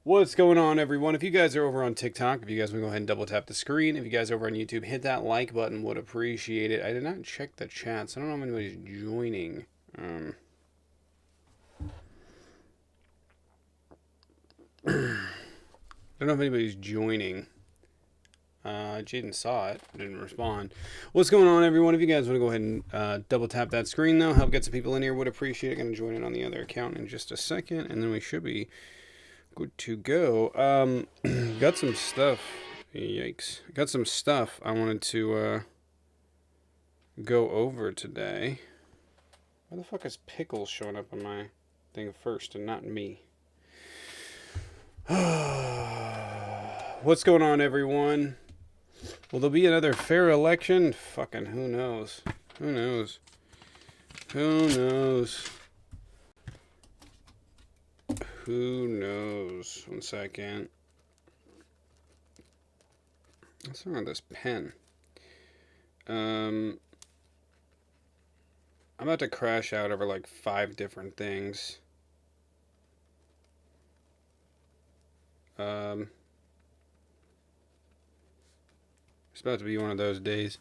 What's going on, everyone? If you guys are over on TikTok, if you guys want to go ahead and double tap the screen, if you guys are over on YouTube, hit that like button. Would appreciate it. I did not check the chat, so I don't know if anybody's joining. I don't know if anybody's joining. Jaden saw it, didn't respond. What's going on, everyone? If you guys want to go ahead and double tap that screen, though, help get some people in here. Would appreciate it. Going to join in on the other account in just a second, and then we should be good to go. Got some stuff. Yikes. Got some stuff I wanted to go over today. Why the fuck is Pickles showing up on my thing first and not me? What's going on, everyone? Will there be another fair election? Fucking who knows? Who knows? Who knows? Who knows? 1 second. What's wrong with this pen? I'm about to crash out over like 5 different things. It's about to be one of those days.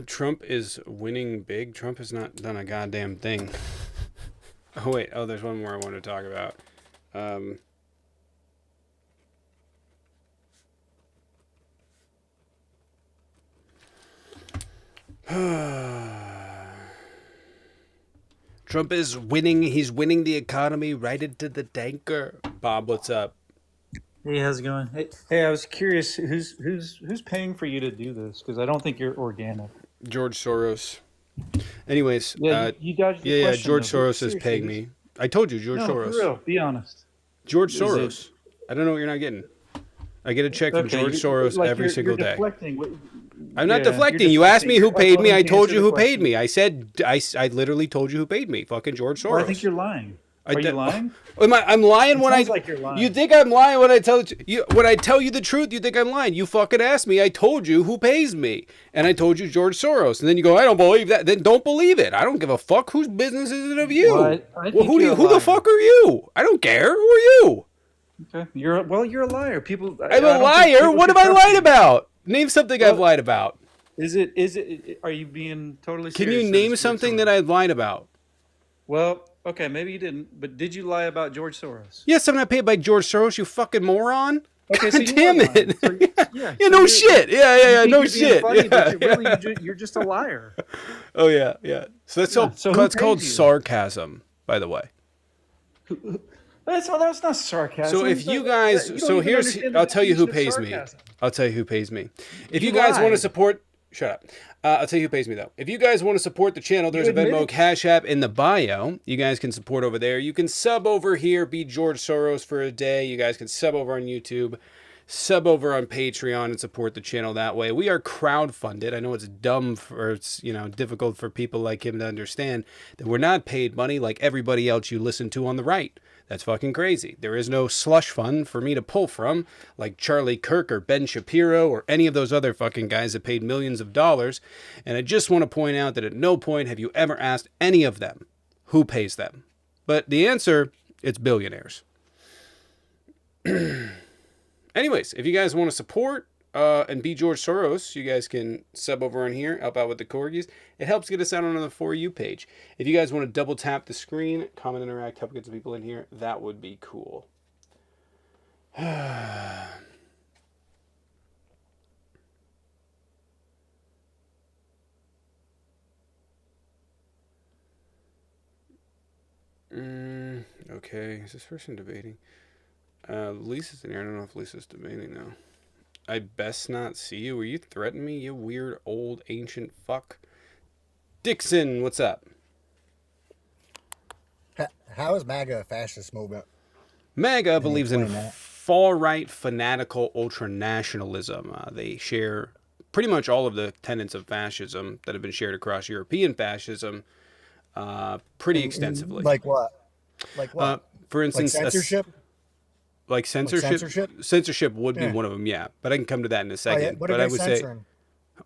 Trump is winning big. Trump has not done a goddamn thing. Oh, wait. Oh, there's one more I want to talk about. Trump is winning. He's winning the economy right into the tanker. Bob, what's up? Hey, how's it going? Hey, I was curious, who's paying for you to do this? Because I don't think you're organic. George Soros. Anyways, Yeah, you dodged the yeah, question, George though. Soros is paying me. I told you, George No, Soros. for real, be honest. George Is Soros. I don't know what you're not getting. I get a check from George Soros like every single you're day. deflecting. I'm not Yeah, deflecting. you're You asked me who deflecting. paid me. I You're told you who unwilling to paid me. I said I literally told you who paid me. Fucking George Soros. Well, I think you're lying. Are you lying? I'm lying It when I. sounds like you're lying. You think I'm lying when I tell you when I tell you the truth? You think I'm lying? You fucking asked me. I told you who pays me, and I told you George Soros. And then you go, I don't believe that. Then don't believe it. I don't give a fuck. Whose business is it of you? Well, I think Who the fuck are you? I don't care. Who are you? Okay, you're a liar. People. I'm a liar. What have I lied about? Name something I've lied about. Is it? Are you being totally serious? Can you name something that I've lied about? Well, okay, maybe you didn't, but did you lie about George Soros? Yes, I'm not paid by George Soros, you fucking moron. Okay, God so you damn are it. lying. So, yeah, Yeah, so no shit. Yeah, no you're being shit. funny, Yeah, but you're just a liar. Oh, yeah. So that's So who that's called pays you? sarcasm, by the way. That's not sarcasm. So if you guys, don't so even here's, understand the I'll tell you who definition pays of me. sarcasm. I'll tell you who pays me. If You you guys want to lied. support, shut up. I'll tell you who pays me, though. If you guys want to support the channel, there's a admit Venmo it. Cash App in the bio. You guys can support over there. You can sub over here, be George Soros for a day. You guys can sub over on YouTube, sub over on Patreon, and support the channel that way. We are crowdfunded. I know it's dumb for, it's difficult for people like him to understand that we're not paid money like everybody else you listen to on the right. That's fucking crazy. There is no slush fund for me to pull from, like Charlie Kirk or Ben Shapiro or any of those other fucking guys that paid millions of dollars. And I just want to point out that at no point have you ever asked any of them who pays them. But the answer, it's billionaires. Anyways, if you guys want to support and be George Soros, you guys can sub over on here, help out with the corgis. It helps get us out on the For You page. If you guys want to double tap the screen, comment, interact, help get some people in here, that would be cool. Okay, is this person debating? Lisa's in here. I don't know if Lisa's debating though. I best not see you. Were you threatening me, you weird old ancient fuck? Dixon, what's up? How is MAGA a fascist movement? MAGA believes in explain that? far-right fanatical ultranationalism. They share pretty much all of the tenets of fascism that have been shared across European fascism pretty extensively. Like what? Like what? For Like instance, censorship? Like censorship? censorship? Censorship would be Yeah. one of them, yeah. But I can come to that in a second. What are But they I would say, censoring?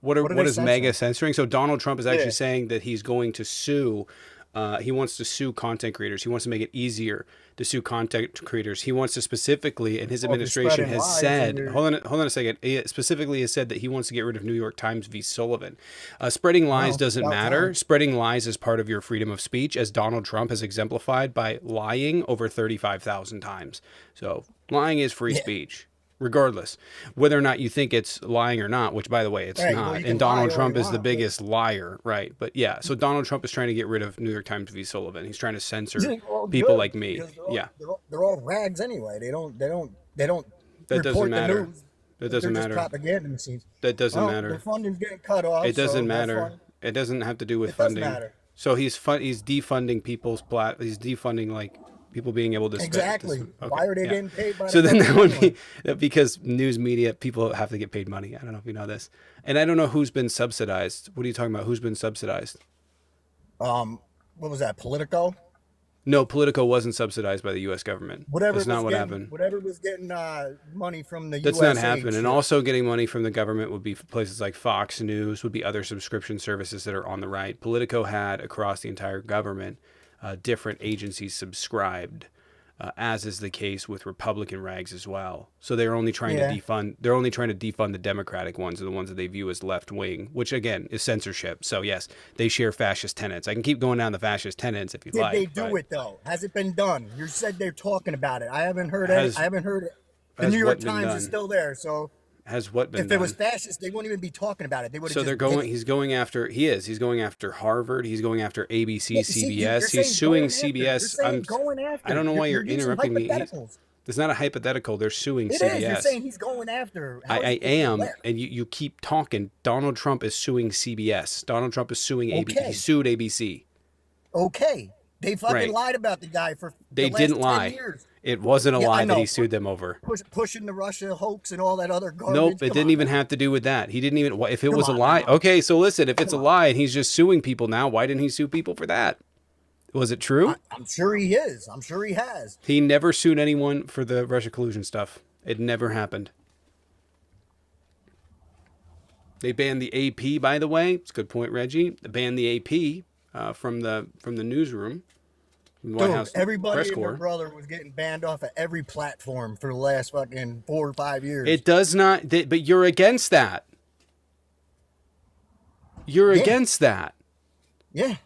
what are they is MAGA censoring? censoring? So Donald Trump is actually Yeah. saying that he's going to sue He wants to sue content creators. He wants to make it easier to sue content creators. He wants to specifically, and his administration has said, hold on a second. He specifically has said that he wants to get rid of New York Times v. Sullivan. Spreading lies doesn't matter. Spreading lies is part of your freedom of speech, as Donald Trump has exemplified by lying over 35,000 times. So lying is free speech. Regardless, whether or not you think it's lying or not, which, by the way, it's not. Well, and Donald Trump is the biggest liar, right? But yeah, so Donald Trump is trying to get rid of New York Times v. Sullivan. He's trying to censor people like me. They're all rags anyway. They don't. That doesn't matter. That doesn't matter. Propaganda machines. That doesn't matter. Their funding's getting cut off. It doesn't matter. It doesn't have to do with funding. So he's defunding people's He's defunding like people being able to spend. Exactly. Okay. Why are they getting paid by so then that would be because news media, people have to get paid money. I don't know if you know this. And I don't know who's been subsidized. What are you talking about? Who's been subsidized? What was that? Politico? No, Politico wasn't subsidized by the U.S. government. That's not what happened. Whatever was getting money from the That's not happening. And also getting money from the government would be places like Fox News, would be other subscription services that are on the right. Politico had, across the entire government, different agencies subscribed, as is the case with Republican rags as well. So they're only trying to defund. They're only trying to defund the Democratic ones, or the ones that they view as left wing, which again is censorship. So yes, they share fascist tenets. I can keep going down the fascist tenets if you'd like. Did they do it though? Has it been done? You said they're talking about it. I haven't heard it. I haven't heard it. The New York Times is still there. So has what been if done? it was fascist, they wouldn't even be talking about it. They would have. So they're going. He's going after. He's going after Harvard. He's going after ABC, CBS. He's suing CBS. I don't know why you're interrupting me. It's not a hypothetical. They're suing CBS. It is. You're saying he's going after. I am, and you keep talking. Donald Trump is suing CBS. Donald Trump is suing ABC. He sued ABC. Okay. They fucking lied about the guy for they the last didn't 10 lie. years. It wasn't a lie that he sued them over. Pushing the Russia hoax and all that other garbage. Nope, it didn't even have to do with that. He didn't even. If it was a lie, okay. So listen, if it's a lie and he's just suing people now, why didn't he sue people for that? Was it true? I'm sure he is. I'm sure he has. He never sued anyone for the Russia collusion stuff. It never happened. They banned the AP, by the way. It's a good point, Reggie. They banned the AP from the newsroom. Dude, everybody and their brother was getting banned off of every platform for the last fucking 4 or 5 years. It does not, but you're against that. You're against that. Yeah.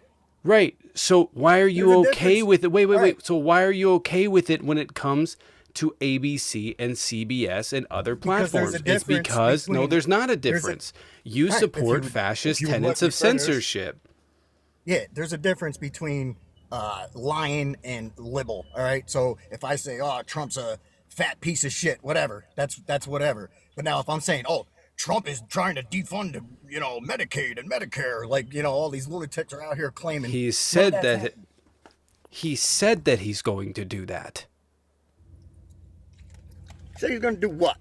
Right. So why are you okay with it? Wait. So why are you okay with it when it comes to ABC and CBS and other platforms? It's because, no, there's not a difference. You support fascist tenets of censorship. Yeah, there's a difference between lying and libel. All right. So if I say, oh, Trump's a fat piece of shit, whatever, that's whatever. But now if I'm saying, oh, Trump is trying to defund, Medicaid and Medicare, like, all these lunatics are out here claiming. He said that he's going to do that. So he's going to do what?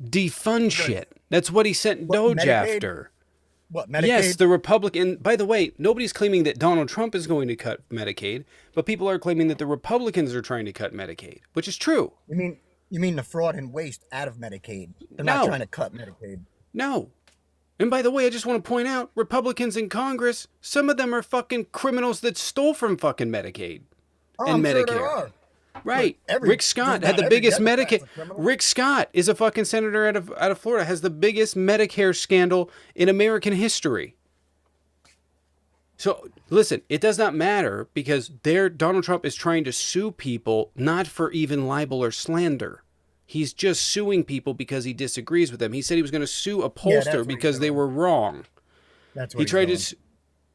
Defund shit. That's what he sent Doge after. What, Medicaid? Yes, the Republican. By the way, nobody's claiming that Donald Trump is going to cut Medicaid, but people are claiming that the Republicans are trying to cut Medicaid, which is true. You mean the fraud and waste out of Medicaid? They're not trying to cut Medicaid. No. And by the way, I just want to point out, Republicans in Congress, some of them are fucking criminals that stole from fucking Medicaid and Medicare. Sure there are. Right. Rick Scott had the biggest Medicaid. Rick Scott is a fucking senator out of Florida, has the biggest Medicare scandal in American history. So listen, it does not matter because Donald Trump is trying to sue people not for even libel or slander. He's just suing people because he disagrees with them. He said he was going to sue a pollster because they were wrong. That's what he tried to.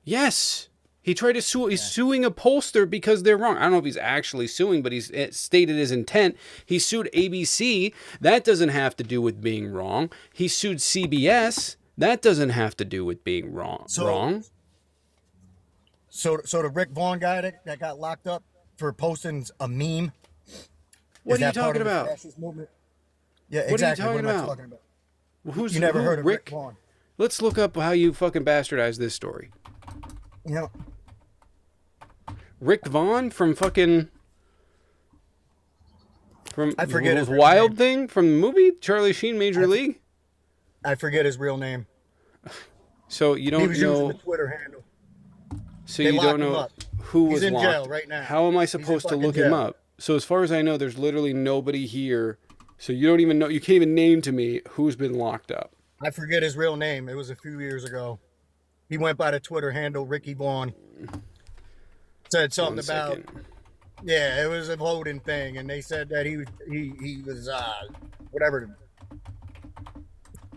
Yes. He tried to sue. He's suing a pollster because they're wrong. I don't know if he's actually suing, but he's stated his intent. He sued ABC. That doesn't have to do with being wrong. He sued CBS. That doesn't have to do with being wrong. So the Rick Vaughn guy that got locked up for posting a meme. What are you talking about? Yeah, exactly. What are you talking about? Well, you never heard of Rick Vaughn? Let's look up how you fucking bastardized this story. Rick Vaughn from fucking I forget his Wild name. Thing from the movie Charlie Sheen Major League. I forget his real name. So you don't know using the Twitter handle. So you don't know who He's was in locked. jail right now. How am I He's in supposed to fucking look him jail. up? So as far as I know, there's literally nobody here. So you don't even know. You can't even name to me who's been locked up. I forget his real name. It was a few years ago. He went by the Twitter handle Ricky Vaughn. Said something One about second. yeah, it was a voting thing, and they said that he was whatever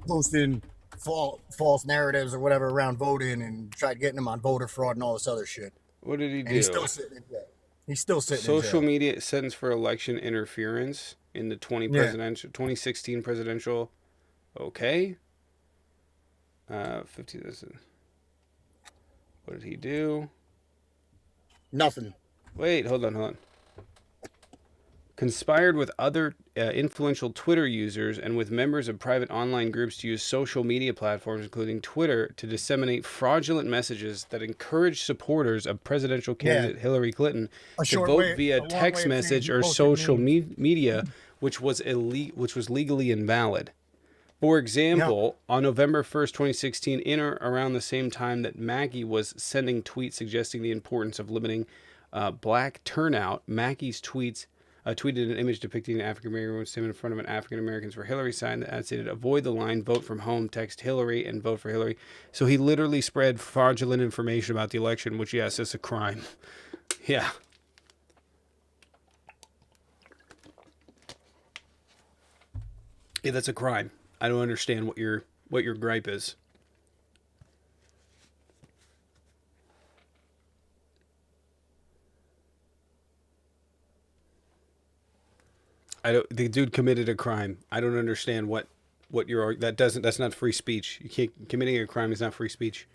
posting false narratives or whatever around voting and tried getting him on voter fraud and all this other shit. What did he And do? he's still sitting in jail. He's still sitting Social in jail. media sentence for election interference in the 2016 presidential. Okay. 50. What did he do? Nothing. Wait, hold on. Conspired with other influential Twitter users and with members of private online groups to use social media platforms, including Twitter, to disseminate fraudulent messages that encourage supporters of presidential candidate Hillary Clinton to vote via text message or social media, which was legally invalid. For example, on November 1st, 2016, in or around the same time that Maggie was sending tweets suggesting the importance of limiting black turnout, Maggie's tweeted an image depicting an African American woman standing in front of an African Americans for Hillary sign that stated, "Avoid the line, vote from home, text Hillary, and vote for Hillary." So he literally spread fraudulent information about the election, which, yes, is a crime. Yeah. Yeah, that's a crime. I don't understand what your gripe is. The dude committed a crime. I don't understand what that's not free speech. You can't, committing a crime is not free speech.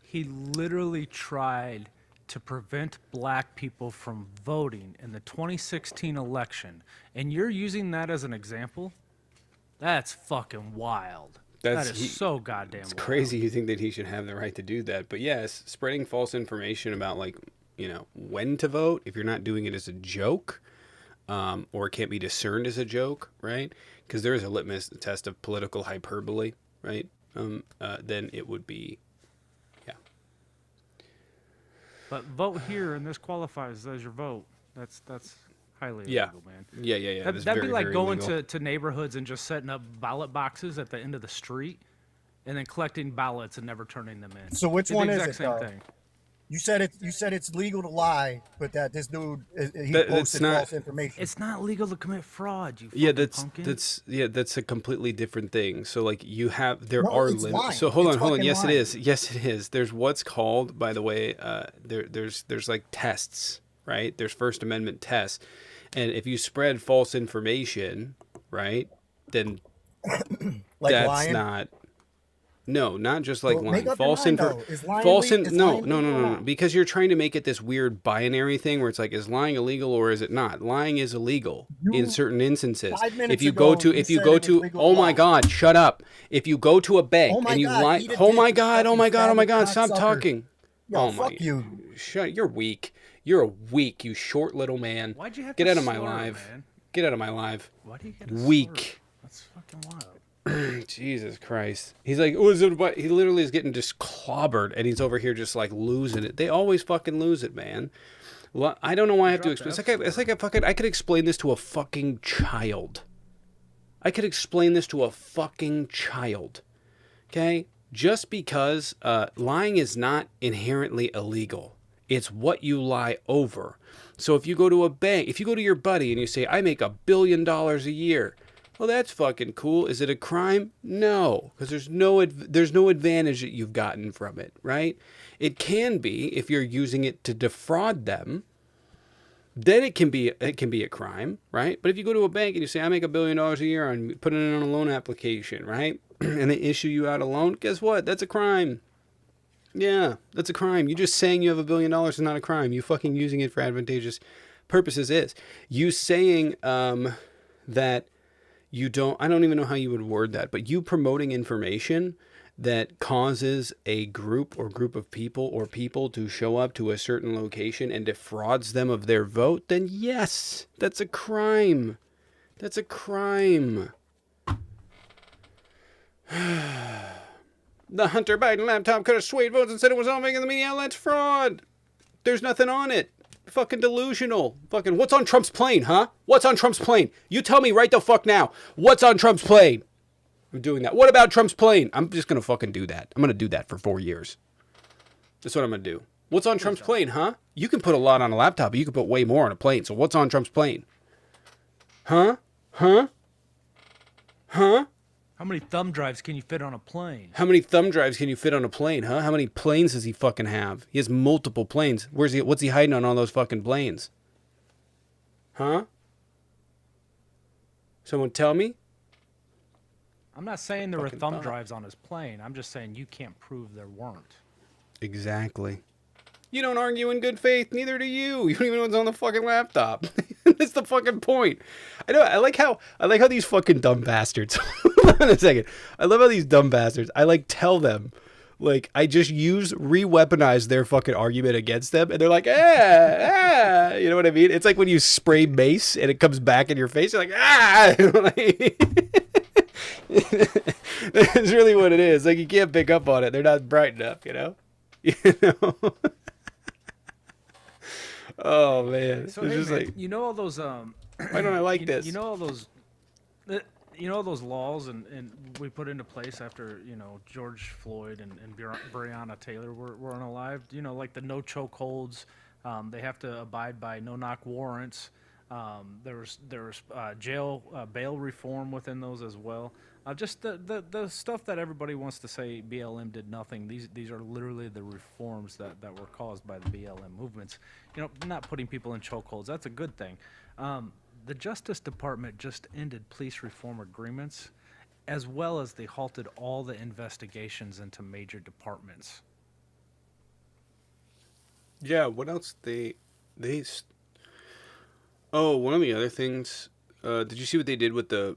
He literally tried to prevent black people from voting in the 2016 election, and you're using that as an example? That's fucking wild. That is so goddamn wild. It's crazy you think that he should have the right to do that. But yes, spreading false information about, like, when to vote, if you're not doing it as a joke, or it can't be discerned as a joke, right? Because there is a litmus test of political hyperbole, right? Then it would be, yeah. But vote here, and this qualifies as your vote. That's highly illegal, man. Yeah. That'd be like going to neighborhoods and just setting up ballot boxes at the end of the street, and then collecting ballots and never turning them in. So which one is it? Same thing. You said it's legal to lie, but that this dude posted false information. It's not legal to commit fraud. You pumpkin. That's a completely different thing. So like there No, are it's limits. lying. So hold It's on. fucking Yes, lying. it is. Yes, it is. There's what's called, by the way, there's like tests, right? There's First Amendment tests, and if you spread false information, right, then Like that's lying? not. No, not just like Well, lying. make up your False mind, info. though. Is lying False le- is in no, lying no, no, legal or no, no. not? Because you're trying to make it this weird binary thing where it's like, is lying illegal or is it not? Lying is illegal in certain instances. 5 minutes If you ago, go to, you if you said go it was to, legal oh to my lie. God, shut up. If you go to a bank Oh my and you God, lie, eat a oh dick, my you God, oh my fucking God, oh my God, faggot stop cocksucker. talking. Yo, Oh fuck my, you. shut. You're weak. You're a weak, you short little man. Why'd you have Get to out of my slur, live. man? Get out of my live. Why do you get a Weak. slur? That's fucking wild. Jesus Christ. He's like, oh, is it what? He literally is getting just clobbered, and he's over here just like losing it. They always fucking lose it, man. Well, I don't know why I have to explain. It's like a fucking. I could explain this to a fucking child. I could explain this to a fucking child. Okay? Just because lying is not inherently illegal. It's what you lie over. So if you go to a bank, if you go to your buddy and you say, I make $1 billion a year. Well, that's fucking cool. Is it a crime? No, because there's no advantage that you've gotten from it, right? It can be if you're using it to defraud them. Then it can be a crime, right? But if you go to a bank and you say, I make $1 billion a year and put it on a loan application, right? And they issue you out a loan, guess what? That's a crime. Yeah, that's a crime. You just saying you have $1 billion is not a crime. You fucking using it for advantageous purposes is. You saying that you don't, I don't even know how you would word that, but you promoting information that causes a group of people or people to show up to a certain location and defrauds them of their vote, then yes, that's a crime. That's a crime. The Hunter Biden laptop could have swayed votes and said it was all making the media outlets fraud. There's nothing on it. Fucking delusional. Fucking, what's on Trump's plane, huh? What's on Trump's plane? You tell me right the fuck now. What's on Trump's plane? I'm doing that. What about Trump's plane? I'm just going to fucking do that. I'm going to do that for 4 years. That's what I'm going to do. What's on Trump's plane, huh? You can put a lot on a laptop, but you can put way more on a plane. So what's on Trump's plane? Huh? Huh? Huh? How many thumb drives can you fit on a plane? How many thumb drives can you fit on a plane, huh? How many planes does he fucking have? He has multiple planes. What's he hiding on all those fucking planes? Huh? Someone tell me? I'm not saying there were Fucking thumb thought. drives on his plane. I'm just saying you can't prove there weren't. Exactly. You don't argue in good faith, neither do you. You don't even know what's on the fucking laptop. That's the fucking point. I know. I like how these fucking dumb bastards. Hold on a second. I love how these dumb bastards. I like tell them, like I just re-weaponize their fucking argument against them, and they're like, you know what I mean? It's like when you spray mace and it comes back in your face. You're like, That's really what it is. Like you can't pick up on it. They're not bright enough, you know. You know. Oh man, So it's hey, just man, like, you know all those why don't I like this? you know all those you know all those laws and we put into place after George Floyd and Breonna Taylor were unalive. You know, like the no choke holds. They have to abide by no knock warrants. There was jail bail reform within those as well. Just the stuff that everybody wants to say BLM did nothing. These are literally the reforms that were caused by the BLM movements. Not putting people in chokeholds. That's a good thing. The Justice Department just ended police reform agreements, as well as they halted all the investigations into major departments. Yeah. What else Oh, one of the other things. Did you see what they did with the?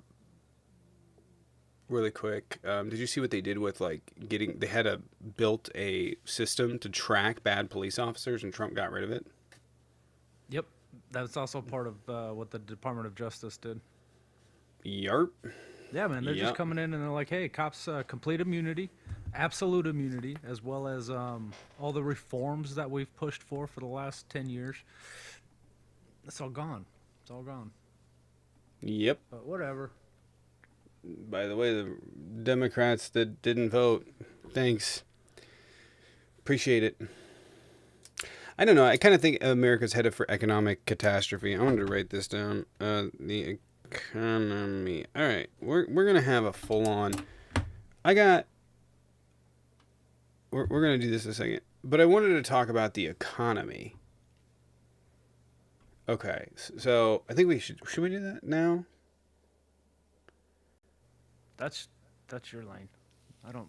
Really quick. Did you see what they did with they had built a system to track bad police officers, and Trump got rid of it? Yep, that's also part of what the Department of Justice did. Yarp. Yeah, man, they're Yep. just coming in and they're like, hey, cops, complete immunity, absolute immunity, as well as all the reforms that we've pushed for the last 10 years. It's all gone. It's all gone. Yep. But whatever. By the way, the Democrats that didn't vote, thanks. Appreciate it. I don't know. I kind of think America's headed for economic catastrophe. I wanted to write this down. The economy. All right, we're gonna have a full on. We're gonna do this in a second, but I wanted to talk about the economy. Okay, so I think should we do that now? That's your lane. I don't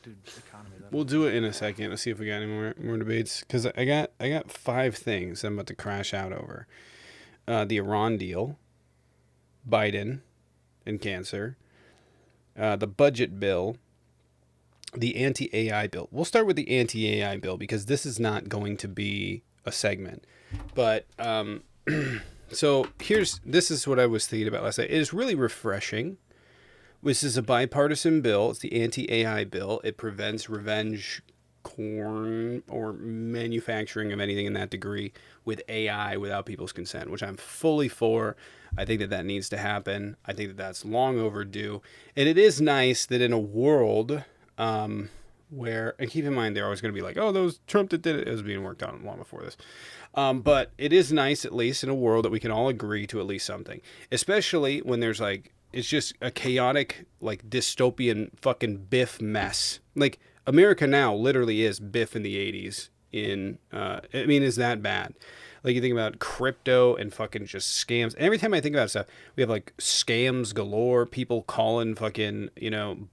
do economy. We'll do it in a second. Let's see if we got any more debates, because I got 5 things I'm about to crash out over. The Iran deal, Biden and cancer, the budget bill, the anti-AI bill. We'll start with the anti-AI bill because this is not going to be a segment. But so this is what I was thinking about last night. It is really refreshing. This is a bipartisan bill. It's the anti-AI bill. It prevents revenge porn or manufacturing of anything in that degree with AI without people's consent, which I'm fully for. I think that needs to happen. I think that's long overdue. And it is nice that in a world where, and keep in mind, they're always going to be like, oh, those Trump that did it. It was being worked on long before this. But it is nice, at least in a world, that we can all agree to at least something, especially when there's it's just a chaotic, dystopian fucking Biff mess. America now literally is Biff in the 80s. Is that bad? You think about crypto and fucking just scams. And every time I think about stuff, we have scams galore, people calling fucking,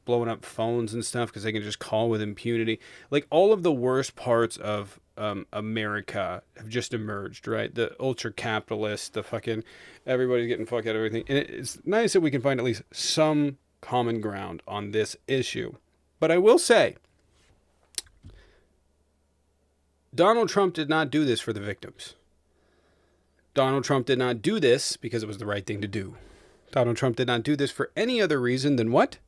blowing up phones and stuff because they can just call with impunity. All of the worst parts of America have just emerged, right? The ultra capitalist, the fucking everybody's getting fucked out of everything. And it's nice that we can find at least some common ground on this issue. But I will say, Donald Trump did not do this for the victims. Donald Trump did not do this because it was the right thing to do. Donald Trump did not do this for any other reason than what?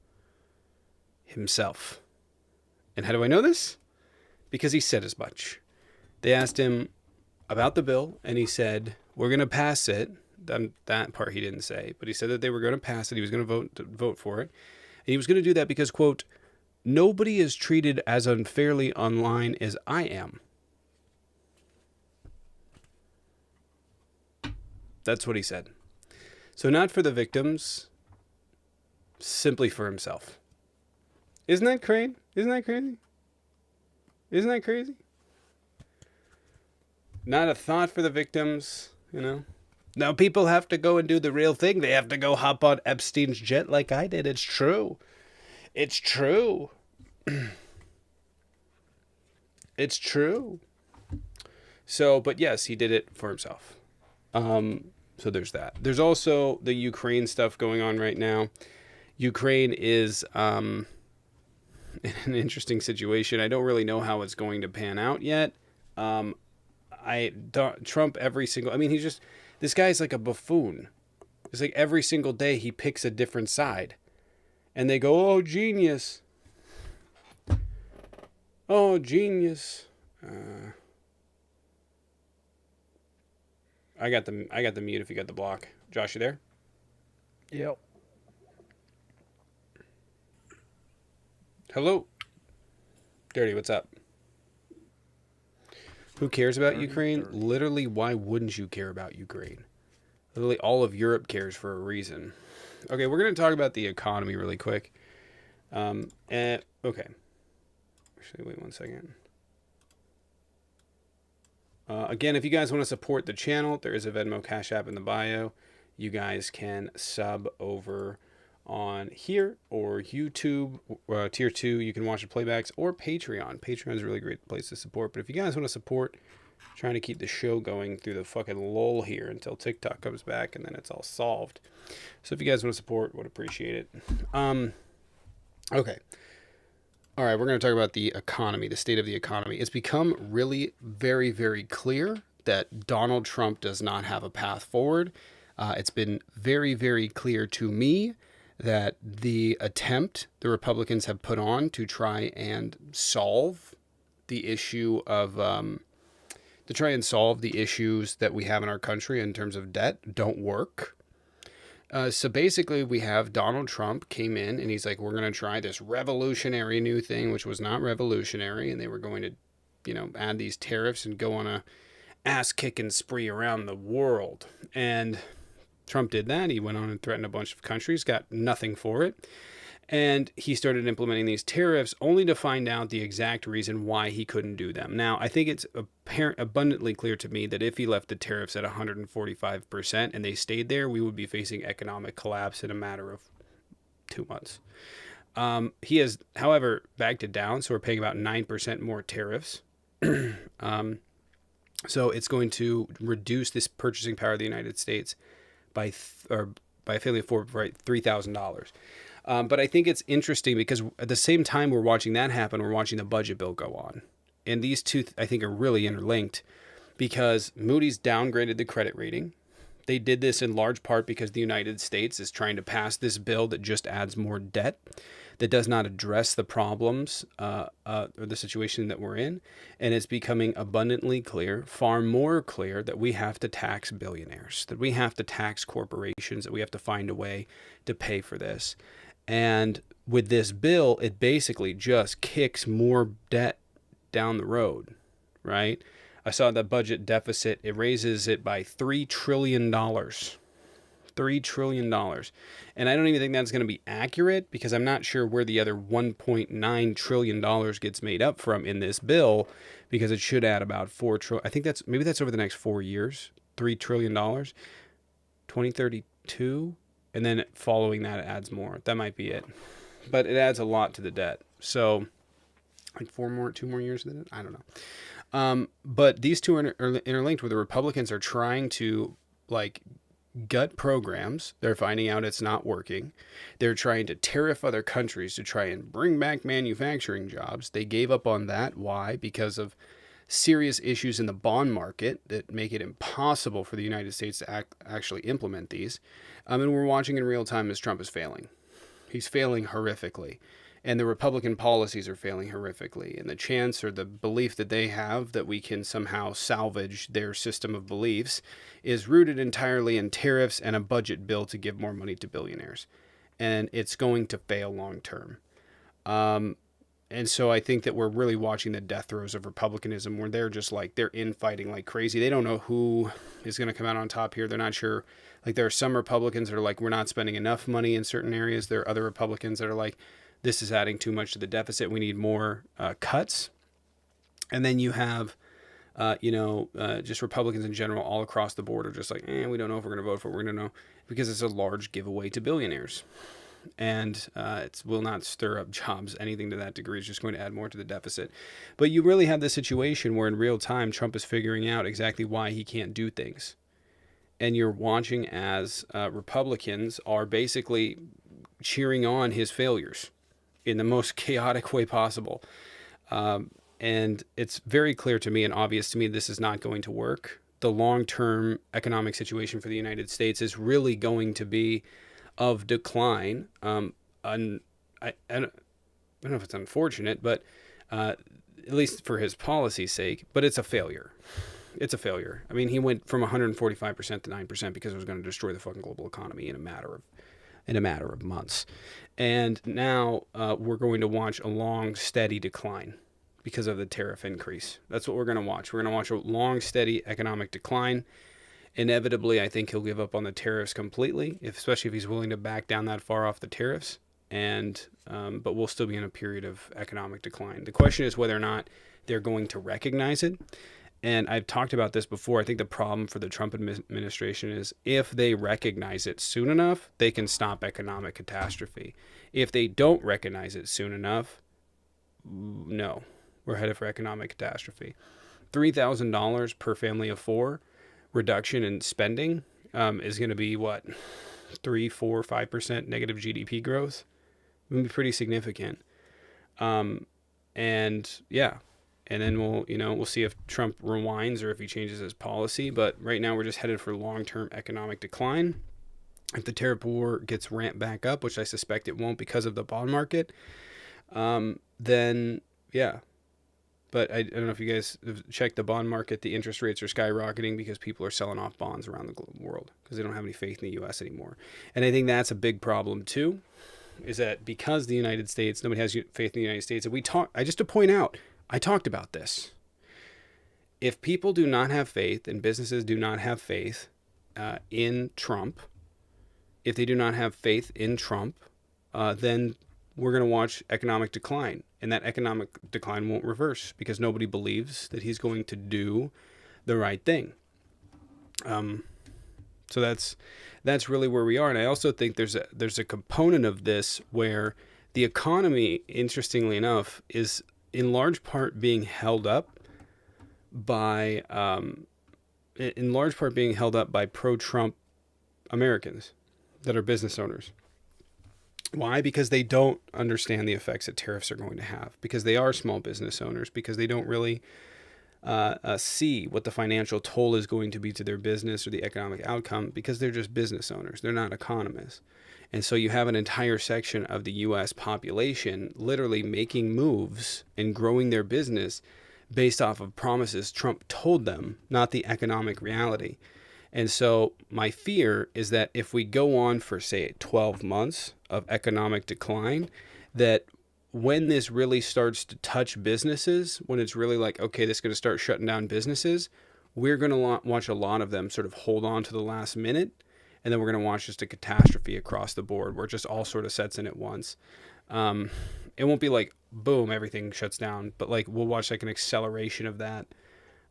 Himself. And how do I know this? Because he said as much. They asked him, about the bill, and he said, we're going to pass it. That part he didn't say, but he said that they were going to pass it. He was going to vote for it. And he was going to do that because, quote, nobody is treated as unfairly online as I am. That's what he said. So not for the victims, simply for himself. Isn't that crazy? Isn't that crazy? Isn't that crazy? Not a thought for the victims, you know? Now people have to go and do the real thing. They have to go hop on Epstein's jet like I did. It's true. It's true. It's true. So, but yes, he did it for himself. So there's that. There's also the Ukraine stuff going on right now. Ukraine is in an interesting situation. I don't really know how it's going to pan out yet. Trump he's just, this guy's like a buffoon. It's like every single day he picks a different side. And they go, oh, genius. Oh, genius. I got the mute if you got the block. Josh, you there? Yep. Hello. Dirty, what's up? Who cares about Ukraine? Literally, why wouldn't you care about Ukraine? Literally, all of Europe cares for a reason. Okay, we're going to talk about the economy really quick. Okay. Actually, wait one second. Again, if you guys want to support the channel, there is a Venmo Cash App in the bio. You guys can sub over on here or YouTube, tier 2. You can watch the playbacks, or Patreon. Patreon is a really great place to support. But if you guys want to support, trying to keep the show going through the fucking lull here until TikTok comes back and then it's all solved. So if you guys want to support, would appreciate it. Okay. All right, we're going to talk about the economy, the state of the economy. It's become really very, very clear that Donald Trump does not have a path forward. It's been very, very clear to me that the attempt the Republicans have put on to try and solve the issue of, the issues that we have in our country in terms of debt don't work. So basically we have Donald Trump came in and he's like, we're going to try this revolutionary new thing, which was not revolutionary. And they were going to, add these tariffs and go on a ass kicking spree around the world. And Trump did that. He went on and threatened a bunch of countries, got nothing for it. And he started implementing these tariffs only to find out the exact reason why he couldn't do them. Now, I think it's abundantly clear to me that if he left the tariffs at 145% and they stayed there, we would be facing economic collapse in a matter of 2 months. He has, however, backed it down, so we're paying about 9% more tariffs. So it's going to reduce this purchasing power of the United States by a family of four, right, $3,000. But I think it's interesting because at the same time we're watching that happen, we're watching the budget bill go on. And these two, I think, are really interlinked because Moody's downgraded the credit rating. They did this in large part because the United States is trying to pass this bill that just adds more debt, that does not address the problems or the situation that we're in. And it's becoming abundantly clear, far more clear, that we have to tax billionaires, that we have to tax corporations, that we have to find a way to pay for this. And with this bill, it basically just kicks more debt down the road, right? I saw the budget deficit, it raises it by $3 trillion. $3 trillion. And I don't even think that's going to be accurate because I'm not sure where the other $1.9 trillion gets made up from in this bill, because it should add about $4 trillion. I think that's over the next 4 years, $3 trillion, 2032. And then following that, it adds more. That might be it. But it adds a lot to the debt. So like 2 more years than it? I don't know. But these two are interlinked, where the Republicans are trying to gut programs. They're finding out it's not working. They're trying to tariff other countries to try and bring back manufacturing jobs. They gave up on that. Why? Because of serious issues in the bond market that make it impossible for the United States to actually implement these. And we're watching in real time as Trump is failing. He's failing horrifically. And the Republican policies are failing horrifically. And the chance or the belief that they have that we can somehow salvage their system of beliefs is rooted entirely in tariffs and a budget bill to give more money to billionaires. And it's going to fail long term. And so I think that we're really watching the death throes of republicanism, where they're just like, they're infighting like crazy. They don't know who is going to come out on top here. They're not sure. Like, there are some Republicans that are like, we're not spending enough money in certain areas. There are other Republicans that are like, this is adding too much to the deficit. We need more cuts. And then you have, just Republicans in general all across the board are just like, we don't know if we're going to vote for it. We're going to know, because it's a large giveaway to billionaires. And it will not stir up jobs, anything to that degree. It's just going to add more to the deficit. But you really have this situation where in real time, Trump is figuring out exactly why he can't do things. And you're watching as Republicans are basically cheering on his failures in the most chaotic way possible. And it's very clear to me and obvious to me this is not going to work. The long-term economic situation for the United States is really going to be of decline. I don't know if it's unfortunate, but at least for his policy's sake, but it's a failure. It's a failure. I mean, he went from 145% to 9% because it was going to destroy the fucking global economy in a matter of months. And now we're going to watch a long, steady decline because of the tariff increase. That's what we're going to watch. We're going to watch a long, steady economic decline. Inevitably, I think he'll give up on the tariffs completely, especially if he's willing to back down that far off the tariffs. But we'll still be in a period of economic decline. The question is whether or not they're going to recognize it. And I've talked about this before. I think the problem for the Trump administration is if they recognize it soon enough, they can stop economic catastrophe. If they don't recognize it soon enough, no, we're headed for economic catastrophe. $3,000 per family of four reduction in spending is going to be what, 3, 4, 5% negative GDP growth. It would be pretty significant. And then we'll see if Trump rewinds or if he changes his policy. But right now we're just headed for long-term economic decline. If the tariff war gets ramped back up, which I suspect it won't because of the bond market, then yeah. But I don't know if you guys have checked the bond market. The interest rates are skyrocketing because people are selling off bonds around the world because they don't have any faith in the U.S. anymore. And I think that's a big problem too, is that because the United States, nobody has faith in the United States. And just to point out, I talked about this. If people do not have faith and businesses do not have faith in Trump, if they do not have faith in Trump, then we're going to watch economic decline. And that economic decline won't reverse because nobody believes that he's going to do the right thing. So that's really where we are. And I also think there's a component of this where the economy, interestingly enough, is in large part being held up by pro-Trump Americans that are business owners. Why? Because they don't understand the effects that tariffs are going to have, because they are small business owners, because they don't really see what the financial toll is going to be to their business or the economic outcome, because they're just business owners. They're not economists. And so you have an entire section of the U.S. population literally making moves and growing their business based off of promises Trump told them, not the economic reality. And so my fear is that if we go on for, say, 12 months of economic decline, that when this really starts to touch businesses, when it's really like, okay, this is going to start shutting down businesses, we're going to watch a lot of them sort of hold on to the last minute. And then we're going to watch just a catastrophe across the board where it just all sort of sets in at once. It won't be like, boom, everything shuts down. But like we'll watch like an acceleration of that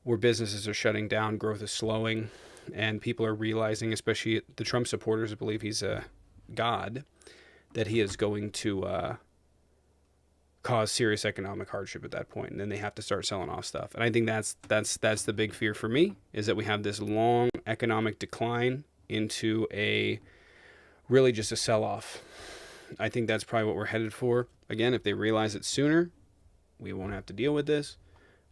where businesses are shutting down, growth is slowing, and people are realizing, especially the Trump supporters believe he's a god, that he is going to cause serious economic hardship at that point. And then they have to start selling off stuff. And I think that's the big fear for me, is that we have this long economic decline into a really just a sell-off. I think that's probably what we're headed for. Again, if they realize it sooner, we won't have to deal with this.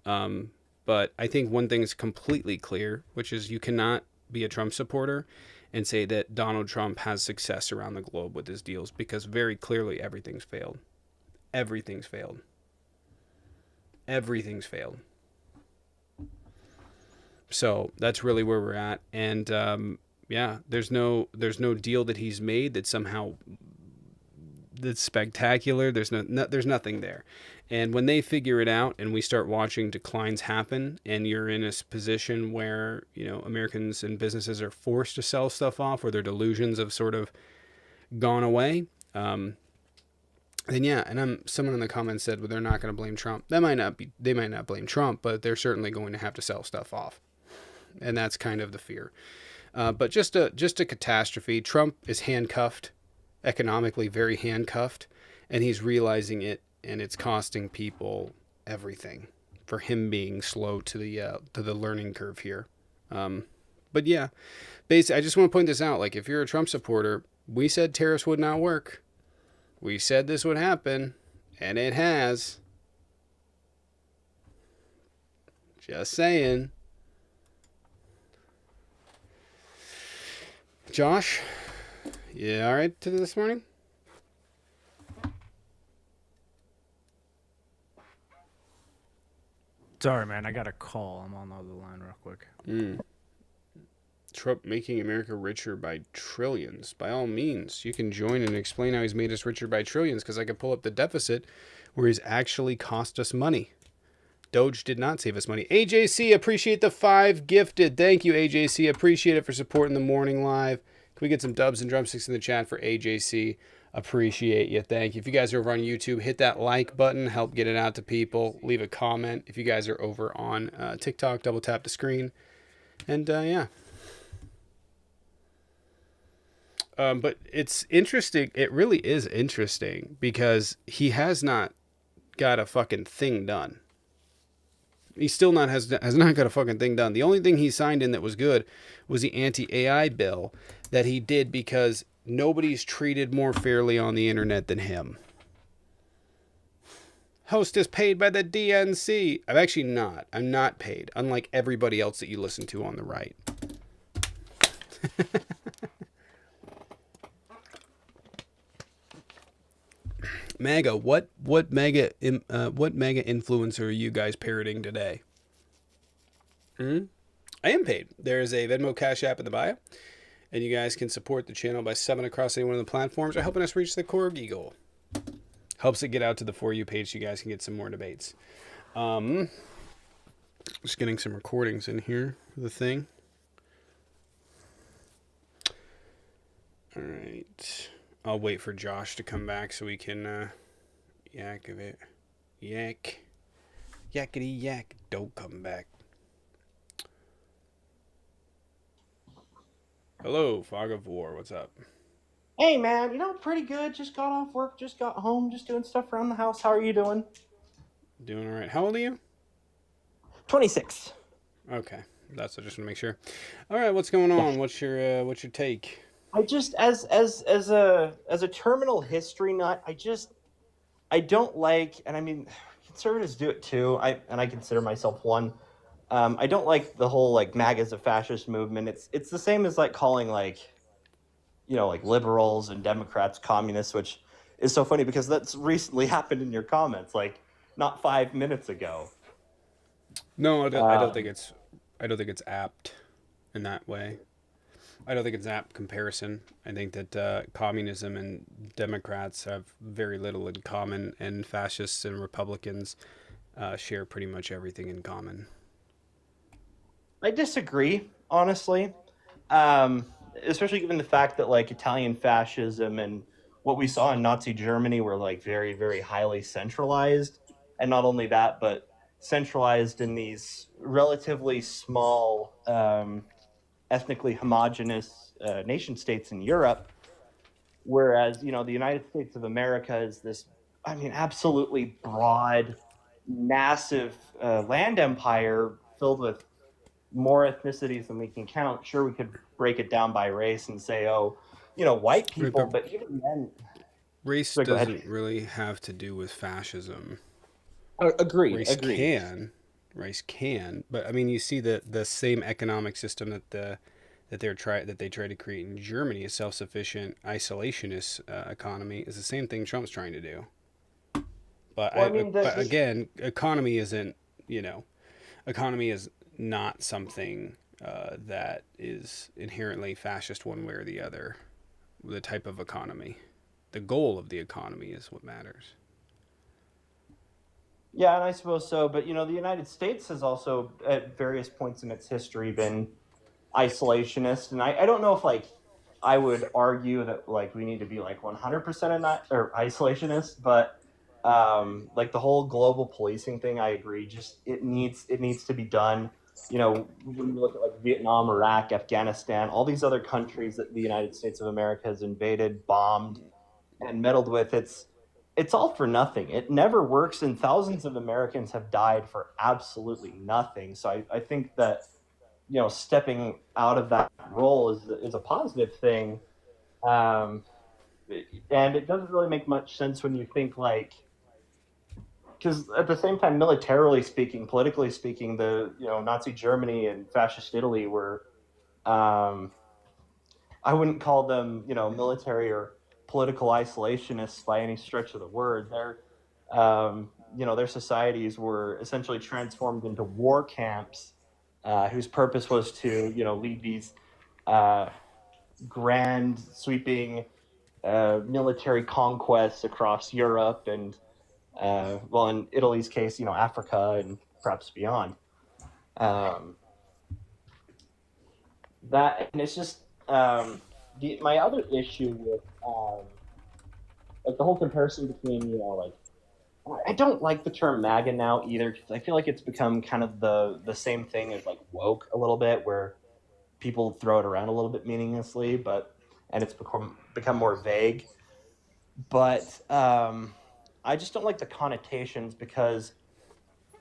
But I think one thing is completely clear, which is you cannot be a Trump supporter and say that Donald Trump has success around the globe with his deals, because very clearly everything's failed. everything's failed. Everything's failed. So that's really where we're at. And yeah, there's no deal that he's made that somehow that's spectacular. There's there's nothing there. And when they figure it out and we start watching declines happen, and you're in a position where, you know, Americans and businesses are forced to sell stuff off, or their delusions have sort of gone away, then yeah. And someone in the comments said, well, they're not going to blame Trump. They might not blame Trump, but they're certainly going to have to sell stuff off. And that's kind of the fear. But just a catastrophe. Trump is handcuffed, economically very handcuffed, and he's realizing it, and it's costing people everything for him being slow to the learning curve here. But yeah, basically, I just want to point this out. Like, if you're a Trump supporter, we said tariffs would not work. We said this would happen, and it has. Just saying. Josh, yeah, all right this morning? Sorry, man. I got a call. I'm on the other line real quick. Trump making America richer by trillions. By all means, you can join and explain how he's made us richer by trillions, because I could pull up the deficit where he's actually cost us money. Doge did not save us money. AJC, appreciate the 5 gifted. Thank you, AJC. Appreciate it for supporting the morning live. Can we get some dubs and drumsticks in the chat for AJC? Appreciate you. Thank you. If you guys are over on YouTube, hit that like button. Help get it out to people. Leave a comment. If you guys are over on TikTok, double tap the screen. And yeah. But it's interesting. It really is interesting, because he has not got a fucking thing done. He still has not got a fucking thing done. The only thing he signed in that was good was the anti-AI bill that he did because nobody's treated more fairly on the internet than him. Host is paid by the DNC. I'm actually not. I'm not paid, unlike everybody else that you listen to on the right. MAGA, what MAGA influencer are you guys parroting today? I am paid. There is a Venmo Cash App in the bio, and you guys can support the channel by subbing across any one of the platforms, or helping us reach the Corgi goal. Helps it get out to the For You page so you guys can get some more debates. Just getting some recordings in here for the thing. All right. I'll wait for Josh to come back so we can yak of it. Yak. Yakety yak. Don't come back. Hello, Fog of War. What's up? Hey, man, pretty good. Just got off work, just got home, just doing stuff around the house. How are you doing? Doing all right. How old are you? 26. Okay. I just want to make sure. All right, what's going on? What's your take? I just, as a terminal history nut, I don't like, and I mean, conservatives do it too. I consider myself one. I don't like the whole like MAGA as a fascist movement. It's the same as like calling like liberals and Democrats communists, which is so funny because that's recently happened in your comments, like not 5 minutes ago. No, I don't think it's apt in that way. I don't think it's apt comparison. I think that communism and Democrats have very little in common, and fascists and Republicans share pretty much everything in common. I disagree, honestly, especially given the fact that like Italian fascism and what we saw in Nazi Germany were like very, very highly centralized. And not only that, but centralized in these relatively small ethnically homogenous nation states in Europe, whereas the United States of America is this, absolutely broad, massive land empire filled with more ethnicities than we can count. Sure, we could break it down by race and say, white people, but even then, race doesn't really have to do with fascism. Agreed. Race can, but I mean, you see the same economic system that they try to create in Germany, a self-sufficient isolationist economy, is the same thing Trump's trying to do. But Well, I mean, but again, economy isn't, economy is not something that is inherently fascist one way or the other. The type of economy, the goal of the economy is what matters. yeah, and I suppose so. But the United States has also, at various points in its history, been isolationist, and I don't know if like I would argue that like we need to be like 100% not or isolationist, but like the whole global policing thing, I agree. Just it needs to be done. When you look at like Vietnam, Iraq, Afghanistan, all these other countries that the United States of America has invaded, bombed, and meddled with, it's all for nothing. It never works, and thousands of Americans have died for absolutely nothing. So I think that stepping out of that role is a positive thing, um, and it doesn't really make much sense when you think like because at the same time, militarily speaking, politically speaking, the Nazi Germany and fascist Italy were um, I wouldn't call them military or political isolationists by any stretch of the word. Their societies were essentially transformed into war camps, whose purpose was to lead these uh, grand sweeping military conquests across Europe and well, in Italy's case, Africa and perhaps beyond. Um, that and it's just my other issue with like the whole comparison between like I don't like the term MAGA now either because I feel like it's become kind of the same thing as like woke a little bit, where people throw it around a little bit meaninglessly, and it's become more vague. But I just don't like the connotations because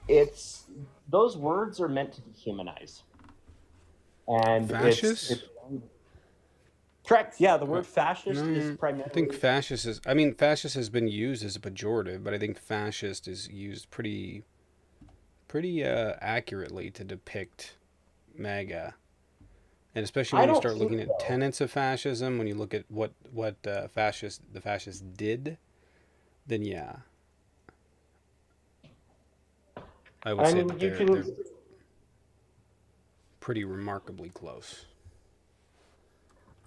it's those words are meant to dehumanize, and it's Fascist? correct. Yeah, the word fascist is No, I think primarily. fascist is. I mean, fascist has been used as a pejorative, but I think fascist is used pretty accurately to depict MAGA, and especially I when you don't start think looking at so. tenets of fascism, when you look at what the fascists did, then yeah, I would I say mean, that you they're can. pretty remarkably close.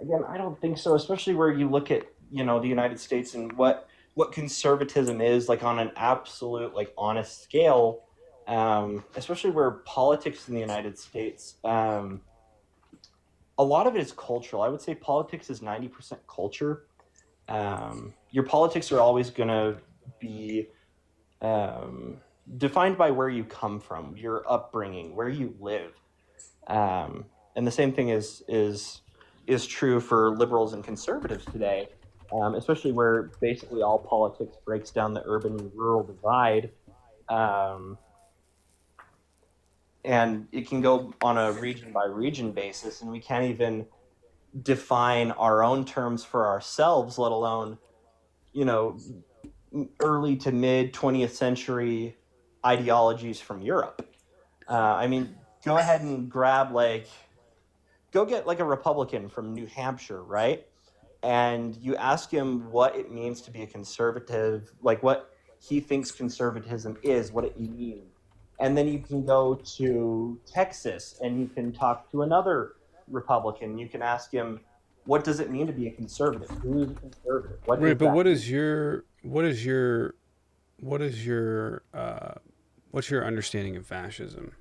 Again, I don't think so, especially where you look at, the United States and what conservatism is like on an absolute like honest scale, especially where politics in the United States, a lot of it is cultural. I would say politics is 90% culture. Your politics are always going to be um, defined by where you come from, your upbringing, where you live. And the same thing is true for liberals and conservatives today, especially where basically all politics breaks down the urban and rural divide, um, and it can go on a region by region basis, and we can't even define our own terms for ourselves, let alone you know early to mid 20th century ideologies from Europe. I mean, go ahead and go get like a Republican from New Hampshire, right? And you ask him what it means to be a conservative, like what he thinks conservatism is, what it means. And then you can go to Texas and you can talk to another Republican. You can ask him, what does it mean to be a conservative? Who is a conservative? What Right, does but that mean? what is your what's your understanding of fascism?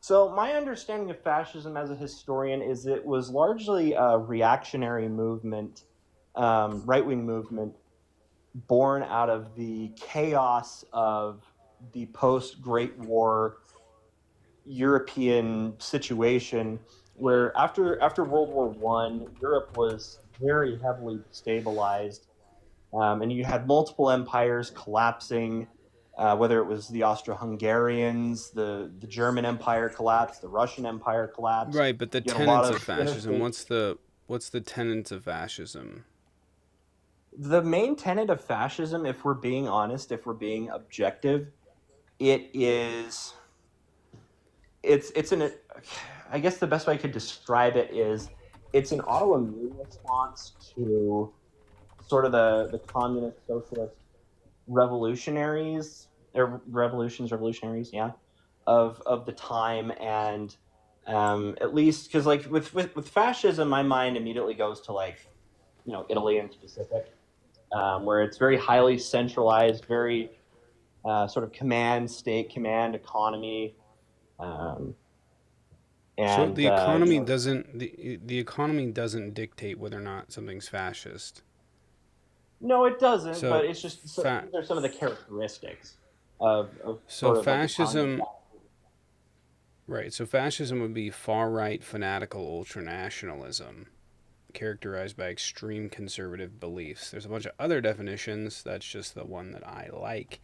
So, my understanding of fascism as a historian is it was largely a reactionary movement, right wing movement, born out of the chaos of the post Great War European situation, where after World War One, Europe was very heavily destabilized, and you had multiple empires collapsing. Whether it was the Austro-Hungarians, the German Empire collapsed, the Russian Empire collapsed. Right, but the You had a lot tenets of of fascism. interstate. What's the tenets of fascism? The main tenet of fascism, if we're being honest, if we're being objective, it is it's an I guess the best way I could describe it is it's an autoimmune response to sort of the communist socialist revolutionaries or revolutionaries, yeah, of the time. And at least because like with fascism, my mind immediately goes to like, Italy in specific, where it's very highly centralized, very sort of command state, command economy, um, So and the economy doesn't the economy doesn't dictate whether or not something's fascist. no, it doesn't. But So it's just fa- these are some of the characteristics of so sort of like Italian. fascism, right? So fascism would be far right fanatical ultranationalism characterized by extreme conservative beliefs. There's a bunch of other definitions. That's just the one that I like.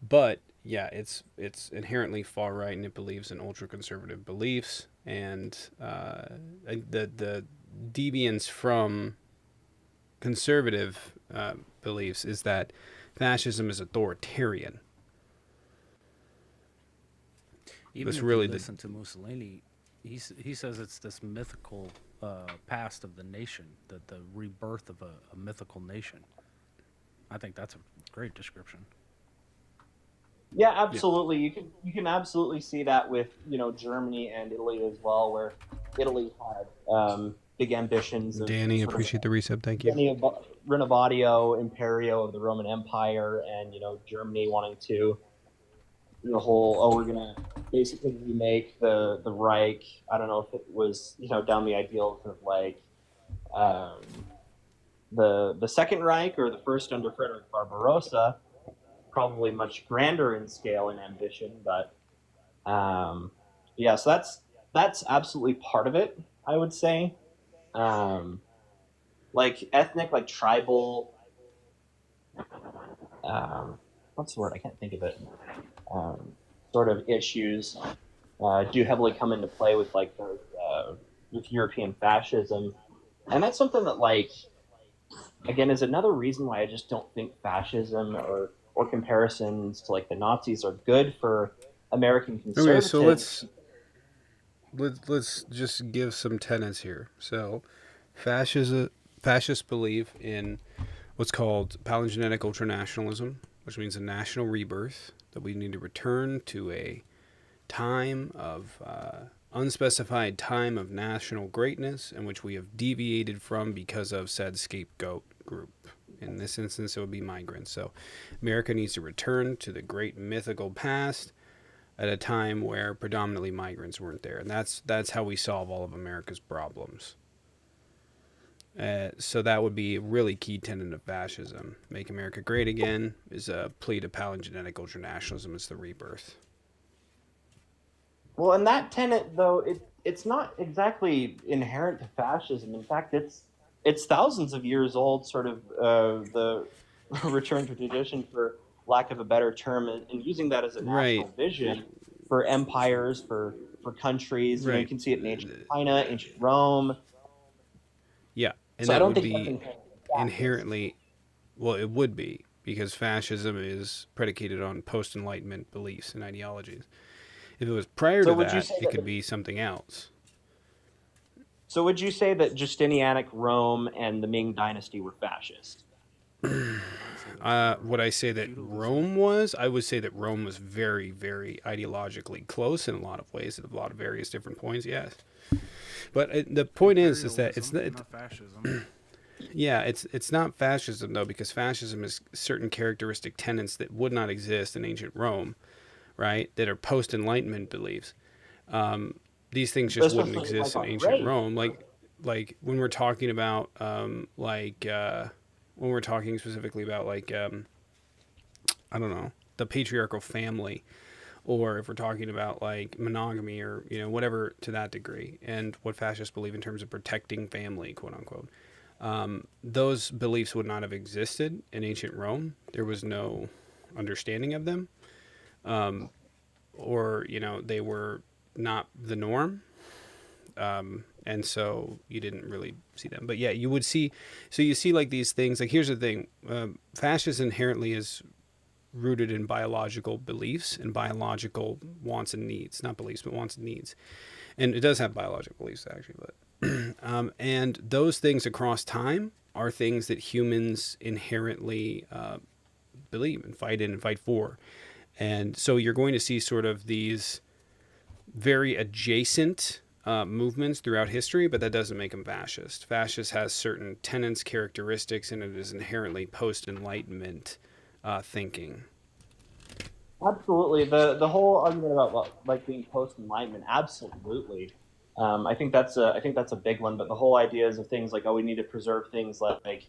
But yeah, it's inherently far right, and it believes in ultra conservative beliefs. And the deviance from conservative beliefs is that fascism is authoritarian. Even That's if you really the listen to Mussolini, he says it's this mythical past of the nation, the rebirth of a mythical nation. I think that's a great description. Yeah, yeah. absolutely. You can absolutely see that with Germany and Italy as well, where Italy had big ambitions of Danny, sort of appreciate the resub. Thank you. Renovatio Imperio of the Roman Empire, and Germany wanting to the whole, oh, we're gonna basically remake the Reich. I don't know if it was down the ideals of like um, the Second Reich or the first under Frederick Barbarossa, probably much grander in scale and ambition. But yeah, so that's absolutely part of it, I would say. Um, like ethnic, like tribal. What's the word? I can't think of it. Um, Sort of issues do heavily come into play with like with European fascism, and that's something that like again is another reason why I just don't think fascism or comparisons to like the Nazis are good for American Okay, so conservatives. let's just give some tenets here. So, fascists believe in what's called palingenetic ultranationalism, which means a national rebirth, that we need to return to a time of unspecified time of national greatness in which we have deviated from because of said scapegoat group. In this instance, it would be migrants. So, America needs to return to the great mythical past at a time where predominantly migrants weren't there, and that's how we solve all of America's problems. So that would be a really key tenet of fascism. Make America great again is a plea to palingenetic ultranationalism. It's the rebirth. Well, and that tenet though it's not exactly inherent to fascism. In fact, it's thousands of years old. Sort of the return to tradition, for lack of a better term, and using that as a Right, national vision for empires, for countries. You right. can see it in ancient China, ancient Rome. Yeah, and So I that don't would think that's be inherent to fascist. inherently, well, it would be because fascism is predicated on post Enlightenment beliefs and ideologies. If it was prior So to would you that, say it that? could be something else. So would you say that Justinianic Rome and the Ming Dynasty were fascist? Would I say that Rome was? I would say that Rome was very, very ideologically close in a lot of ways, at a lot of various different points. Yes, but the point is that it's Imperialism, not fascism. yeah, it's not fascism though, because fascism is certain characteristic tenets that would not exist in ancient Rome, right? That are post Enlightenment beliefs. These things just wouldn't Especially exist like in on ancient race. Rome. Like when we're talking about when we're talking specifically about I don't know, the patriarchal family, or if we're talking about like monogamy or whatever to that degree, and what fascists believe in terms of protecting family, quote unquote. Those beliefs would not have existed in ancient Rome. There was no understanding of them, or they were not the norm, and so you didn't really see them. But yeah, you would see. So you see like these things. Like here's the thing: fascism inherently is rooted in biological beliefs and biological wants and needs, not beliefs, but wants and needs. And it does have biological beliefs actually, but and those things across time are things that humans inherently believe and fight in and fight for. And so you're going to see sort of these very adjacent movements throughout history, but that doesn't make them fascist. Fascist has certain tenets, characteristics, and it is inherently post-Enlightenment thinking. Absolutely. The whole argument about like being post Enlightenment, absolutely. I think that's a big one. But the whole ideas of things like, oh, we need to preserve things like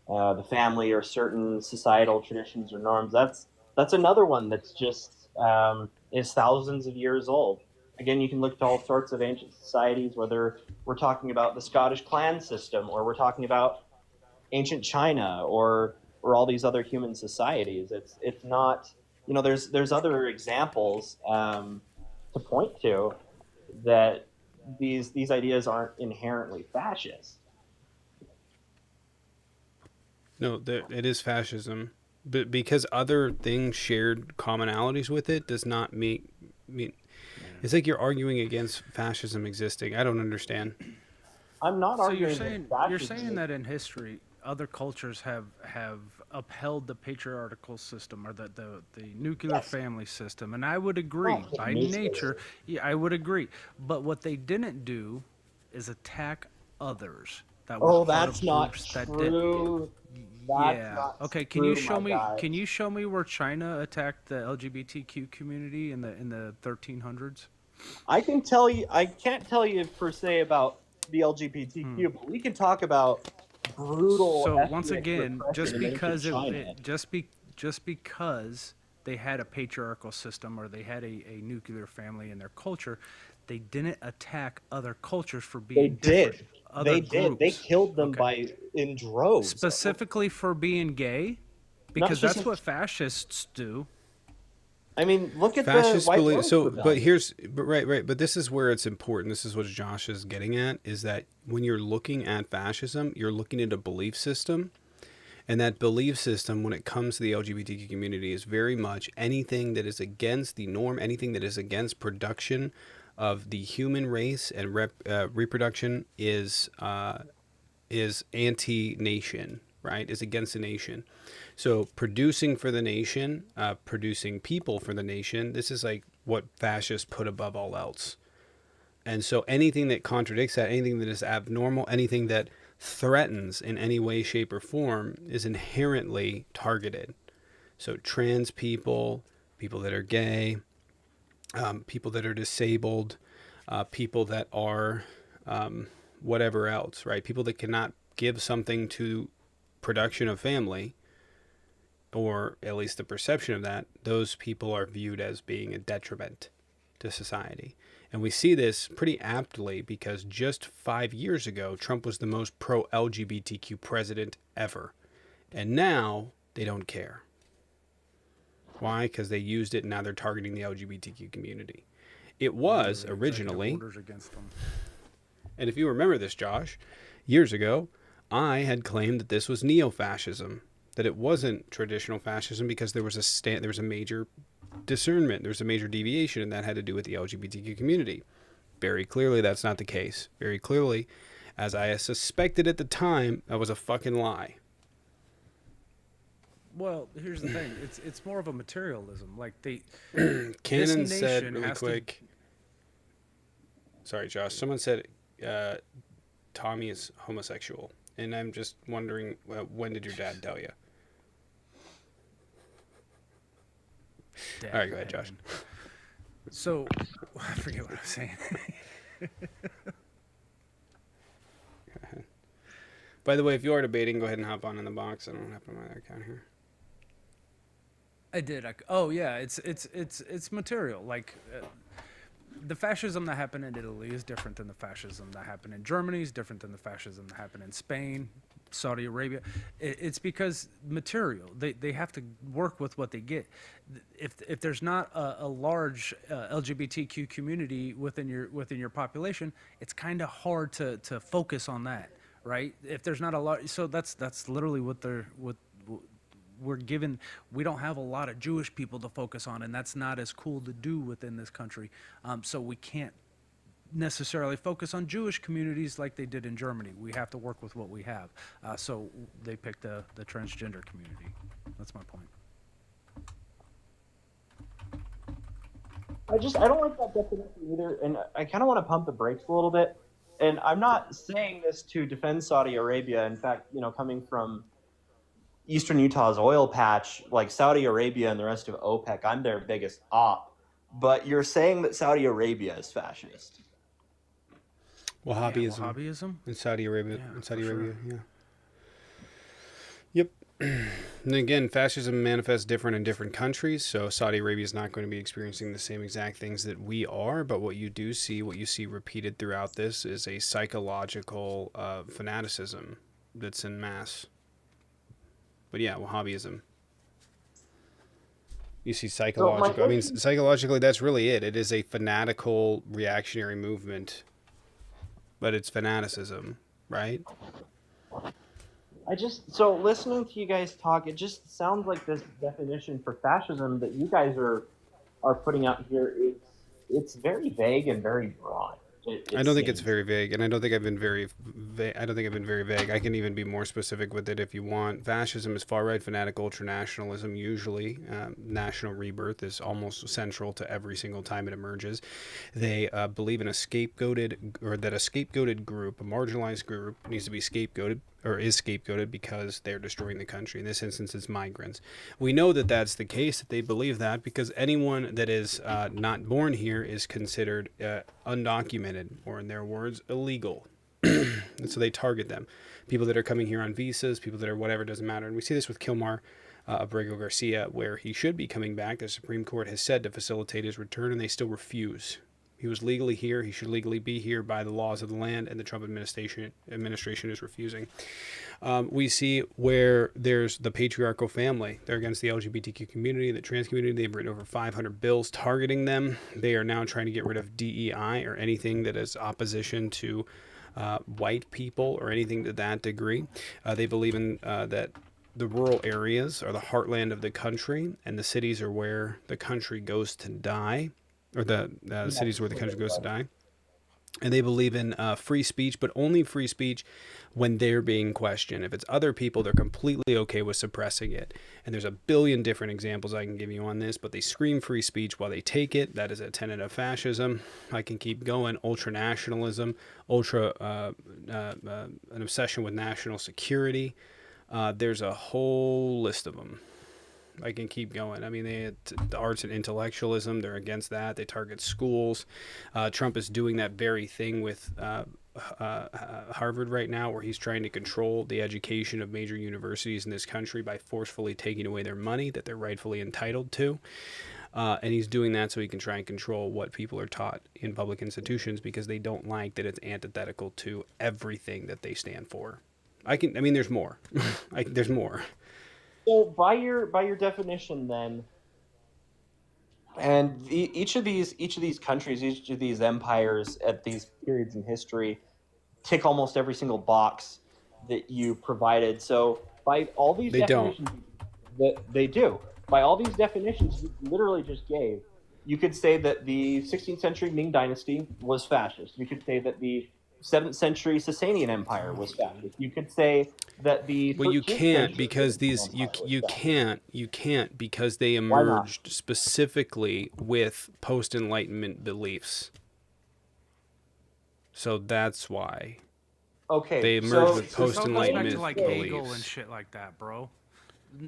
the family or certain societal traditions or norms. That's another one that's just is thousands of years old. Again, you can look at all sorts of ancient societies, whether we're talking about the Scottish clan system or we're talking about ancient China or all these other human societies. It's not, you know, there's other examples to point to that these ideas aren't inherently fascist. No, it is fascism, but because other things shared commonalities with it does not mean it's like you're arguing against fascism existing. I don't understand. I'm not So arguing you're saying that in history, other cultures have upheld the patriarchal system or the nuclear Yes. family system, and I would agree Oh, by amazing. nature. Yeah, I would agree. But what they didn't do is attack others that were Oh, part that's of not groups that did. true. That's Yeah. not Okay. Can you true, show my me? guy. Can you show me where China attacked the LGBTQ community in the 1300s? I can tell you. I can't tell you per se about the LGBTQ, but we can talk about brutal. So once ethnic again, repression just in ancient because China. just because they had a patriarchal system or they had a nuclear family in their culture, they didn't attack other cultures for They being different. did. Other They did. They groups. killed them Okay. in droves. Specifically for being gay, because that's what fascists do. I mean, look at Fascists the White believe Rose so, but Rebellion. right. But this is where it's important. This is what Josh is getting at: is that when you're looking at fascism, you're looking at a belief system, and that belief system, when it comes to the LGBTQ community, is very much anything that is against the norm, anything that is against production of the human race and reproduction is anti-nation, right? Is against the nation. So producing for the nation, producing people for the nation, this is like what fascists put above all else. And so anything that contradicts that, anything that is abnormal, anything that threatens in any way, shape, or form is inherently targeted. So trans people, people that are gay, people that are disabled, people that are whatever else, right? People that cannot give something to production of family, or at least the perception of that, those people are viewed as being a detriment to society. And we see this pretty aptly because just 5 years ago, Trump was the most pro-LGBTQ president ever. And now they don't care. Why? Because they used it and now they're targeting the LGBTQ community. It was originally, Orders against them. and if you remember this, Josh, years ago, I had claimed that this was neo-fascism, that it wasn't traditional fascism because there was a major discernment, there's a major deviation, and that had to do with the LGBTQ community. Very clearly, that's not the case. Very clearly, as I suspected at the time, that was a fucking lie. Well, here's the thing. It's more of a materialism. Like Cannon this said nation really has to- quick. Sorry, Josh. Someone said Tommy is homosexual, and I'm just wondering, when did your dad tell you? Dad, All right, go ahead, Josh. So, I forget what I was saying. By the way, if you are debating, go ahead and hop on in the box. I don't have my other account here. I did. Oh yeah, it's material. Like the fascism that happened in Italy is different than the fascism that happened in Germany. Is different than the fascism that happened in Spain, Saudi Arabia. It's because material. They have to work with what they get. If there's not a large LGBTQ community within your population, it's kind of hard to focus on that, right? If there's not a lot, so that's literally what we're given. We don't have a lot of Jewish people to focus on, and that's not as cool to do within this country. So we can't necessarily focus on Jewish communities like they did in Germany. We have to work with what we have. So they picked the transgender community. That's my point. I don't like that definition either, and I kind of want to pump the brakes a little bit. And I'm not saying this to defend Saudi Arabia. In fact, coming from Eastern Utah's oil patch, like Saudi Arabia and the rest of OPEC, I'm their biggest op. But you're saying that Saudi Arabia is fascist. Wahhabism. Wahhabism? In Saudi Arabia. Yeah, In Saudi for Arabia, sure. yeah. Yep. And again, fascism manifests different in different countries, so Saudi Arabia is not going to be experiencing the same exact things that we are, but what you see repeated throughout this is a psychological fanaticism that's in mass. But yeah, Wahhabism. You see psychological, I mean, psychologically, that's really it. It is a fanatical reactionary movement, but it's fanaticism, right? So listening to you guys talk, it just sounds like this definition for fascism that you guys are putting out here it's very vague and very broad. I don't think it's very vague, and I don't think I've been very vague. I can even be more specific with it if you want. Fascism is far-right fanatical ultranationalism. Usually, national rebirth is almost central to every single time it emerges. They believe in a scapegoated group, a marginalized group, needs to be scapegoated or is scapegoated because they're destroying the country. In this instance, it's migrants. We know that that's the case, that they believe that, because anyone that is not born here is considered undocumented, or in their words, illegal. And so they target them. People that are coming here on visas, people that are whatever, doesn't matter. And we see this with Kilmar Abrego Garcia, where he should be coming back. The Supreme Court has said to facilitate his return, and they still refuse. He was legally here. He should legally be here by the laws of the land, and the Trump administration is refusing. We see where there's the patriarchal family. They're against the LGBTQ community, the trans community. They've written over 500 bills targeting them. They are now trying to get rid of DEI, or anything that is opposition to white people, or anything to that degree. They believe in that the rural areas are the heartland of the country, and the cities are where the country goes to die. Or the cities where the country goes to die. And they believe in free speech, but only free speech when they're being questioned. If it's other people, they're completely okay with suppressing it. And there's a billion different examples I can give you on this, but they scream free speech while they take it. That is a tenet of fascism. I can keep going. Ultranationalism, an obsession with national security. There's a whole list of them. I can keep going. I mean, the arts and intellectualism, they're against that. They target schools. Trump is doing that very thing with Harvard right now, where he's trying to control the education of major universities in this country by forcefully taking away their money that they're rightfully entitled to. And he's doing that so he can try and control what people are taught in public institutions, because they don't like that it's antithetical to everything that they stand for. There's more. There's more. So by your definition, then, and each of these countries, each of these empires at these periods in history, tick almost every single box that you provided. So by all these definitions that they do, by all these definitions you literally just gave, you could say that the 16th century Ming Dynasty was fascist. You could say that the 7th century Sasanian Empire was fascist. You could say that the you can't, because you can't because they emerged specifically with post-Enlightenment beliefs. So that's why. Okay. They emerged with post-Enlightenment back to like beliefs. Hegel and shit like that, bro.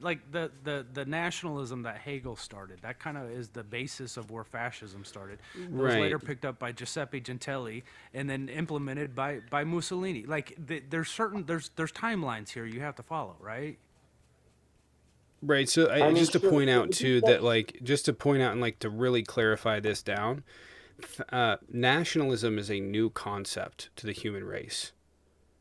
Like the nationalism that Hegel started, that kind of is the basis of where fascism started. It was later picked up by Giuseppe Gentili and then implemented by Mussolini. Like there's timelines here you have to follow, right? Right. So just to point out too that and to really clarify this down, nationalism is a new concept to the human race.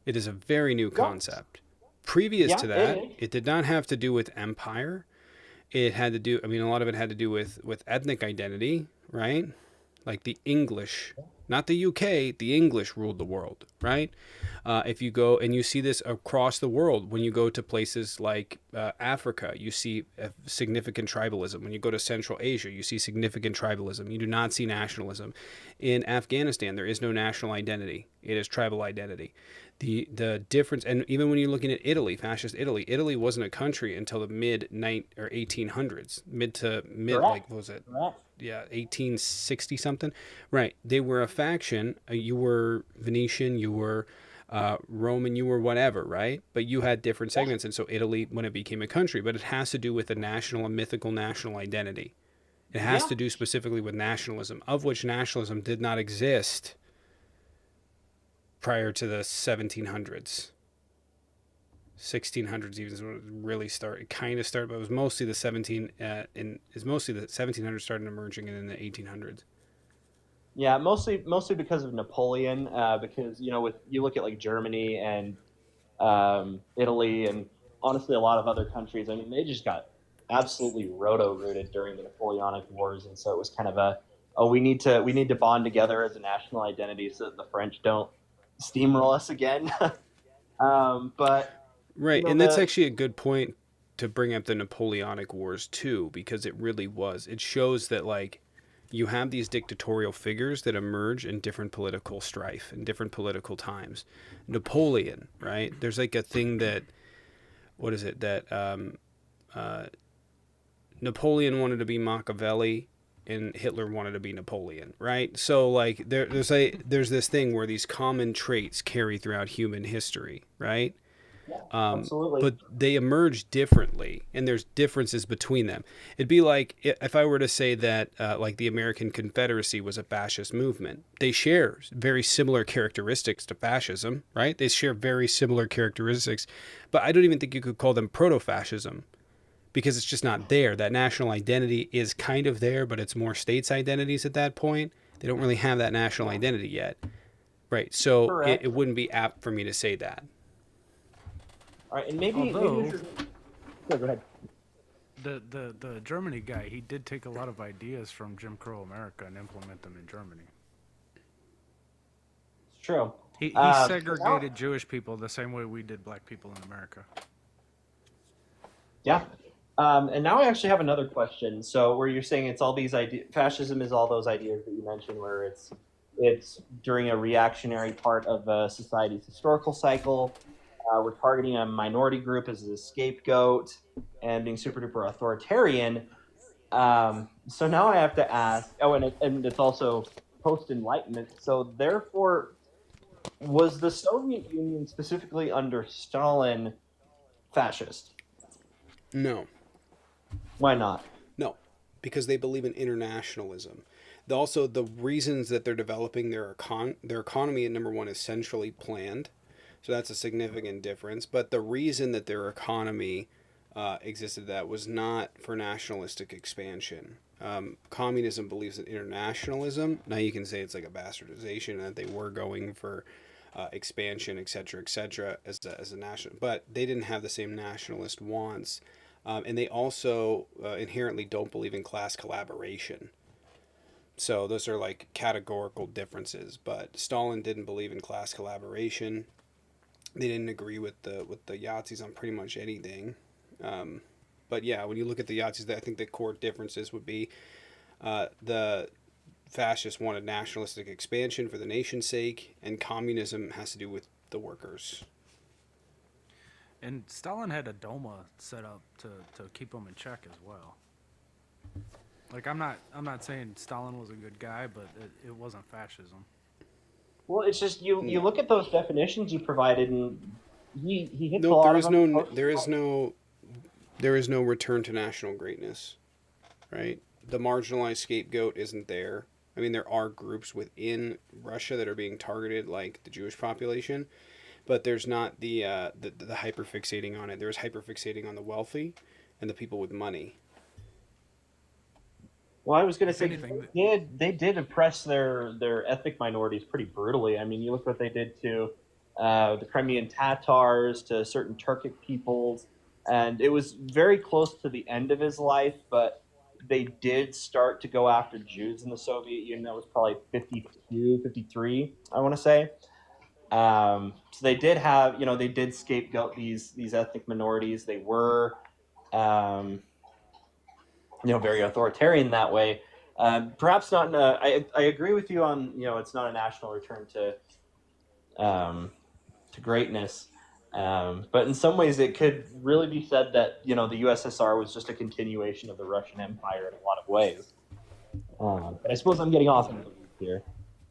It is a very new concept. Previous to that, it did not have to do with empire. It had to do, a lot of it had to do with ethnic identity, right? Like the English, not the UK, the English ruled the world, right? If you go, and you see this across the world, when you go to places like Africa, you see significant tribalism. When you go to Central Asia, you see significant tribalism. You do not see nationalism. In Afghanistan, there is no national identity. It is tribal identity. The difference, and even when you're looking at Italy, fascist Italy, Italy wasn't a country until the mid 1800s, mid to mid, Correct. like what was it? Correct. Yeah, 1860 something. Right. They were a faction. You were Venetian, you were Roman, you were whatever, right? But you had different segments, and so Italy, when it became a country, but it has to do with a national, a mythical national identity. It has Yeah. to do specifically with nationalism, of which nationalism did not exist prior to the 1700s. 1600s even is when it really started. It kind of started, but it was mostly the 1700s started emerging, and in the 1800s. Yeah, mostly because of Napoleon. Because with you look at like Germany and Italy, and honestly a lot of other countries. I mean, they just got absolutely roto-rooted during the Napoleonic Wars, and so it was kind of we need to bond together as a national identity so that the French don't steamroll us again. But Right, and that's the actually a good point to bring up the Napoleonic Wars too, because it really was. It shows that like you have these dictatorial figures that emerge in different political strife in different political times. Napoleon, right? There's like a thing that what is it that uh, Napoleon wanted to be Machiavelli and Hitler wanted to be Napoleon, right? So like there's this thing where these common traits carry throughout human history, right? absolutely. But they emerge differently, and there's differences between them. It'd be like if I were to say that, like the American Confederacy was a fascist movement. They share very similar characteristics to fascism, right? They share very similar characteristics, but I don't even think you could call them proto-fascism because it's just not there. That national identity is kind of there, but it's more states' identities at that point. They don't really have that national identity yet, right? So Correct. it wouldn't be apt for me to say that. All right, and maybe Although we should. Yeah, go ahead. the Germany guy, he did take a lot of ideas from Jim Crow America and implement them in Germany. It's true. He Now- segregated Jewish people the same way we did black people in America. Yeah. And now I actually have another question. So where you're saying it's all these ideas, fascism is all those ideas that you mentioned, where it's during a reactionary part of a society's historical cycle. We're targeting a minority group as a scapegoat and being super duper authoritarian. So now I have to ask. Oh, and it's also post Enlightenment. So therefore, was the Soviet Union specifically under Stalin fascist? No. Why not? No, because they believe in internationalism. Also, the reasons that they're developing their economy, number one, is centrally planned. So that's a significant difference. But the reason that their economy existed that was not for nationalistic expansion. Communism believes in internationalism. Now you can say it's like a bastardization and that they were going for expansion, et cetera, as a national. But they didn't have the same nationalist wants. And they also inherently don't believe in class collaboration. So those are like categorical differences. But Stalin didn't believe in class collaboration. They didn't agree with the Yazidis on pretty much anything. But yeah, when you look at the Yazidis, I think the core differences would be the fascists wanted nationalistic expansion for the nation's sake, and communism has to do with the workers. And Stalin had a Duma set up to keep him in check as well. Like I'm not saying Stalin was a good guy, but it wasn't fascism. Well, it's just you look at those definitions you provided, and he hits a No, lot there of is them. no there is no return to national greatness, right? The marginalized scapegoat isn't there. I mean, there are groups within Russia that are being targeted, like the Jewish population, but there's not the hyperfixating on it. There's hyperfixating on the wealthy and the people with money. Well, I was going to say anything, they did oppress their ethnic minorities pretty brutally. I mean, you look what they did to the Crimean Tatars, to certain Turkic peoples, and it was very close to the end of his life. But they did start to go after Jews in the Soviet Union. That was probably 52, 53, I want to say. So they did have, they did scapegoat these ethnic minorities. They were, very authoritarian that way. Perhaps not. I agree with you on, it's not a national return to to greatness. But in some ways, it could really be said that the USSR was just a continuation of the Russian Empire in a lot of ways. But I suppose I'm getting off into the weeds here.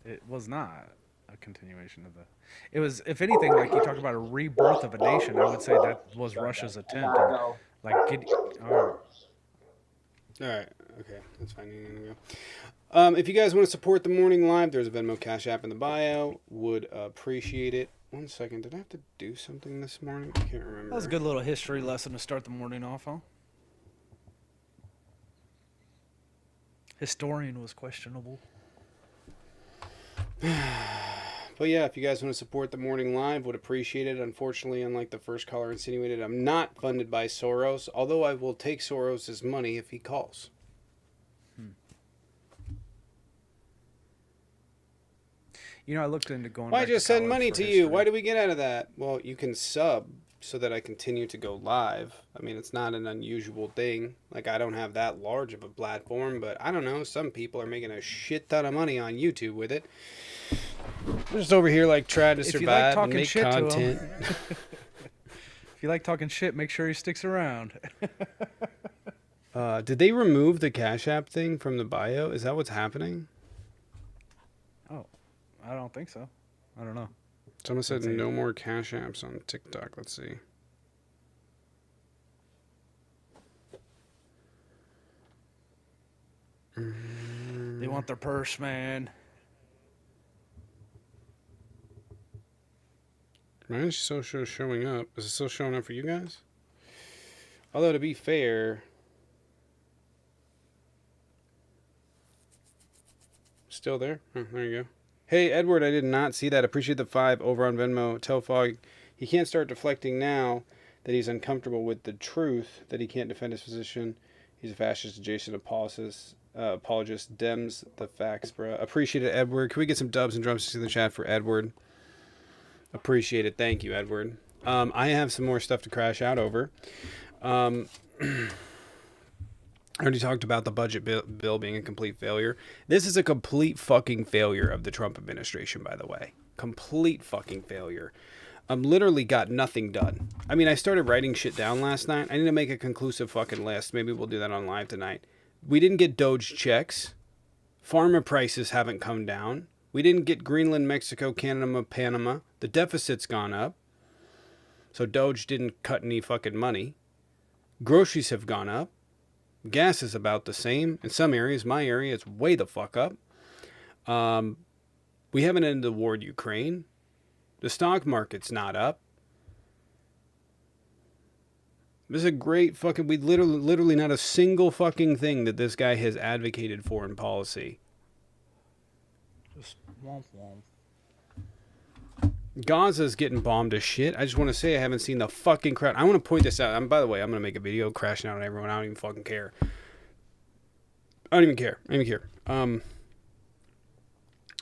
It was not a continuation of the. It was, if anything, like you talk about a rebirth of a nation. I would say that was Russia's attempt. And, like, all right. All right. Okay. That's fine. You're gonna go. If you guys want to support the morning live, there's a Venmo Cash App in the bio. Would appreciate it. 1 second. Did I have to do something this morning? I can't remember. That was a good little history lesson to start the morning off, huh? Historian was questionable. But yeah, if you guys want to support the morning live, would appreciate it. Unfortunately, unlike the first caller insinuated, I'm not funded by Soros, although I will take Soros' money if he calls. I looked into going. Why back just to send college money for to history. you? Why do we get out of that? Well, you can sub so that I continue to go live. I mean, it's not an unusual thing. Like, I don't have that large of a platform, but I don't know. Some people are making a shit ton of money on YouTube with it. I'm just over here, like, trying to If you like survive and talking make shit to 'em. content. If you like talking shit, make sure he sticks around. Did they remove the Cash App thing from the bio? Is that what's happening? Oh, I don't think so. I don't know. Someone said Let's see. no more Cash Apps on TikTok. Let's see. They want their purse, man. Mine is still showing up. Is it still showing up for you guys? Although, to be fair, still there? Oh, there you go. Hey, Edward, I did not see that. Appreciate the 5 over on Venmo. Tell Fogg he can't start deflecting now that he's uncomfortable with the truth, that he can't defend his position. He's a fascist adjacent apologist. Dems the facts, bruh. Appreciate it, Edward. Can we get some dubs and drumsticks in the chat for Edward? Appreciate it. Thank you, Edward. I have some more stuff to crash out over. I already talked about the budget bill being a complete failure. This is a complete fucking failure of the Trump administration, by the way. Complete fucking failure. Literally got nothing done. I mean, I started writing shit down last night. I need to make a conclusive fucking list. Maybe we'll do that on live tonight. We didn't get Doge checks. Pharma prices haven't come down. We didn't get Greenland, Mexico, Canada, Panama. The deficit's gone up. So Doge didn't cut any fucking money. Groceries have gone up. Gas is about the same. In some areas, my area, it's way the fuck up. We haven't ended the war in Ukraine. The stock market's not up. This is a great fucking... We literally not a single fucking thing that this guy has advocated for in policy. Just womp womp. Gaza's getting bombed to shit. I just want to say I haven't seen the fucking crowd. I want to point this out. By the way, I'm going to make a video crashing out on everyone. I don't even fucking care. I don't even care.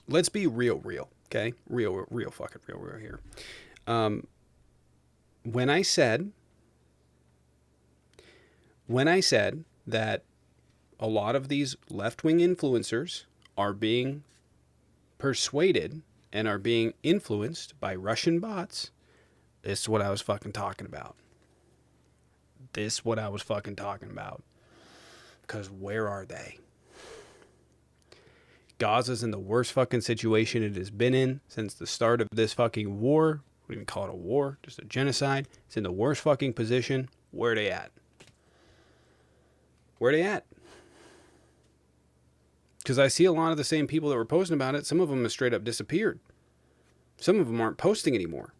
Let's be real, okay? Real fucking real here. When I said that a lot of these left-wing influencers are being persuaded and are being influenced by Russian bots, this is what I was fucking talking about. Because where are they? Gaza's in the worst fucking situation it has been in since the start of this fucking war. We don't even call it a war, just a genocide. It's in the worst fucking position. Where are they at? Because I see a lot of the same people that were posting about it. Some of them have straight up disappeared. Some of them aren't posting anymore.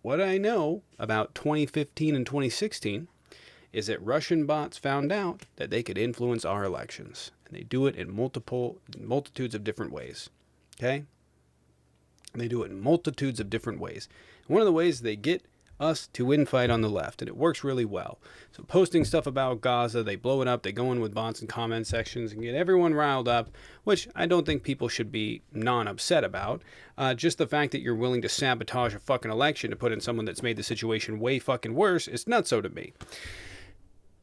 What I know about 2015 and 2016 is that Russian bots found out that they could influence our elections. And they do it in multitudes of different ways. Okay? They do it in multitudes of different ways. One of the ways they get us to infight on the left, and it works really well. So posting stuff about Gaza, they blow it up, they go in with bots and comment sections and get everyone riled up, which I don't think people should be non-upset about. Just the fact that you're willing to sabotage a fucking election to put in someone that's made the situation way fucking worse is nutso to me.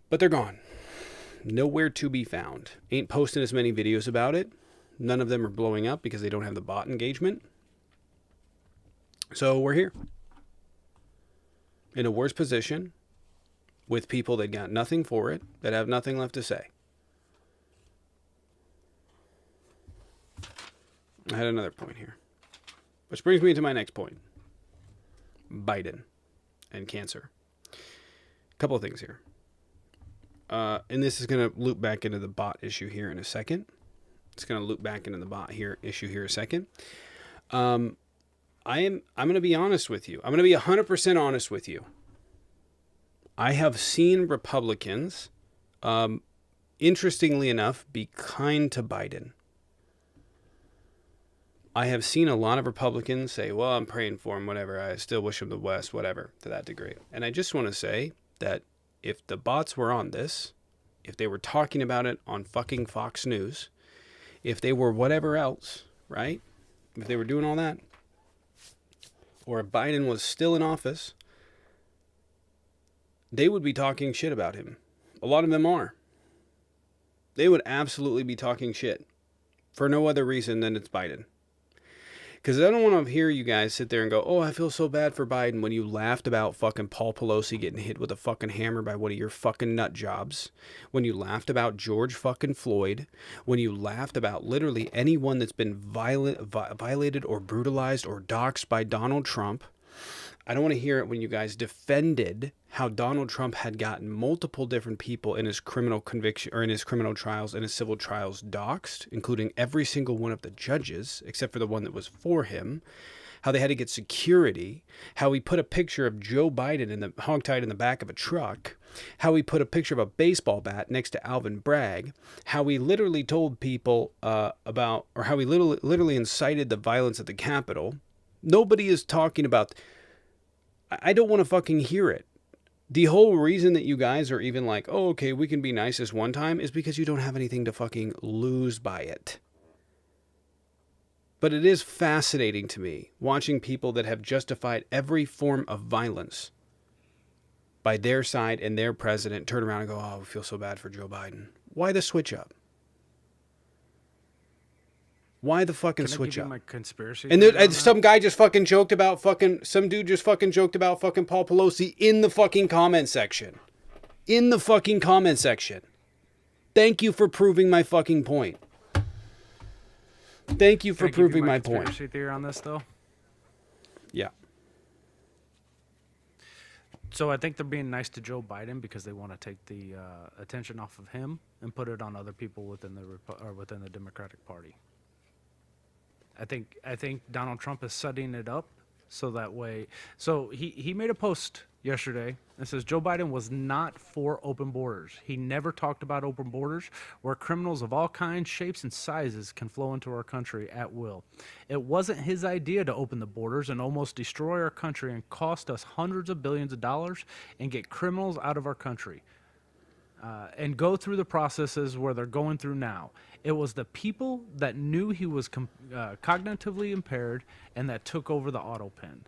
But they're gone. Nowhere to be found. Ain't posting as many videos about it. None of them are blowing up because they don't have the bot engagement. So we're here in a worse position with people that got nothing for it, that have nothing left to say. I had another point here, which brings me to my next point. Biden and cancer. A couple of things here. And this is going to loop back into the bot issue here in a second. It's going to loop back into the bot issue here a second. I'm going to be honest with you. I'm going to be 100% honest with you. I have seen Republicans, interestingly enough, be kind to Biden. I have seen a lot of Republicans say, well, I'm praying for him, whatever. I still wish him the best, whatever, to that degree. And I just want to say that if the bots were on this, if they were talking about it on fucking Fox News, if they were whatever else, right? If they were doing all that, or if Biden was still in office, they would be talking shit about him. A lot of them are. They would absolutely be talking shit for no other reason than it's Biden. Because I don't want to hear you guys sit there and go, oh, I feel so bad for Biden, when you laughed about fucking Paul Pelosi getting hit with a fucking hammer by one of your fucking nut jobs. When you laughed about George fucking Floyd. When you laughed about literally anyone that's been violated or brutalized or doxxed by Donald Trump. I don't want to hear it when you guys defended how Donald Trump had gotten multiple different people in his criminal conviction or in his criminal trials and his civil trials doxxed, including every single one of the judges, except for the one that was for him. How they had to get security. How he put a picture of Joe Biden hogtied in the back of a truck. How he put a picture of a baseball bat next to Alvin Bragg. How he literally told people how he literally incited the violence at the Capitol. Nobody is talking about. I don't want to fucking hear it. The whole reason that you guys are even like, oh, okay, we can be nice this one time is because you don't have anything to fucking lose by it. But it is fascinating to me watching people that have justified every form of violence by their side and their president turn around and go, oh, we feel so bad for Joe Biden. Why the switch up? Why the fucking switch up? My conspiracy And some guy just fucking joked about some dude just fucking joked about fucking Paul Pelosi in the fucking comment section. In the fucking comment section. Thank you for proving my fucking point. Thank you for proving my point. Conspiracy theory on this, though. Yeah. So I think they're being nice to Joe Biden because they want to take the attention off of him and put it on other people within the Democratic Party. I think Donald Trump is setting it up so that way. So he made a post yesterday that says Joe Biden was not for open borders. He never talked about open borders where criminals of all kinds, shapes, and sizes can flow into our country at will. It wasn't his idea to open the borders and almost destroy our country and cost us hundreds of billions of dollars and get criminals out of our country. And go through the processes where they're going through now. It was the people that knew he was cognitively impaired and that took over the auto pen.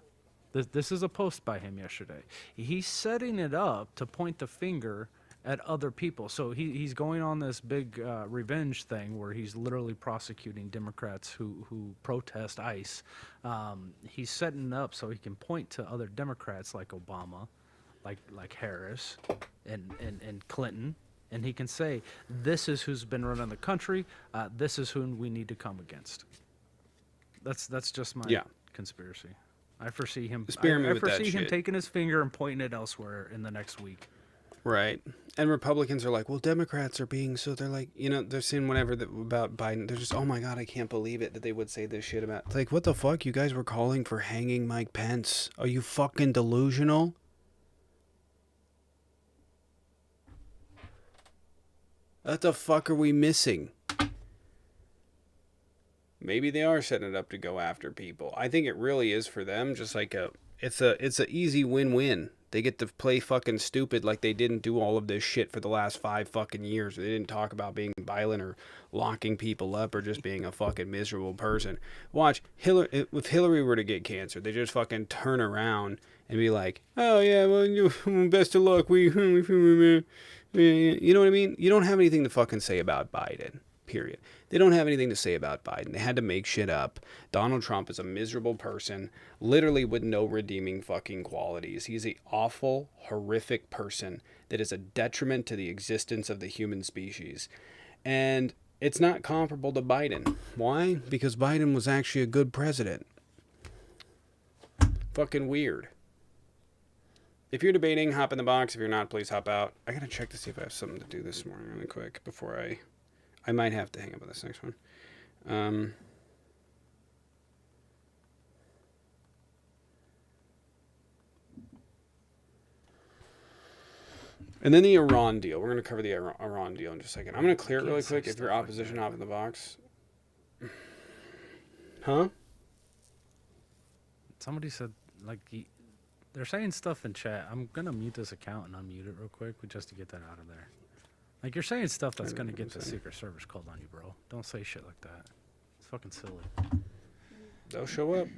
This is a post by him yesterday. He's setting it up to point the finger at other people. So he's going on this big revenge thing where he's literally prosecuting Democrats who protest ICE. He's setting it up so he can point to other Democrats like Obama, like Harris and Clinton, and he can say, this is who's been running the country, this is who we need to come against. That's just my conspiracy. I foresee him taking his finger and pointing it elsewhere in the next week. Right. And Republicans are like, well, Democrats are being so, they're like, they're saying whatever about Biden. They're just, oh my God, I can't believe it that they would say this shit about, like, what the fuck? You guys were calling for hanging Mike Pence. Are you fucking delusional? What the fuck are we missing? Maybe they are setting it up to go after people. I think it really is for them just like it's a easy win-win. They get to play fucking stupid like they didn't do all of this shit for the last 5 fucking years. They didn't talk about being violent or locking people up or just being a fucking miserable person. Watch, if Hillary were to get cancer, they just fucking turn around and be like, oh yeah, well, best of luck. You know what I mean? You don't have anything to fucking say about Biden. period. They don't have anything to say about Biden. They had to make shit up. Donald Trump is a miserable person, literally with no redeeming fucking qualities. He's an awful, horrific person that is a detriment to the existence of the human species. And it's not comparable to Biden. Why? Because Biden was actually a good president. Fucking weird. If you're debating, hop in the box. If you're not, please hop out. I gotta check to see if I have something to do this morning really quick before I might have to hang up on this next one. And then the Iran deal. We're going to cover the Iran deal in just a second. I'm going to clear it really quick. If you're opposition, hop in the box. Huh? Somebody said, like, they're saying stuff in chat. I'm going to mute this account and unmute it real quick just to get that out of there. Like, you're saying stuff that's going to get the Secret Service called on you, bro. Don't say shit like that. It's fucking silly. They'll show up.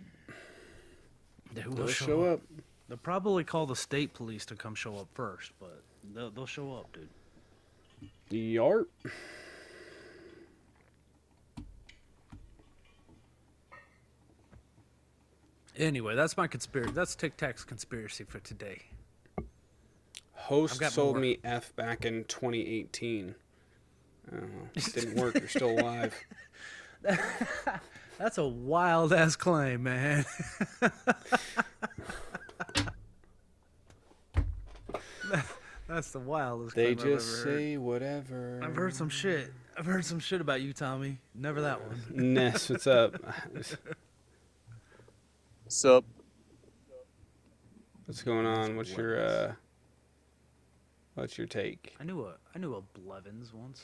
They'll show up. They'll probably call the state police to come show up first, but they'll show up, dude. Yarp. Anyway, that's my conspiracy. That's Tic Tac's conspiracy for today. Host sold me F back in 2018. Didn't work. You're still alive. That's a wild ass claim, man. That's the wildest claim They I've ever just heard. say whatever. I've heard some shit. I've heard some shit about you, Tommy. Never that one. Ness, what's up? Sup? What's going on? What's your take? I knew a Blevins once.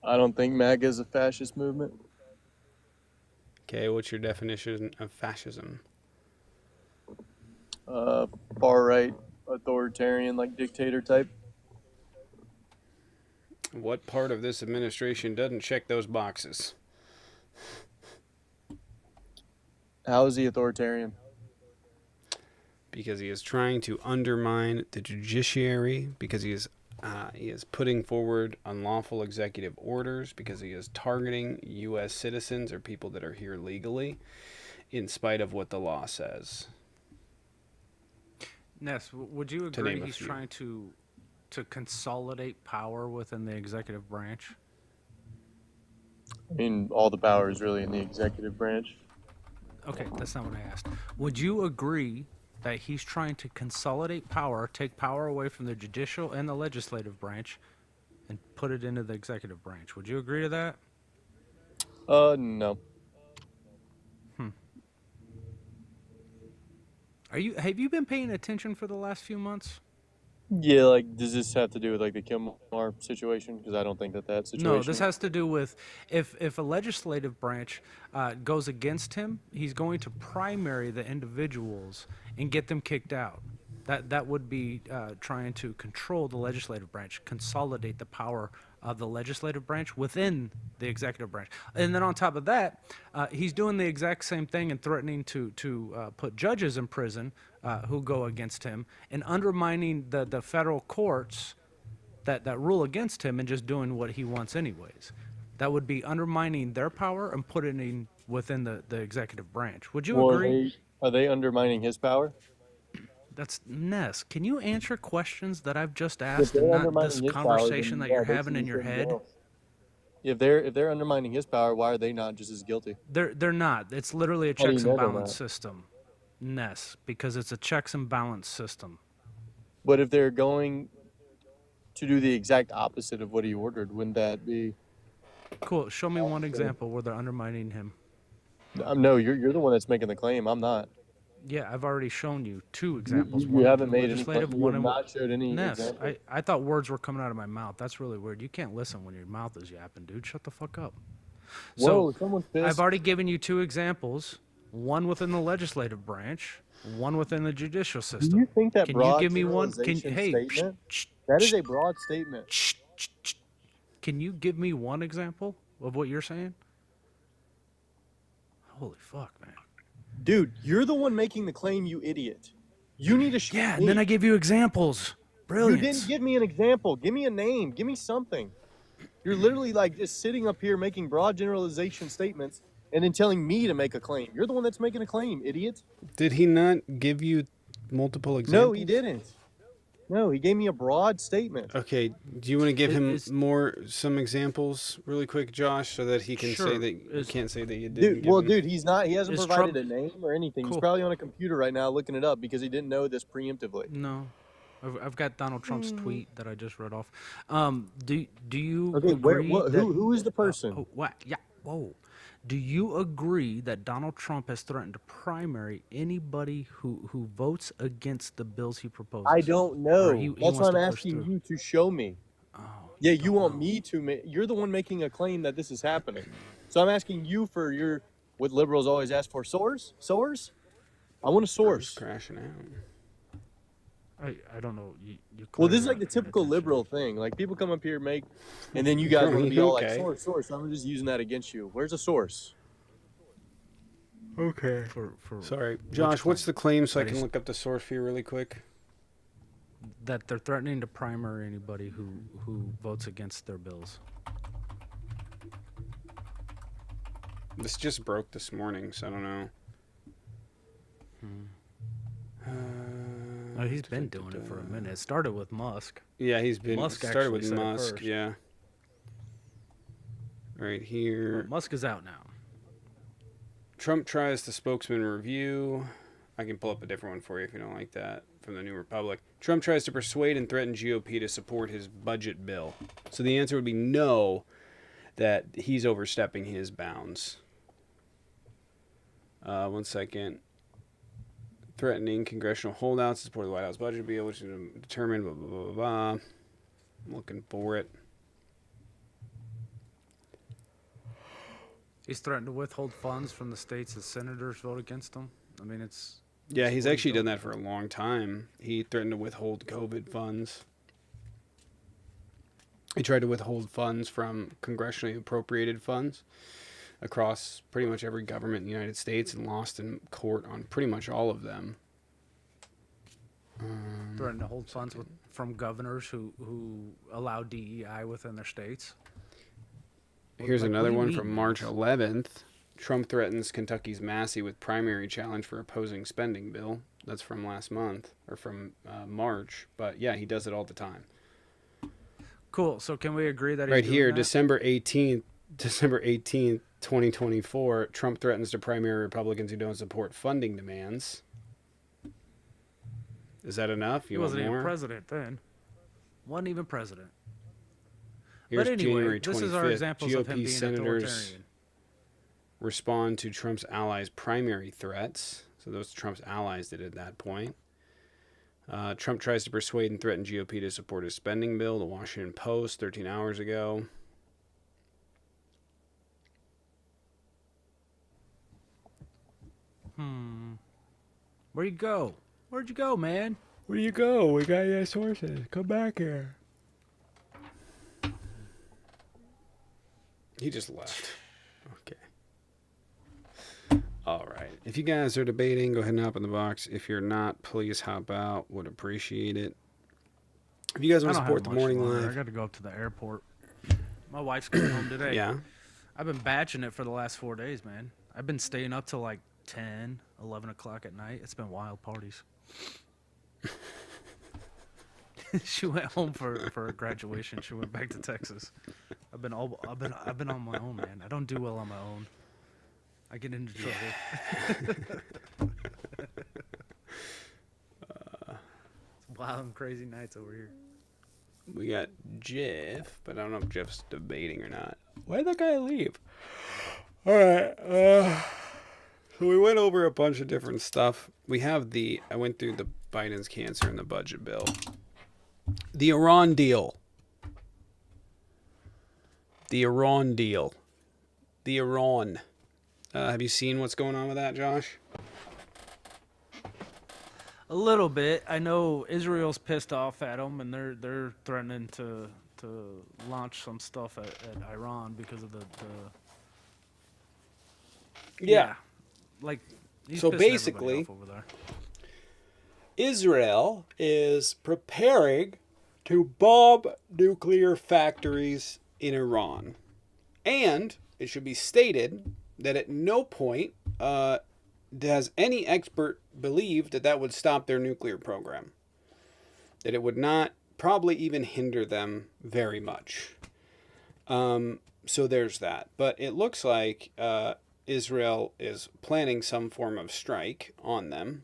I don't think MAGA is a fascist movement. Okay, what's your definition of fascism? Far right, authoritarian, like dictator type. What part of this administration doesn't check those boxes? How is he authoritarian? Because he is trying to undermine the judiciary, because he is putting forward unlawful executive orders, because he is targeting U.S. citizens or people that are here legally, in spite of what the law says. Ness, would you agree he's trying to consolidate power within the executive branch? I mean, all the power is really in the executive branch. Okay, that's not what I asked. Would you agree that he's trying to consolidate power, take power away from the judicial and the legislative branch, and put it into the executive branch? Would you agree to that? No. Have you been paying attention for the last few months? Yeah, like, does this have to do with, like, the Kilmar situation? Because I don't think that situation... No, this has to do with if a legislative branch goes against him, he's going to primary the individuals and get them kicked out. That would be trying to control the legislative branch, consolidate the power of the legislative branch within the executive branch. And then on top of that, he's doing the exact same thing and threatening to put judges in prison who go against him, and undermining the federal courts that rule against him and just doing what he wants anyways. That would be undermining their power and putting it within the executive branch. Would you agree? Are they undermining his power? That's Ness. Can you answer questions that I've just asked and not this conversation that you're having in your head? If they're undermining his power, why are they not just as guilty? They're not. It's literally a checks and balance system, Ness, because it's a checks and balance system. But if they're going to do the exact opposite of what he ordered, wouldn't that be... Cool. Show me one example where they're undermining him. No, you're the one that's making the claim. I'm not. Yeah, I've already shown you two examples. You haven't made any. You have not showed any Ness, examples. I thought words were coming out of my mouth. That's really weird. You can't listen when your mouth is yapping, dude. Shut the fuck up. Whoa, So someone's pissed. I've already given you two examples. One within the legislative branch, one within the judicial system. Do you think that Can broad you give me one? statement? That is a broad statement. Can you give me one example of what you're saying? Holy fuck, man. Dude, you're the one making the claim, you idiot. You need to show Yeah, me. and then I give you examples. Brilliant. You didn't give me an example. Give me a name. Give me something. You're literally like just sitting up here making broad generalization statements and then telling me to make a claim. You're the one that's making a claim, idiot. Did he not give you multiple examples? No, he didn't. No, he gave me a broad statement. Okay, do you want to give him Is- some examples really quick, Josh, so that he can say Sure. that you can't say that you didn't Dude, give well, him... dude, he hasn't Is provided Trump- a name or anything. He's Cool. probably on a computer right now looking it up because he didn't know this preemptively. No, I've got Donald Trump's tweet that I just read off. Do you Okay, agree that, who is the person? oh, what? Yeah. Whoa. Do you agree that Donald Trump has threatened to primary anybody who votes against the bills he proposes? I don't know. Or he That's wants why I'm to push asking through? you to show me. Oh, Yeah, you want me to you're the one making a claim that this is happening. So I'm asking you for what liberals always ask for, source? I want a source. crashing out. I don't know. You Well, this clearly is like the aren't paying typical attention. liberal thing. Like people come up here and then you guys want to be all like Okay. source. I'm just using that against you. Where's a source? Okay. For Sorry. Josh, what's the claim so I That can is- look up the source for you really quick? that they're threatening to primary anybody who votes against their bills. This just broke this morning, so I don't know. Oh, he's been doing it for a minute. It started with Musk. Yeah, he's been Musk started with actually said it Musk. first. Yeah. Right here. Musk is out now. Trump tries the spokesman review. I can pull up a different one for you if you don't like that, from the New Republic. Trump tries to persuade and threaten GOP to support his budget bill. So the answer would be no, that he's overstepping his bounds. 1 second. Threatening congressional holdouts to support the White House budget bill, which is determined, blah, blah, blah, blah. I'm looking for it. He's threatened to withhold funds from the states as senators vote against him. I mean, it's Yeah, he's what actually doing. done that for a long time. He threatened to withhold COVID funds. He tried to withhold funds from congressionally appropriated funds across pretty much every government in the United States and lost in court on pretty much all of them. threatened to hold funds from governors who allow DEI within their states. Here's Like, what another do you one mean? from March 11th. Trump threatens Kentucky's Massey with primary challenge for opposing spending bill. That's from last month, or from March. But yeah, he does it all the time. Cool. So can we agree that he's Right doing here, that? December 18th, 2024, Trump threatens to primary Republicans who don't support funding demands. Is that enough? He You want wasn't even more? president then. Wasn't even president. Here's but anyway, January 25th. this is our examples of him GOP being senators authoritarian. respond to Trump's allies' primary threats. So those Trump's allies did at that point. Trump tries to persuade and threaten GOP to support his spending bill. The Washington Post, 13 hours ago. Where'd you go? Where'd you go, man? Where you go? We got your sources. Come back here. He just left. Okay. All right. If you guys are debating, go ahead and hop in the box. If you're not, please hop out. Would appreciate it. If you guys I want to don't support have the much morning longer. I live, got to go up to the airport. My wife's coming home today. yeah. I've been batching it for the last 4 days, man. I've been staying up till like 10, 11 o'clock at night. It's been wild parties. She went home for her graduation. She went back to Texas. I've been on my own, man. I don't do well on my own. I get into trouble. It's wild and crazy nights over here. We got Jeff, but I don't know if Jeff's debating or not. Why'd that guy leave? All right. So we went over a bunch of different stuff. I went through the Biden's cancer and the budget bill. The Iran deal. The Iran. Have you seen what's going on with that, Josh? A little bit. I know Israel's pissed off at them, and they're threatening to launch some stuff at Iran because of the like. He's So pissing everybody basically- off over there. Israel is preparing to bomb nuclear factories in Iran. And it should be stated that at no point does any expert believe that that would stop their nuclear program. That it would not probably even hinder them very much. So there's that. But it looks like Israel is planning some form of strike on them.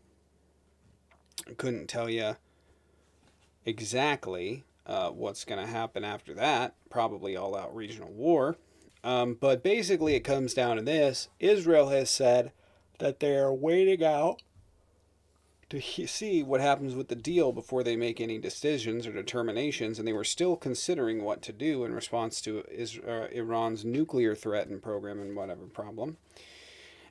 I couldn't tell you exactly what's going to happen after that. Probably all-out regional war. But basically it comes down to this. Israel has said that they're waiting out to see what happens with the deal before they make any decisions or determinations, and they were still considering what to do in response to Iran's nuclear threat and program and whatever problem.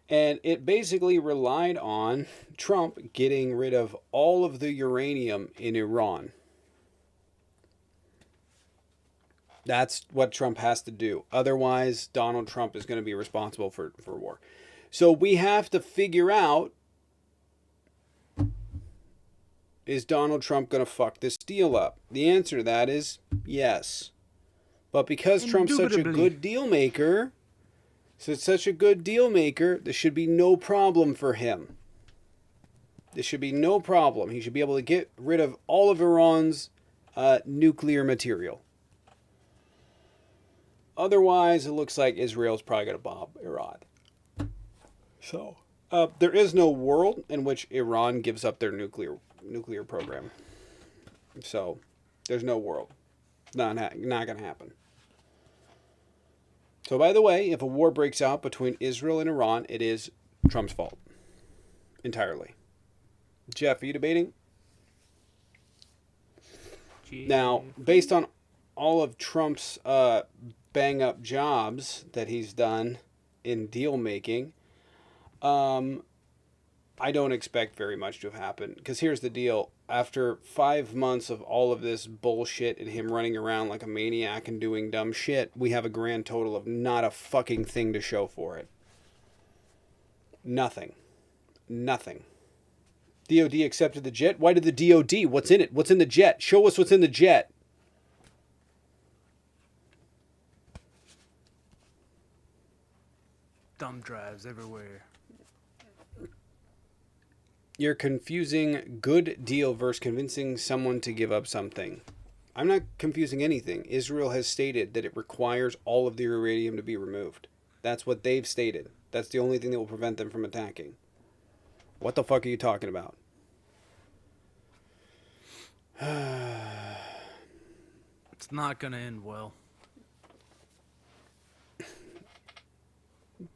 And it basically relied on Trump getting rid of all of the uranium in Iran. That's what Trump has to do. Otherwise, Donald Trump is going to be responsible for war. So we have to figure out, is Donald Trump going to fuck this deal up? The answer to that is yes. But because Trump's such a good deal maker, there should be no problem for him. There should be no problem. He should be able to get rid of all of Iran's nuclear material. Otherwise, it looks like Israel's probably going to bomb Iran. So, there is no world in which Iran gives up their nuclear program. So, there's no world. Not going to happen. So, by the way, if a war breaks out between Israel and Iran, it is Trump's fault. Entirely. Jeff, are you debating? Now, based on all of Trump's bang-up jobs that he's done in deal-making, I don't expect very much to have happened. Because here's the deal. After 5 months of all of this bullshit and him running around like a maniac and doing dumb shit, we have a grand total of not a fucking thing to show for it. Nothing. DOD accepted the jet? Why did the DOD? What's in it? What's in the jet? Show us what's in the jet. Thumb drives everywhere. You're confusing good deal versus convincing someone to give up something. I'm not confusing anything. Israel has stated that it requires all of the uranium to be removed. That's what they've stated. That's the only thing that will prevent them from attacking. What the fuck are you talking about? It's not going to end well.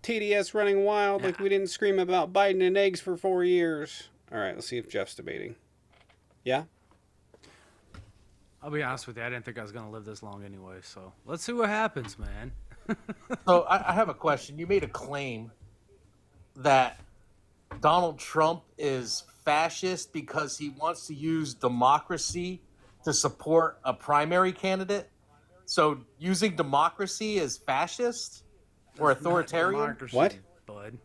TDS running wild like we didn't scream about Biden and eggs for 4 years. All right, let's see if Jeff's debating. Yeah? I'll be honest with you, I didn't think I was going to live this long anyway, so let's see what happens, man. So I have a question. You made a claim that Donald Trump is fascist because he wants to use democracy to support a primary candidate. So using democracy is fascist or authoritarian? What? Bud.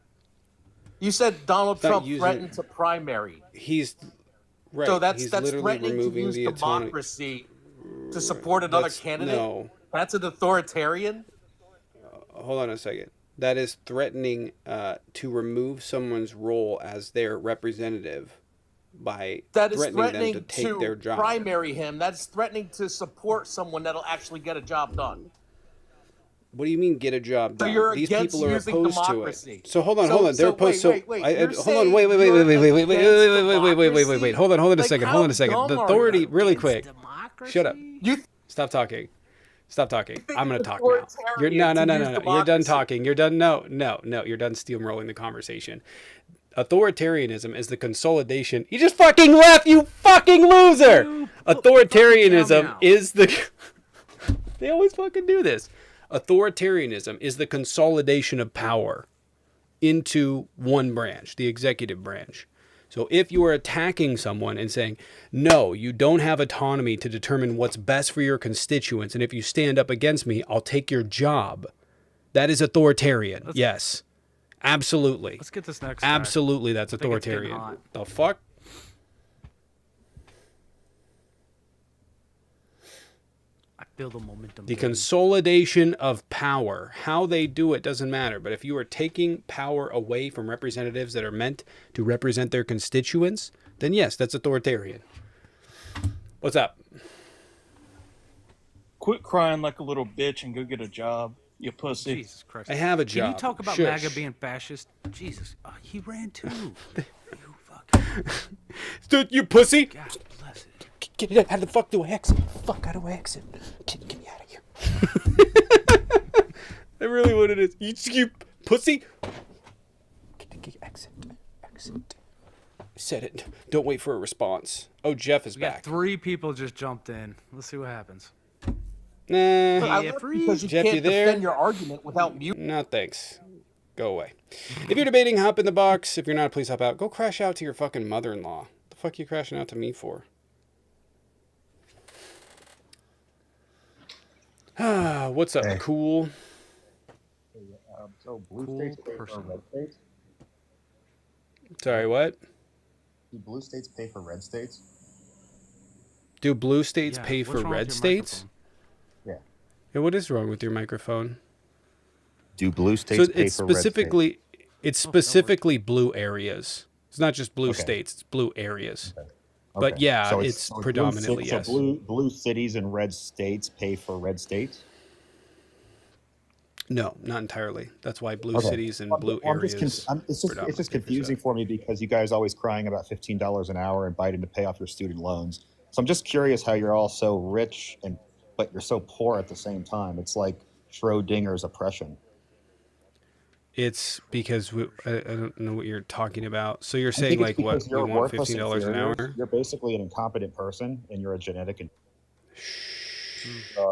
You said Donald Trump using- threatened to primary. He's right. So that's He's literally threatening to removing use the autonomy. democracy to support another candidate? No. That's an authoritarian? Hold on a second. That is threatening to remove someone's role as their representative by That is threatening them threatening to take their job. primary him. That's threatening to support someone that'll actually get a job done. What do you mean get a job So done? you're These against people are using opposed democracy. to it. So hold on. They're So opposed. wait. Hold You're on. saying Wait. you're against Hold on a Like, second. how Hold on a second. dumb The are authority, you? really quick. Democracy? Shut up. You Stop talking. Stop talking. I'm gonna it's talk now. You're authoritarian to use You're done democracy. talking. You're done. No. You're done steamrolling the conversation. Authoritarianism is the consolidation. You just fucking left, you fucking loser. Authoritarianism is the. They always fucking do this. Authoritarianism is the consolidation of power into one branch, the executive branch. So if you are attacking someone and saying, no, you don't have autonomy to determine what's best for your constituents, and if you stand up against me, I'll take your job, that is authoritarian. Yes. Absolutely. Let's get this next guy. Absolutely, that's I think it's getting authoritarian. hot. The fuck? I build a momentum. The building. consolidation of power. How they do it doesn't matter. But if you are taking power away from representatives that are meant to represent their constituents, then yes, that's authoritarian. What's up? Quit crying like a little bitch and go get a job, you pussy. Jesus Christ. I have a Can job. you talk about Shush. MAGA being fascist? Jesus. He ran too. You fucking. Dude, you pussy! God bless it. Get it. How the fuck do I exit? Fuck, how do I exit? Get me out of here. That's really what it is. You pussy! Exit. Exit. Said it. Don't wait for a response. Oh, Jeff is We back. got 3 people just jumped in. Let's see what happens. Nah. I love it because you Jeff, can't you there? defend your argument without mute. No, thanks. Go away. If you're debating, hop in the box. If you're not, please hop out. Go crash out to your fucking mother-in-law. The fuck you crashing out to me for? What's up, cool? So blue Cool states pay for person. red states? Sorry, what? Do blue states pay for red states? Do blue states Yeah, pay what's for wrong with red your states? microphone? Yeah. Yeah, what is wrong with your microphone? Do blue states So pay it's for red states? specifically, it's specifically blue areas. It's not just blue Okay. states; it's blue areas. Okay. But yeah, So it's so predominantly yes. So blue cities and red states pay for red states? No, not entirely. That's why blue Okay. cities and blue Well, areas. it's just predominantly confusing for me because you guys always crying about $15 an hour and Biden to pay off your student loans. So I'm just curious how you're all so rich but you're so poor at the same time. It's like Schrodinger's oppression. It's because I don't know what you're talking about. So you're I saying think it's like what? because We you're want worthless $15 an inferiors. hour? You're basically an incompetent person, and you're a genetic.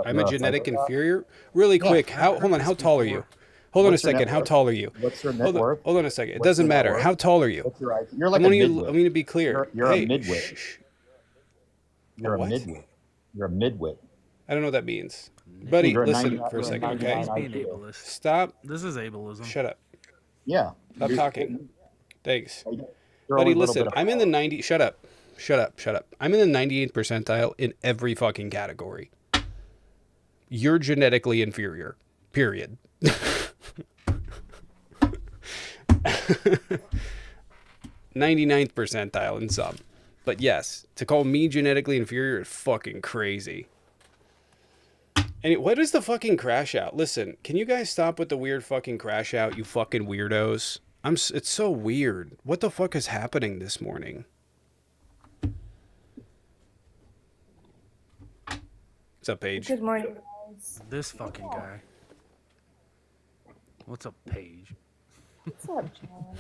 I'm a genetic psychopath. inferior. Really Yeah. quick. Hold on. How tall are you? Hold on a What's your net second. How worth? tall are you? What's your net worth? Hold on a second. It What's doesn't your net matter. worth? How tall are you? What's your IQ? You're like I'm a going midwit. to be clear. You're Hey, a midwit. shh. You're a what? midwit. You're a midwit. I don't know what that means. Buddy, You're a listen 99 for a you're a second, okay? 99 He's being IQ. ableist. Stop. This is ableism. Shut up. Yeah. Stop talking. Thanks. You're Buddy, only a little listen. bit of- I'm in the 90. Shut up. Shut up. Shut up. I'm in the 98th percentile in every fucking category. You're genetically inferior. Period. 99th percentile in some. But yes, to call me genetically inferior is fucking crazy. And what is the fucking crash out? Listen, can you guys stop with the weird fucking crash out, you fucking weirdos? It's so weird. What the fuck is happening this morning? What's up, Paige? Good morning, guys. This fucking guy. What's up, Paige? What's up, John?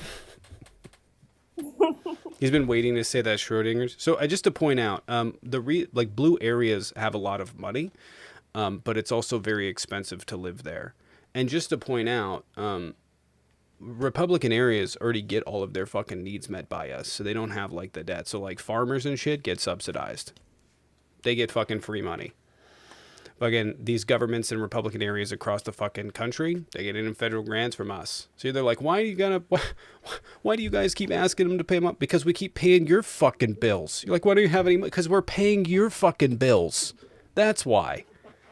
He's been waiting to say that Schrodinger's. So just to point out, like blue areas have a lot of money, but it's also very expensive to live there. And just to point out, Republican areas already get all of their fucking needs met by us, so they don't have like the debt. So like farmers and shit get subsidized. They get fucking free money. Again, these governments in Republican areas across the fucking country, they get in federal grants from us. So they're like, why do you guys keep asking them to pay them up? Because we keep paying your fucking bills. You're like, why don't you have any money? Because we're paying your fucking bills. That's why.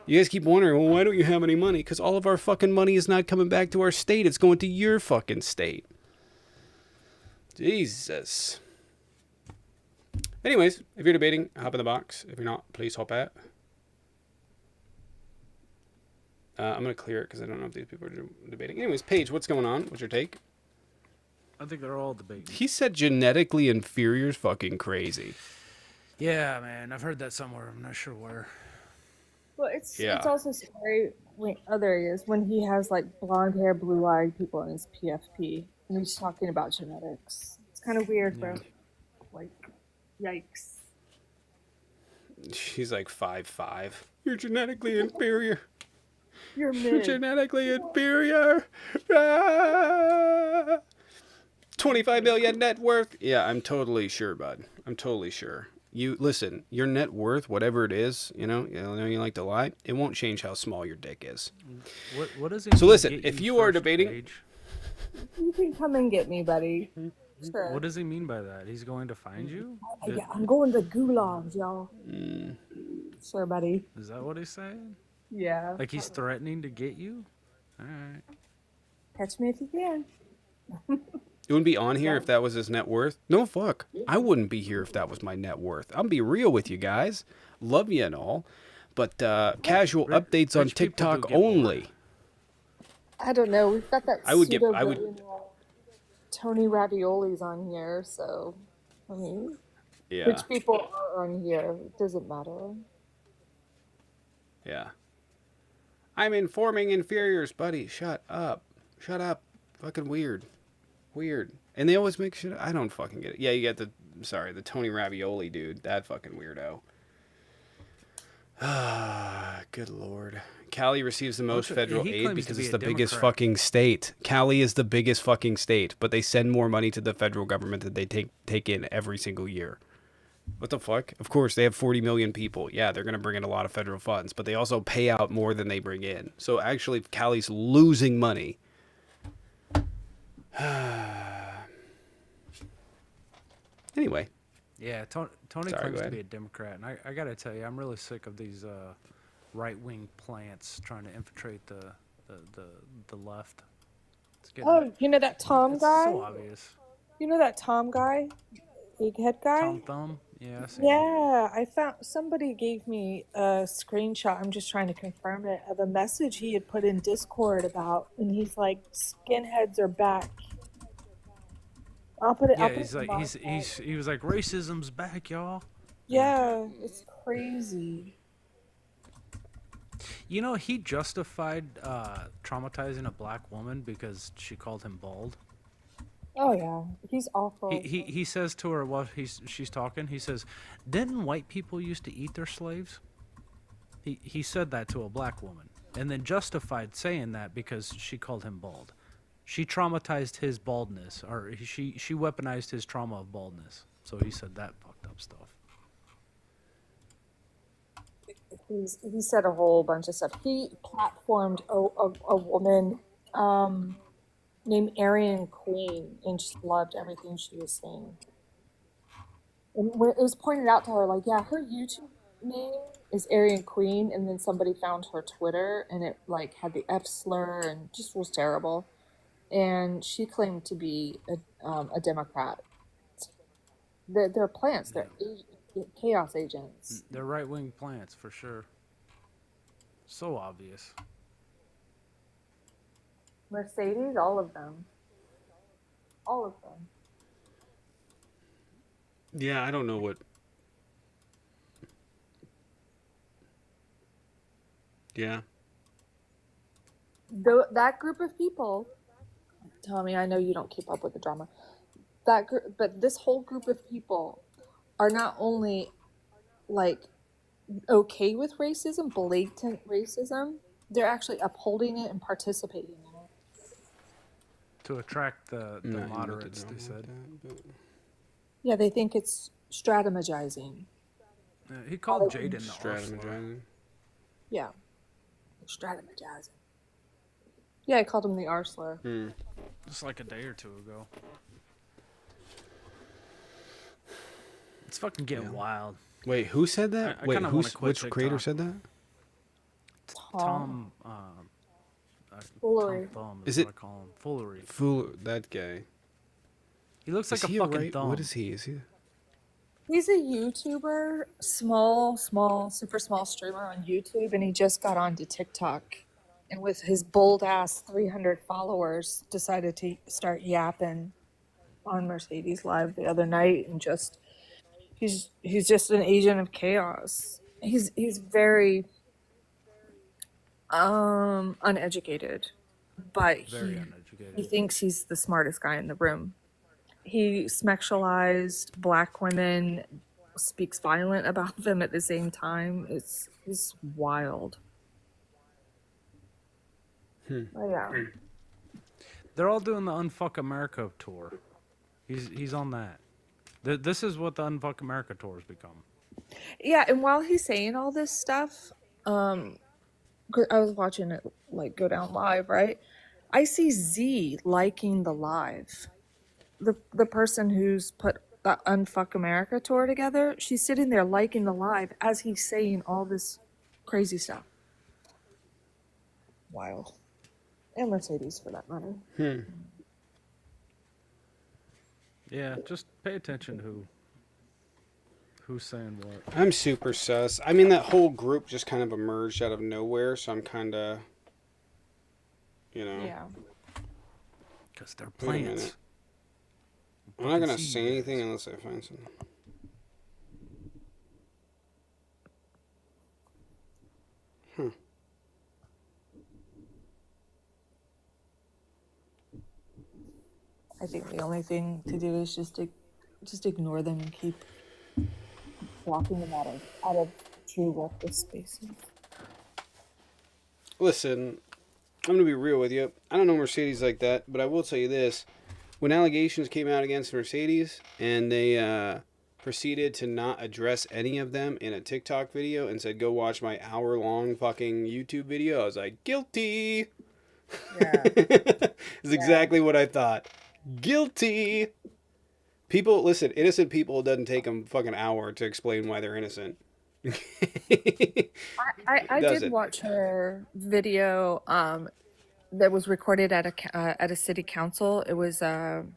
You guys keep wondering, well, why don't you have any money? Because all of our fucking money is not coming back to our state. It's going to your fucking state. Jesus. Anyways, if you're debating, hop in the box. If you're not, please hop out. I'm going to clear it because I don't know if these people are debating. Anyways, Paige, what's going on? What's your take? I think they're all debating. He said genetically inferior is fucking crazy. Yeah, man. I've heard that somewhere. I'm not sure where. Well, it's Yeah. also scary when other areas when he has like blonde hair, blue eyed people in his PFP, and he's talking about genetics. It's kind of weird, bro. Like, yikes. She's like 5'5". You're genetically inferior. You're You're mid. genetically inferior. Ah! 25 million net worth. Yeah, I'm totally sure, bud. I'm totally sure. You listen, your net worth, whatever it is, you know you like to lie, it won't change how small your dick is. What is it? So listen, if you are debating, Paige? You can come and get me, buddy. Sure. What does he mean by that? He's going to find you? Yeah, I'm going to gulags, y'all. Sure, buddy. Is that what he's saying? Yeah. Like he's threatening to get you? All right. Catch me if you can. You wouldn't be on here if that was his net worth? No, fuck. I wouldn't be here if that was my net worth. I'm be real with you guys. Love you and all. But casual updates on rich people do TikTok get bored. only. I don't know. We've got that I would Tony Raviolis on here, so I mean, Yeah. rich people are on here. It doesn't matter. Yeah. I'm informing inferiors, buddy. Shut up. Shut up. Fucking weird. Weird. And they always make shit. I don't fucking get it. Yeah, you get the Tony Ravioli dude. That fucking weirdo. Ah, good lord. Cali receives the most federal he aid claims because to be it's a the biggest Democrat. fucking state. Cali is the biggest fucking state, but they send more money to the federal government that they take in every single year. What the fuck? Of course, they have 40 million people. Yeah, they're going to bring in a lot of federal funds, but they also pay out more than they bring in. So actually, Cali's losing money. Anyway. Yeah, Tony Sorry, claims go to ahead. be a Democrat, and I gotta tell you, I'm really sick of these right-wing plants trying to infiltrate the left. It's getting Oh, you know that Tom it's guy? so obvious. You know that Tom guy? Big head guy? Tom Thumb, yeah, I see him. Yeah, I found somebody gave me a screenshot. I'm just trying to confirm it of a message he had put in Discord about, and he's like, "Skinheads are back." I'll put it. Yeah, I'll put he's it in like my he was like racism's back, y'all. Yeah, it's crazy. You know, he justified traumatizing a black woman because she called him bald. Oh yeah, he's awful. He says to her while she's talking, he says, "Didn't white people used to eat their slaves?" He said that to a black woman, and then justified saying that because she called him bald. She traumatized his baldness, or she weaponized his trauma of baldness. So he said that fucked up stuff. He said a whole bunch of stuff. He platformed a woman named Aryan Queen, and just loved everything she was saying. And when it was pointed out to her, like, yeah, her YouTube name is Aryan Queen, and then somebody found her Twitter, and it like had the F slur and just was terrible. And she claimed to be a Democrat. They're plants. They're chaos agents. They're right-wing plants for sure. So obvious. Mercedes, all of them. All of them. Yeah, I don't know what. Yeah. That group of people, Tommy, I know you don't keep up with the drama. That group, but this whole group of people are not only like okay with racism, blatant racism, they're actually upholding it and participating in it. To attract the No, moderates, they said. Yeah, they think it's strategizing. He called Jaden the arsehole. Strategizing. Yeah, strategizing. Yeah, I called him the arsehole. Just like a day or two ago. It's fucking getting wild. Wait, who said that? I Wait, kinda wanna which quit creator TikTok. said that? Tom. Foolery. Foolery. Tom Thumb Is is it- what I call him. Foolery. Fool, that guy. He looks Is like a he fucking right? thumb. What is he? Is he? He's a YouTuber, small, super small streamer on YouTube, and he just got onto TikTok. And with his bold ass 300 followers, decided to start yapping on Mercedes Live the other night, and just he's just an agent of chaos. He's very uneducated, but Very he uneducated. thinks he's the smartest guy in the room. He sexualized black women, speaks violent about them at the same time. It's wild. Oh, yeah. They're all doing the Unfuck America tour. He's on that. This is what the Unfuck America tour has become. Yeah, and while he's saying all this stuff, 'cause I was watching it like go down live, right? I see Z liking the live. The person who's put the Unfuck America tour together. She's sitting there liking the live as he's saying all this crazy stuff. Wild. And Mercedes, for that matter. Yeah, just pay attention to who's saying what. I'm super sus. I mean, that whole group just kind of emerged out of nowhere, so I'm kind of, you know. Yeah. Because they're Wait a minute. plants. I'm not going to say anything unless I find something. I think the only thing to do is just ignore them and keep blocking them out of true leftist spaces. Listen, I'm going to be real with you. I don't know Mercedes like that, but I will tell you this. When allegations came out against Mercedes and they proceeded to not address any of them in a TikTok video and said, go watch my hour-long fucking YouTube video, I was like, guilty. Yeah. It's exactly what I thought. Guilty. People, listen, innocent people, it doesn't take them fucking hour to explain why they're innocent. I did watch her video that was recorded at a city council. It was GAG,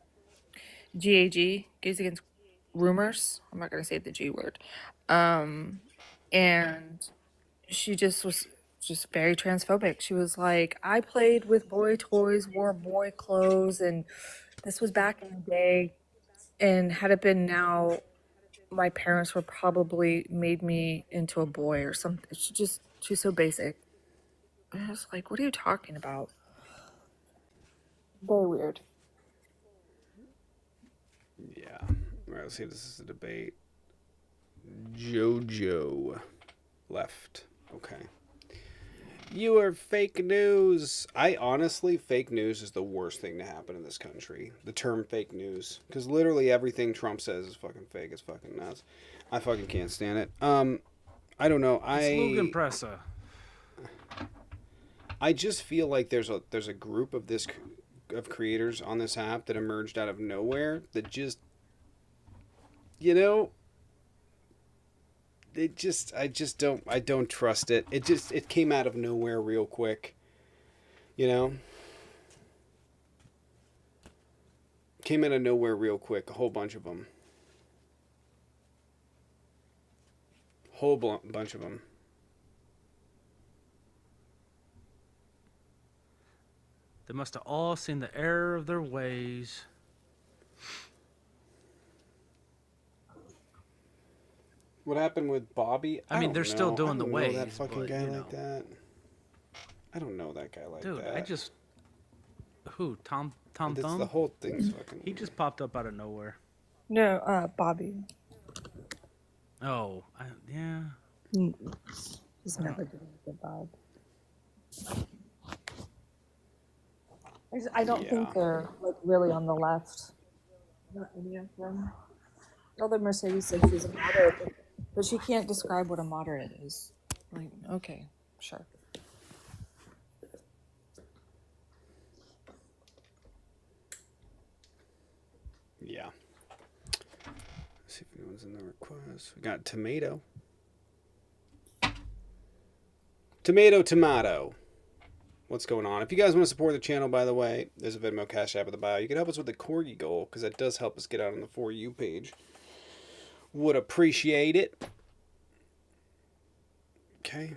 Gays Against Rumors. I'm not going to say the G word. And she just was just very transphobic. She was like, I played with boy toys, wore boy clothes, and this was back in the day. And had it been now, my parents would probably made me into a boy or something. She's so basic. And I was like, what are you talking about? Very weird. Yeah. All right, let's see if this is a debate. Jojo left. Okay. You are fake news. I honestly, fake news is the worst thing to happen in this country. The term fake news. Because literally everything Trump says is fucking fake. It's fucking nuts. I fucking can't stand it. I don't know. I just feel like there's a group of creators on this app that emerged out of nowhere that just, you know, I don't trust it. It came out of nowhere real quick, you know? Came out of nowhere real quick, a whole bunch of them. Bunch of them. They must have all seen the error of their ways. What happened with Bobby? I mean, they're still doing the ways. That fucking but, guy you know. like that. I don't know that guy like Dude, that. Who? Tom Thumb? The whole thing's fucking. He just popped up out of nowhere. No, Bobby. Oh, yeah. He's never doing a good vibe. I don't think they're like really on the left. Not any of them. Although Mercedes said she's a moderate, but she can't describe what a moderate is. Like, okay, sure. Yeah. Let's see if anyone's in the request. We got tomato. Tomato. What's going on? If you guys want to support the channel, by the way, there's a Venmo Cash App in the bio. You can help us with the Corgi goal, because that does help us get out on the For You page. Would appreciate it. Okay.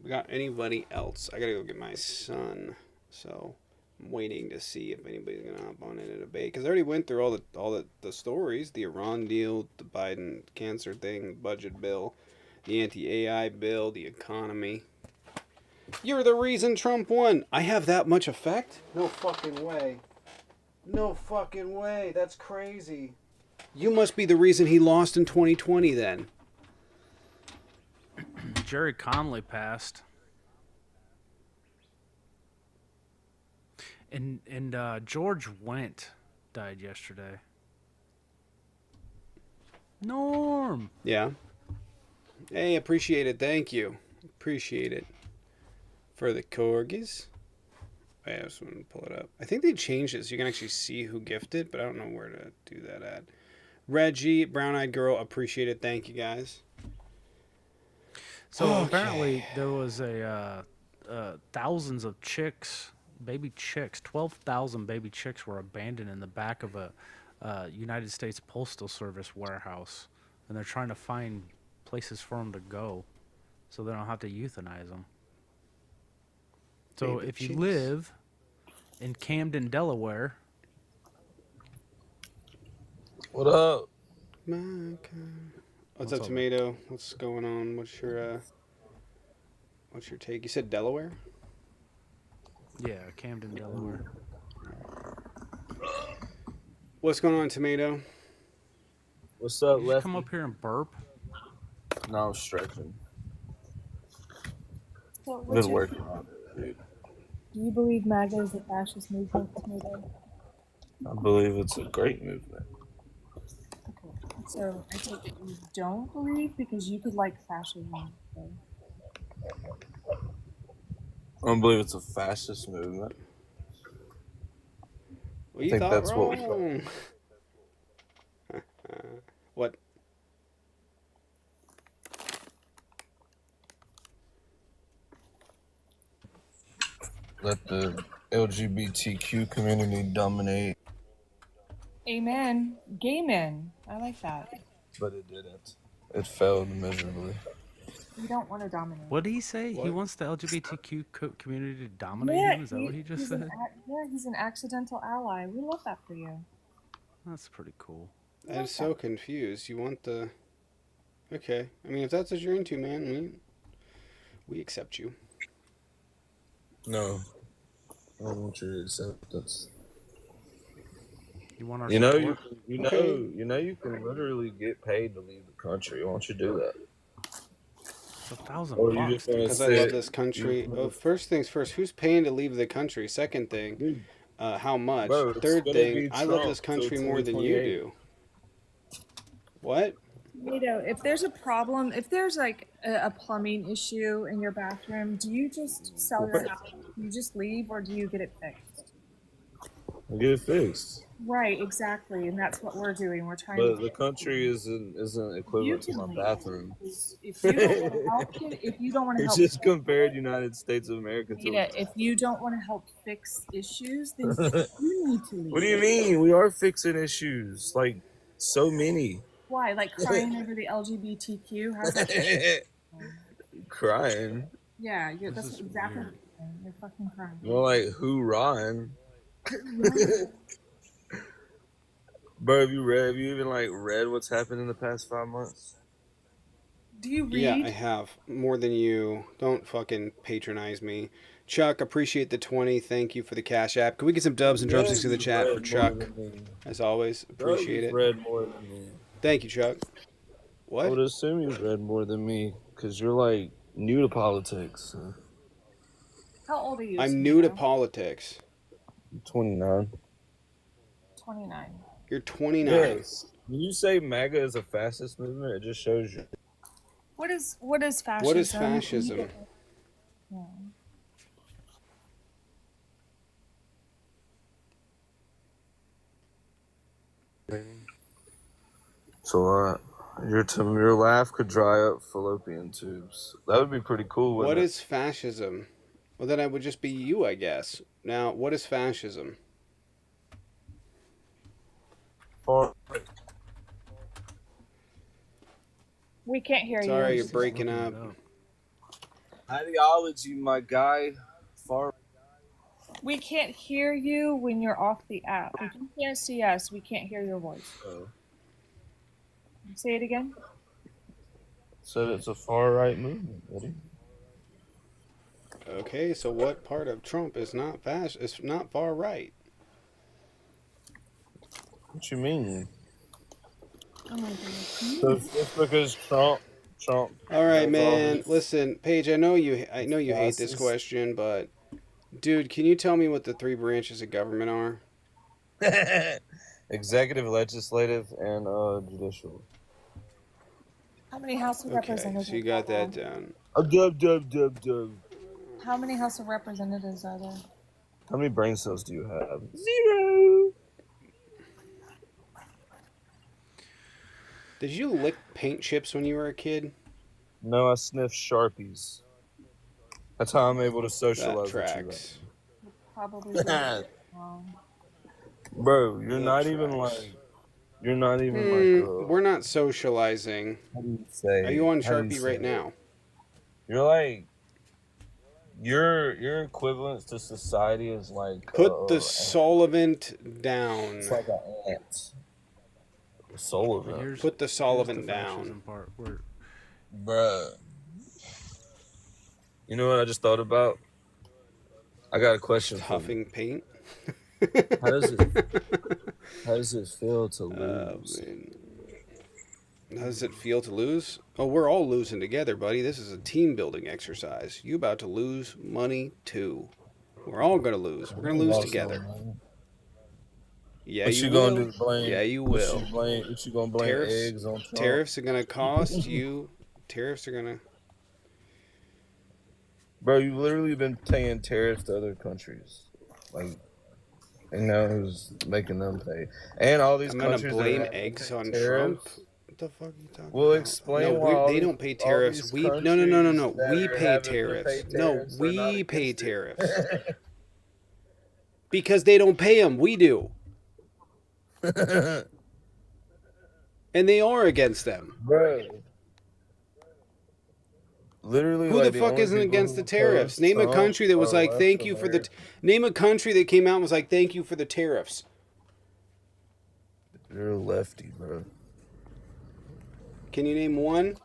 We got anybody else? I gotta go get my son. So I'm waiting to see if anybody's gonna hop on in a debate. Because I already went through all the stories. The Iran deal, the Biden cancer thing, the budget bill, the anti-AI bill, the economy. You're the reason Trump won. I have that much effect? No fucking way. No fucking way. That's crazy. You must be the reason he lost in 2020 then. Jerry Conley passed. And George Wendt died yesterday. Norm. Yeah. Hey, appreciate it. Thank you. Appreciate it. For the corgis. I just want to pull it up. I think they changed it so you can actually see who gifted, but I don't know where to do that at. Reggie, Brown Eyed Girl, appreciate it. Thank you guys. So Okay. apparently there was thousands of chicks, baby chicks, 12,000 baby chicks were abandoned in the back of a United States Postal Service warehouse, and they're trying to find places for them to go, so they don't have to euthanize them. So Baby if you chicks. live in Camden, Delaware, What up? What's up, Tomato? What's going on? What's your take? You said Delaware? yeah, Camden, Delaware. What's going on, Tomato? What's up, You just Lefty? come up here and burp. No, I'm stretching. So what's Been your, working on it, dude. do you believe MAGA is a fascist movement, Tomato? I believe it's a great movement. Okay. So I take it you don't believe because you could like fascism. So. I don't believe it's a fascist movement. Well, I you think thought that's what we wrong. What? Let the LGBTQ community dominate, Amen. Gay men. I like that. but it didn't. It failed miserably. You don't want to dominate. What did he say? He What? wants the LGBTQ community to dominate Yeah, him? Is that what he just he's said? he's an accidental ally. We love that for you. That's pretty cool. I'm so confused. You want the... Okay. I mean, if that's what you're into, man, we accept you. No. I don't want your acceptance. You want our You know, support? Okay. you can literally get paid to leave the country. Why don't you do that? It's $1,000 Or you bucks. just want to Because I love sit. this country. Well, first things first, who's paying to leave the country? Second thing, Dude, how much? bro, it's Third gonna thing, be I love Trump this till country more than you 2028. do. What? You know, if there's a problem, if there's like a plumbing issue in your bathroom, do you just sell your house? Do you just leave, or do you get it fixed? I'll get it fixed. Right, exactly, and that's what we're doing. We're trying But to. the country isn't You equivalent to can my leave. bathroom. If you don't want to help, if you don't want to You help, just compared United States of America to. Nita, if you don't want to help fix issues, then you need to leave. What do you mean? We are fixing issues. Like, so many. Why? Like crying over the LGBTQ? How's that? Crying. Yeah, that's exactly what you're doing. You're fucking crying. More like, who Ron? Bro, have you even like read what's happened in the past 5 months? Do you read? Yeah, I have. More than you. Don't fucking patronize me. Chuck, appreciate the 20. Thank you for the Cash App. Can we get some dubs and drumsticks in the chat for Chuck? As always, appreciate it. Read more than me. Thank you, Chuck. I would What? assume you've read more than me because you're like new to politics. So. How old are you? I'm new to Samantha? I'm politics. 29. 29. You're 29. Yes. When you say MAGA is a fascist movement, it just shows you. What is fascism? What is fascism? Yeah. It's a lot. Your laugh could dry up fallopian tubes. That would be pretty cool. What Wouldn't is fascism? Well, then I would just be you, I guess. Now, what is fascism? it? We can't hear you. Sorry, you're breaking up. Ideology, my guy. Far. We can't hear you when you're off the app. If you can't see us, we can't hear your voice. Say it again. Said it's a far right movement, buddy. Okay, so what part of Trump is not It's not far right. What you mean? Oh my goodness. So just because Trump. All right, That's man. all. Listen, Paige. I know you hate this question, but dude, can you tell me what the 3 branches of government are? Executive, legislative, and judicial. How many House of Okay, Representatives? so you got that down. Dub. How many House of Representatives are there? How many brain cells do you have? 0. Did you lick paint chips when you were a kid? No, I sniff Sharpies. That's how I'm able to That socialize with you. tracks. Probably. Bro, you're That not even tracks. like. You're not even like. We're not socializing. How do you say? Are you on how do you Sharpie say right it? now? You're like. Your equivalence to society is like. Put the solvent down. It's like an ant. Sullivan. Here's, Put the here's solvent the down. fascism part where Bruh. You know what I just thought about? I got a question for you. Huffing paint. How does it feel to lose? Man. How does it feel to lose? Oh, we're all losing together, buddy. This is a team building exercise. You about to lose money too. We're all gonna lose. We're gonna lose together. Yeah, What you gonna will. do? Blame? Yeah, you will. What you gonna blame? Tariffs. Eggs on Trump? Tariffs are gonna cost you. Tariffs are gonna. Bro, you've literally been paying tariffs to other countries, like, and now who's making them pay? And all these I'm gonna countries blame that eggs on tariffs. Trump. What the fuck are you talking We'll about? explain No, why all they these- don't pay all tariffs. these We no. countries that We are pay having to tariffs. pay No, tariffs are not we pay against it. tariffs because they don't pay them. We do, and they are against them. Bro. Literally, Who like, the fuck only isn't people against who the tariffs? oppose Name a Trump country that was are like, left "Thank you for the." America. Name a country that came out and was like, "Thank you for the tariffs." You're a lefty, bro. Can you name one?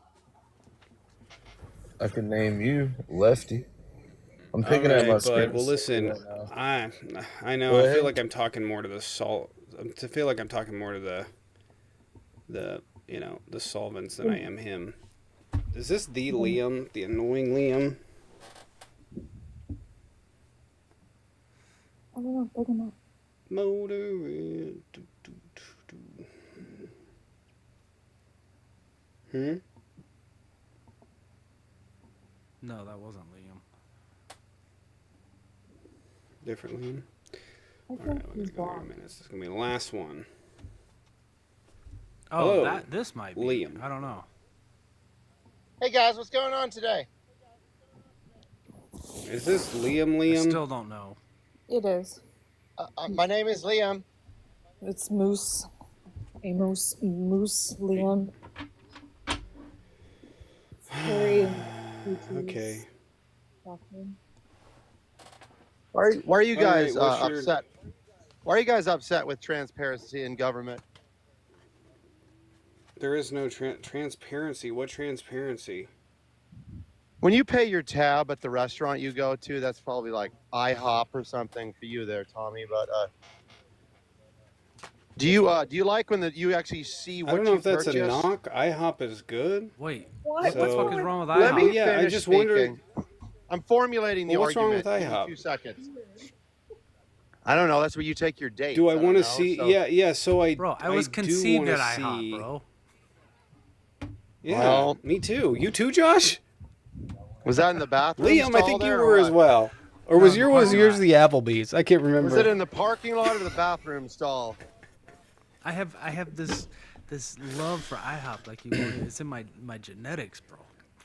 I can name you lefty. I'm picking All at my right, script. bud. Well, listen, right now. I know. Go I ahead. feel like I'm talking more to the salt. I feel like I'm talking more to the the solvents than I am him. Is this the Liam, the annoying Liam? I don't know, big enough. Motor. no, that wasn't Liam. Different Liam. I All think right, we're he's gonna go gone. minutes. This is gonna be the last one. Oh, Hello, this might be Liam. I don't know. Hey guys, what's going on today? Is this Liam? I Liam? still don't know. It is. My name is Liam. It's Moose. A Moose. Moose Liam. Harry and Okay. Why are you All right, guys what's your- upset? Why are you guys upset with transparency in government? There is no transparency. What transparency? When you pay your tab at the restaurant you go to, that's probably like IHOP or something for you there, Tommy. But do you like when you actually see what I don't know you if that's purchase? a knock. IHOP is good. Wait, What? what the So- fuck is wrong with Let IHOP? me Yeah, I finish just speaking. wondered- I'm formulating the Well, what's wrong argument. with Give me IHOP? 2 seconds. I don't know. That's where you take your dates. Do I don't want to know, see? so- Yeah. So Bro, I was do conceived wanna at IHOP, see- bro. Yeah, Well- me too. You too, Josh? Was that in the bathroom? Liam, I stall think you there or were as what? well. Or was No, parking yours lot. the Applebee's? I can't remember. Was it in the parking lot or the bathroom stall? I have this love for IHOP, like you. It's in my genetics, bro.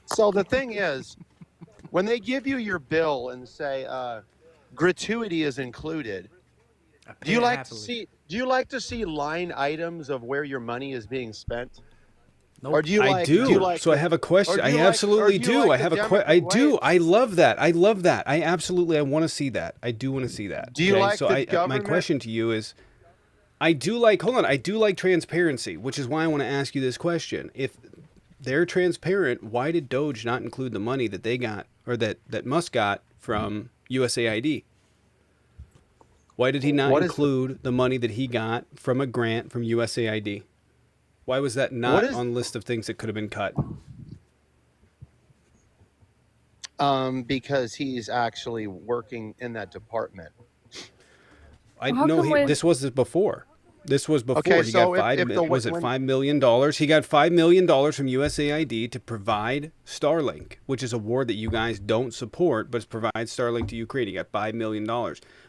So the thing is, when they give you your bill and say gratuity is included, I do you pay like happily. to see? Do you like to see line items of where your money is being spent? Nope. Or do you I like? do. Do you like So I have a question. or do I you like- absolutely or do you do. like I have the a question. I Democrat do. way? I love that. I love that. I absolutely. I want to see that. I do want to see that. Do you like So the my government- question to you is, I do like. Hold on. I do like transparency, which is why I want to ask you this question. If they're transparent, why did Doge not include the money that they got, or that Musk got from USAID? Why did he not What is- include the money that he got from a grant from USAID? Why was that not What is- on the list of things that could have been cut? Because he's actually working in that department. I How know come this was before. This was before. Okay, he so got if the- was it when- $5 million? He got $5 million from USAID to provide Starlink, which is a war that you guys don't support, but provides Starlink to Ukraine. He got $5 million,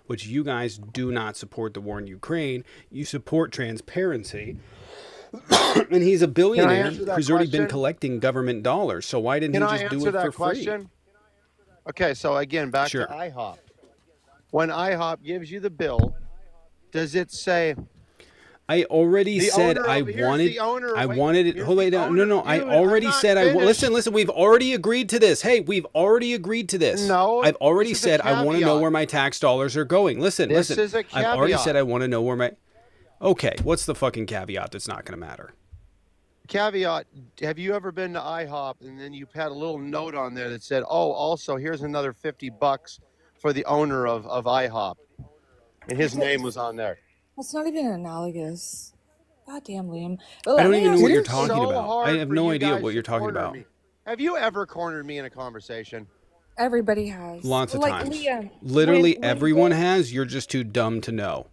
which you guys do not support the war in Ukraine. You support transparency. And he's a billionaire answer that who's already been question? collecting government dollars. So why didn't Can he I just do answer it for that question? free? Okay, so again, back Sure. to IHOP. When IHOP gives you the bill, does it say I already the said owner I of, here's wanted the owner, I wait, wanted it. here's Hold wait, the no, owner, no. I dude, I'm already not said finished. listen. We've already agreed to this. Hey, we've already agreed to this. No, I've already this is a said I want to know caveat. where my tax dollars are going. Listen, This listen. is a I've already caveat. said I want to know where my. Okay, what's the fucking caveat that's not going to matter? Caveat, have you ever been to IHOP and then you had a little note on there that said, oh, also here's another $50 for the owner of IHOP. And his name was on there. That's not even analogous. God damn, Liam. I don't even know what you're It's talking so about. hard I have for no you idea guys what you're to talking corner about. me. Have you ever cornered me in a conversation? Everybody has. Lots of like, times. Liam, Literally when everyone they- has. You're just too dumb to know.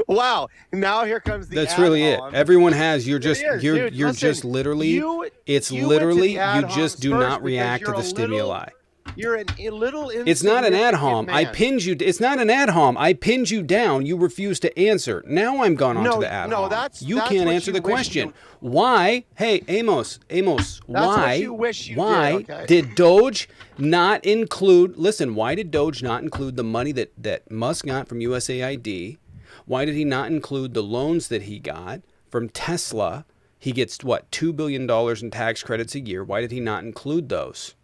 Wow. Now here comes the That's really it. ad-hom. Everyone has. You're Here just it is, you're dude. you're Listen, just literally you it's went to literally the ad you just homs do first not because react to you're the a little- stimuli. You're a little It's not an ad insignificant hom. I man. pinned you. It's not an ad hom. I pinned you down. You refuse to answer. Now I'm gone on to No, the ad no, hom. that's- You that's can't what answer you the wish question. you- Why? Hey, Amos, what you wish you why did, okay? did Doge not include, listen, why did Doge not include the money that Musk got from USAID? Why did he not include the loans that he got from Tesla? He gets, what, $2 billion in tax credits a year. Why did he not include those?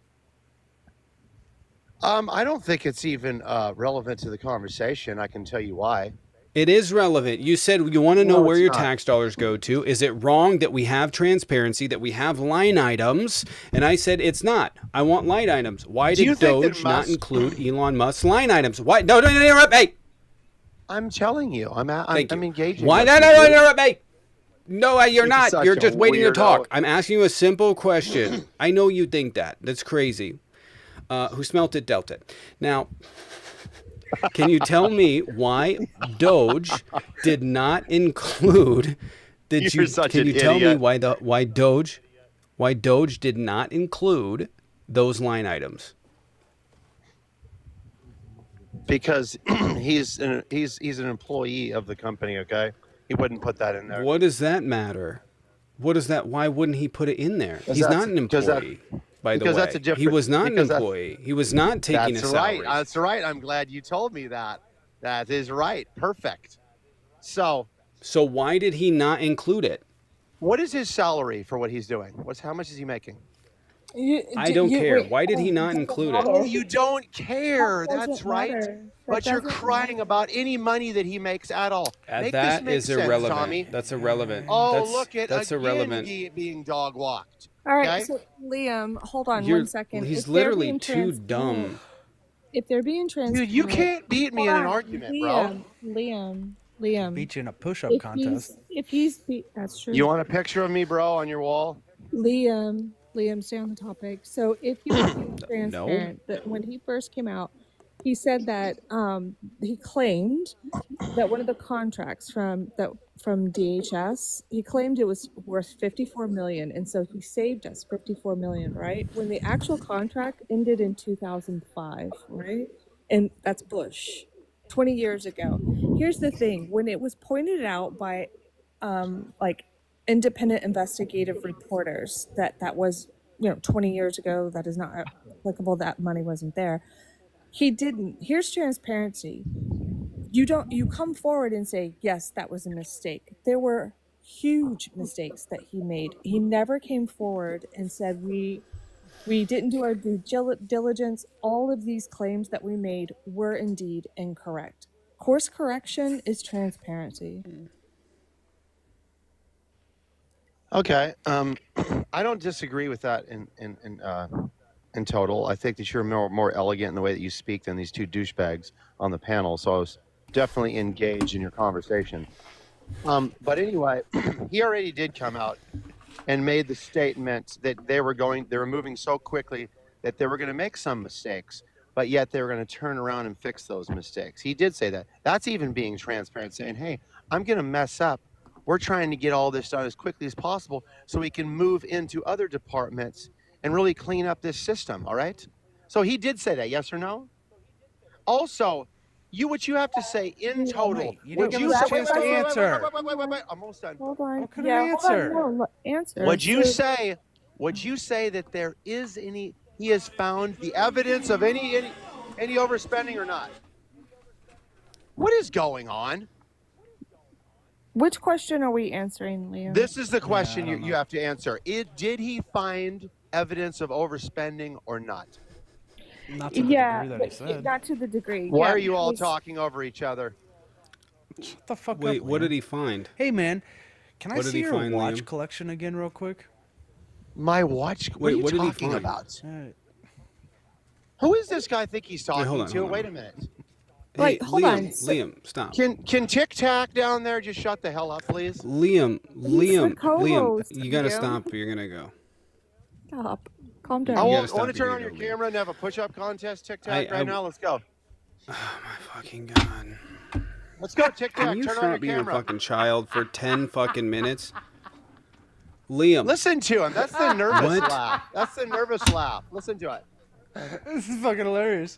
I don't think it's even relevant to the conversation. I can tell you why. It is relevant. You said you want to know No, where it's your not. tax dollars go to. Is it wrong that we have transparency, that we have line items? And I said it's not. I want line items. Why Do you did think that Doge not Musk- include Elon Musk's line items? Why? No, don't interrupt me. I'm telling you. I'm Thank you. engaging. Why? with No, you, no, dude. interrupt me. No, you're You're not. such You're a just waiting to weirdo. talk. I'm asking you a simple question. I know you think that. That's crazy. Who smelt it, dealt it. Now, can you tell me why Doge did not include? You're such Can an you tell me idiot. why Doge did not include those line items? Because he's an employee of the company. Okay, he wouldn't put that in there. What does that matter? What is that? Why wouldn't he put it in there? He's that's- not an because that- employee. By the because way, that's a he different- was not an because that's- employee. He was not taking That's a right. salary. That's right. I'm glad you told me that. That is right. Perfect. So, So why did he not include it? what is his salary for what he's doing? How much is he making? I don't care. Why did he not include it? Oh, you don't care. That doesn't That's right. matter. But That you're doesn't crying about any money that he makes at all. Make this That make is sense, irrelevant. Tommy. That's irrelevant. Oh, look at that's again irrelevant. being dog walked. All right, Okay? so Liam, hold on You're- 1 second. He's If they're literally being too transparent- dumb. If they're being transparent, Dude, you can't beat me in an Hold on, argument, bro. Liam. Beat you in a push-up If contest. that's true. You want a picture of me, bro, on your wall? Liam, stay on the topic. So if you were being transparent, that when he first came out, he said that he claimed that one of the contracts from DHS, he claimed it was worth 54 million, and so he saved us 54 million, right? When the actual contract ended in 2005, right? And that's Bush, 20 years ago. Here's the thing: when it was pointed out by like independent investigative reporters that was 20 years ago, that is not applicable, that money wasn't there, he didn't. Here's transparency. You come forward and say, yes, that was a mistake. There were huge mistakes that he made. He never came forward and said we didn't do our due diligence. All of these claims that we made were indeed incorrect. Course correction is transparency. Okay. I don't disagree with that in total. I think that you're more elegant in the way that you speak than these two douchebags on the panel. So I was definitely engaged in your conversation. But anyway, he already did come out and made the statement that they were moving so quickly that they were going to make some mistakes, but yet they were going to turn around and fix those mistakes. He did say that. That's even being transparent, saying, hey, I'm going to mess up. We're trying to get all this done as quickly as possible so we can move into other departments and really clean up this system, all right? So he did say that, yes or no? Also, what you have to say in total. You Would didn't you give us a say, chance to answer. wait, I'm almost done. Hold on. What kind of Yeah, hold on. answer? No, look, answer. Would you So- say? Would you say that there is any? He has found the evidence of any overspending or not? What is going on? Which question are we answering, Liam? This is the question I don't you have to answer. Did he find evidence of overspending or not? Not to the yeah, degree that he but said. not to the degree. Why yeah, are you all because- talking over each other? Shut the fuck Wait, up, what Liam. did he find? Hey, man, can I What did see he your find, watch Liam? collection again real quick? My watch? What Wait, are you what did he talking find? about? Alright. Who is this guy think he's talking hold on, to? hold on. Wait a minute. Wait, Hey, hold Liam, on. So- Liam, stop. Can Tic Tac down there just shut the hell up, please? Liam, the co-host, you gotta Liam. stop or you're gonna go. Stop. Calm I down. gotta want stop, to turn you on your gotta go, Liam. camera and have a push-up contest, Tic Tac, I- right now. Let's go. Oh my fucking god. Let's go, Tic Can Tac. you Turn on stop your being a camera. fucking child for 10 fucking minutes? Liam. Listen to him. That's the nervous What? laugh. That's the nervous laugh. Listen to it. This is fucking hilarious.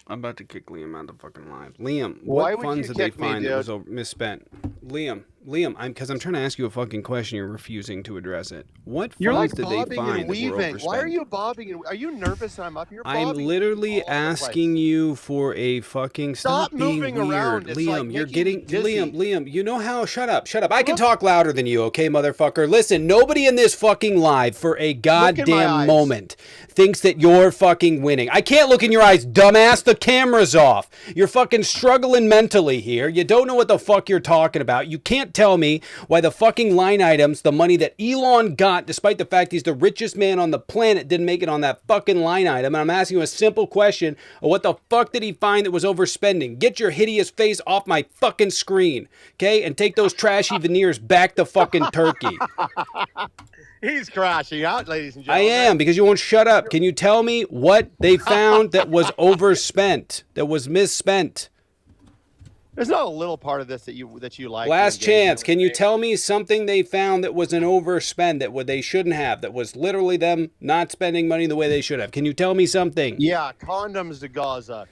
I'm about to kick Liam out of the fucking live. Liam, Why what would funds you did they kick me, find that was dude? misspent? Liam, because I'm trying to ask you a fucking question. You're refusing to address it. What You're funds like did they bobbing find and that were weaving. overspent? Why are you bobbing? Are you nervous that I'm up here? I'm bobbing literally all over the asking place? you for a fucking Stop being moving weird. around. It's Liam, like you're making getting me dizzy. Liam, you know how shut up. I can talk louder than you, okay, motherfucker? Listen, nobody in this fucking live for a in my goddamn eyes. moment thinks that you're fucking winning. I can't look in your eyes, dumbass. The camera's off. You're fucking struggling mentally here. You don't know what the fuck you're talking about. You can't tell me why the fucking line items, the money that Elon got, despite the fact he's the richest man on the planet, didn't make it on that fucking line item. And I'm asking you a simple question of what the fuck did he find that was overspending? Get your hideous face off my fucking screen, okay? And take those trashy veneers back to fucking Turkey. He's crashing out, ladies and I gentlemen. am, because you won't shut up. Can you tell me what they found that was overspent, that was misspent? There's not a little part of this that you like. Last to engage chance. in Can with you me. tell me something they found that was an overspend that they shouldn't have, that was literally them not spending money the way they should have? Can you tell me something? Yeah, condoms to Gaza.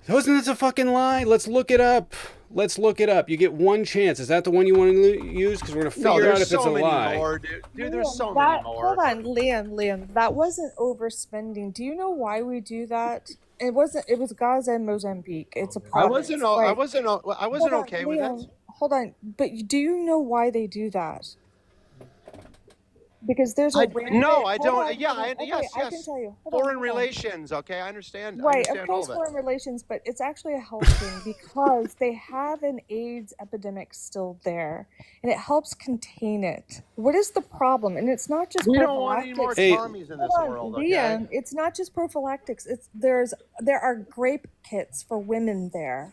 Wasn't this a fucking lie? Let's look it up. You get one chance. Is that the one you want to use? Because we're going to No, figure out there's if it's so a many lie. more, dude. Dude, there's so that, many more. Hold on, Liam. That wasn't overspending. Do you know why we do that? It wasn't. It was Gaza and Mozambique. It's a I province. wasn't. right? I wasn't Hold on, okay with Liam, it. Hold on, but do you know why they do that? Because there's a rampant. No, I hold don't. on, Yeah, hold on. Okay, yes, I can yes. tell you. Hold on, Foreign hold on. relations. Okay, I understand. I Right, of understand all course, of it. foreign relations, but it's actually a health thing because they have an AIDS epidemic still there, and it helps contain it. What is the problem? And it's not just We don't want any more prophylactics. commies in this Hold on, world, okay? Liam, it's not just prophylactics. There are grape kits for women there.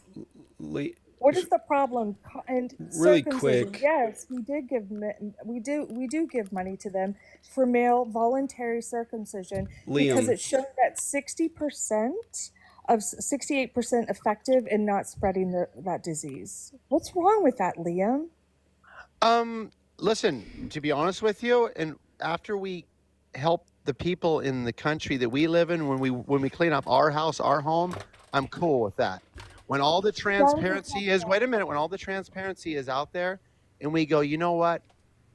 What is the problem? And Really circumcision. quick. Yes, we do give money to them for male voluntary circumcision because Liam. it showed that 68% effective in not spreading that disease. What's wrong with that, Liam? Listen, to be honest with you, and after we help the people in the country that we live in, when we clean up our house, our home, I'm cool with that. When all the transparency is, wait a minute, when all the transparency is out there, and we go, you know what,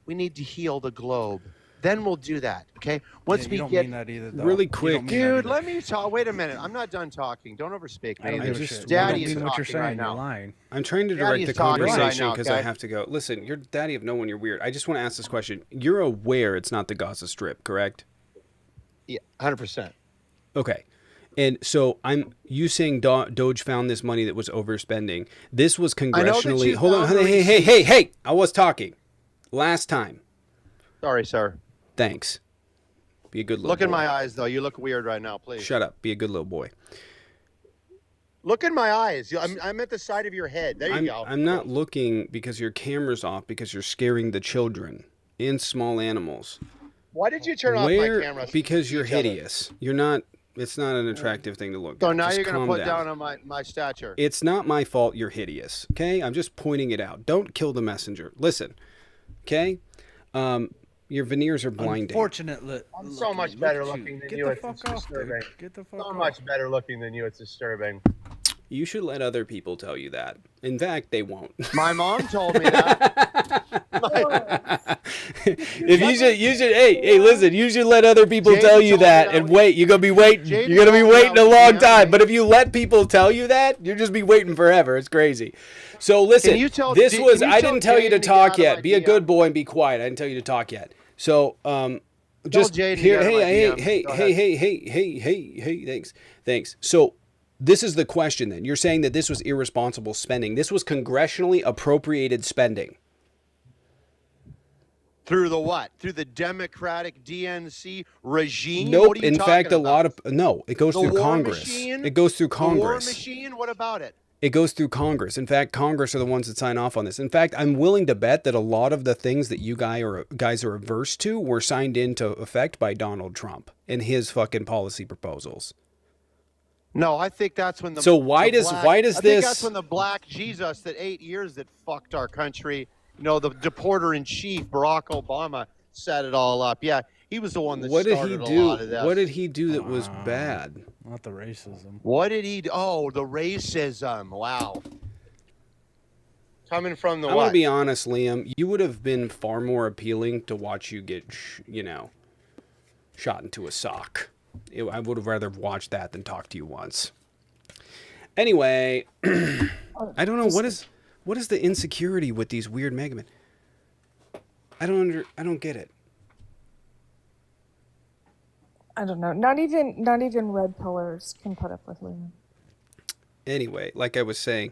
we need to heal the globe, then we'll do that. Okay. Once Yeah, we you don't get mean that either, though. Really You quick. don't mean that dude, either. let me talk. Wait a minute, I'm not done talking. Don't overspeak me. I don't give a just- shit. Daddy You is don't mean what you're talking saying. right You're now. lying. I'm trying to Daddy direct is the talking right conversation now, because I okay? have to go. Listen, you're daddy of no one. You're weird. I just want to ask this question. You're aware it's not the Gaza Strip, correct? Yeah, 100%. Okay. And so you saying Doge found this money that was overspending. This was congressionally. you Hold on. found the Hey. I was talking. Last time. Sorry, sir. Thanks. Be a good little Look boy. in my eyes, though. You look weird right now, please. Shut up. Be a good little boy. Look in my eyes. I'm at the side of your head. There you go. I'm not looking because your camera's off because you're scaring the children and small animals. Why did you turn off my camera? Because you're Each other. hideous. You're not. It's not an attractive thing to look So at. now Just you're going calm to put down on my stature. It's not my fault you're hideous, okay? I'm just pointing it out. Don't kill the messenger. Listen, okay? Your veneers are blinding. Unfortunately, I'm so much better looking than you. It's disturbing. Get the fuck So off. much better looking than you. It's disturbing. You should let other people tell you that. In fact, they won't. My mom told me that. If you should, hey, listen, you should let other people Jaden tell you told me that that and when- wait. You're gonna be waiting. Jaden You're gonna be told me waiting that a when long he time. met But me. if you let people tell you that, you'll just be waiting forever. It's crazy. So listen, Can you tell- this can was. you I tell didn't tell you Jaden to to get talk out of yet. my Be a DM? good boy and be quiet. I didn't tell you to talk yet. So just Jaden to here. get out of my Hey, DMs. Go ahead. hey. Thanks. So. This is the question then. You're saying that this was irresponsible spending. This was congressionally appropriated spending. Through the what? Through the Democratic DNC regime? Nope. What are you In fact, talking about? it goes The through war Congress. machine? It goes through The war Congress. machine? What about it? It goes through Congress. In fact, Congress are the ones that sign off on this. In fact, I'm willing to bet that a lot of the things that you guys are averse to were signed into effect by Donald Trump and his fucking policy proposals. No, I think that's when the So why does I think this? that's when the black Jesus that 8 years that fucked our country, the deporter in chief Barack Obama set it all up. Yeah, he was the one that What did he started a do? lot of this. What did he do that was bad? Not the racism. What did he do? Oh, the racism. Wow. Coming from the I want what? to be honest, Liam. You would have been far more appealing to watch you get, shot into a sock. I would have rather watched that than talk to you once. Anyway, I don't know what is the insecurity with these weird mega men. I don't get it. I don't know. Not even red pillars can put up with Liam. Anyway, like I was saying,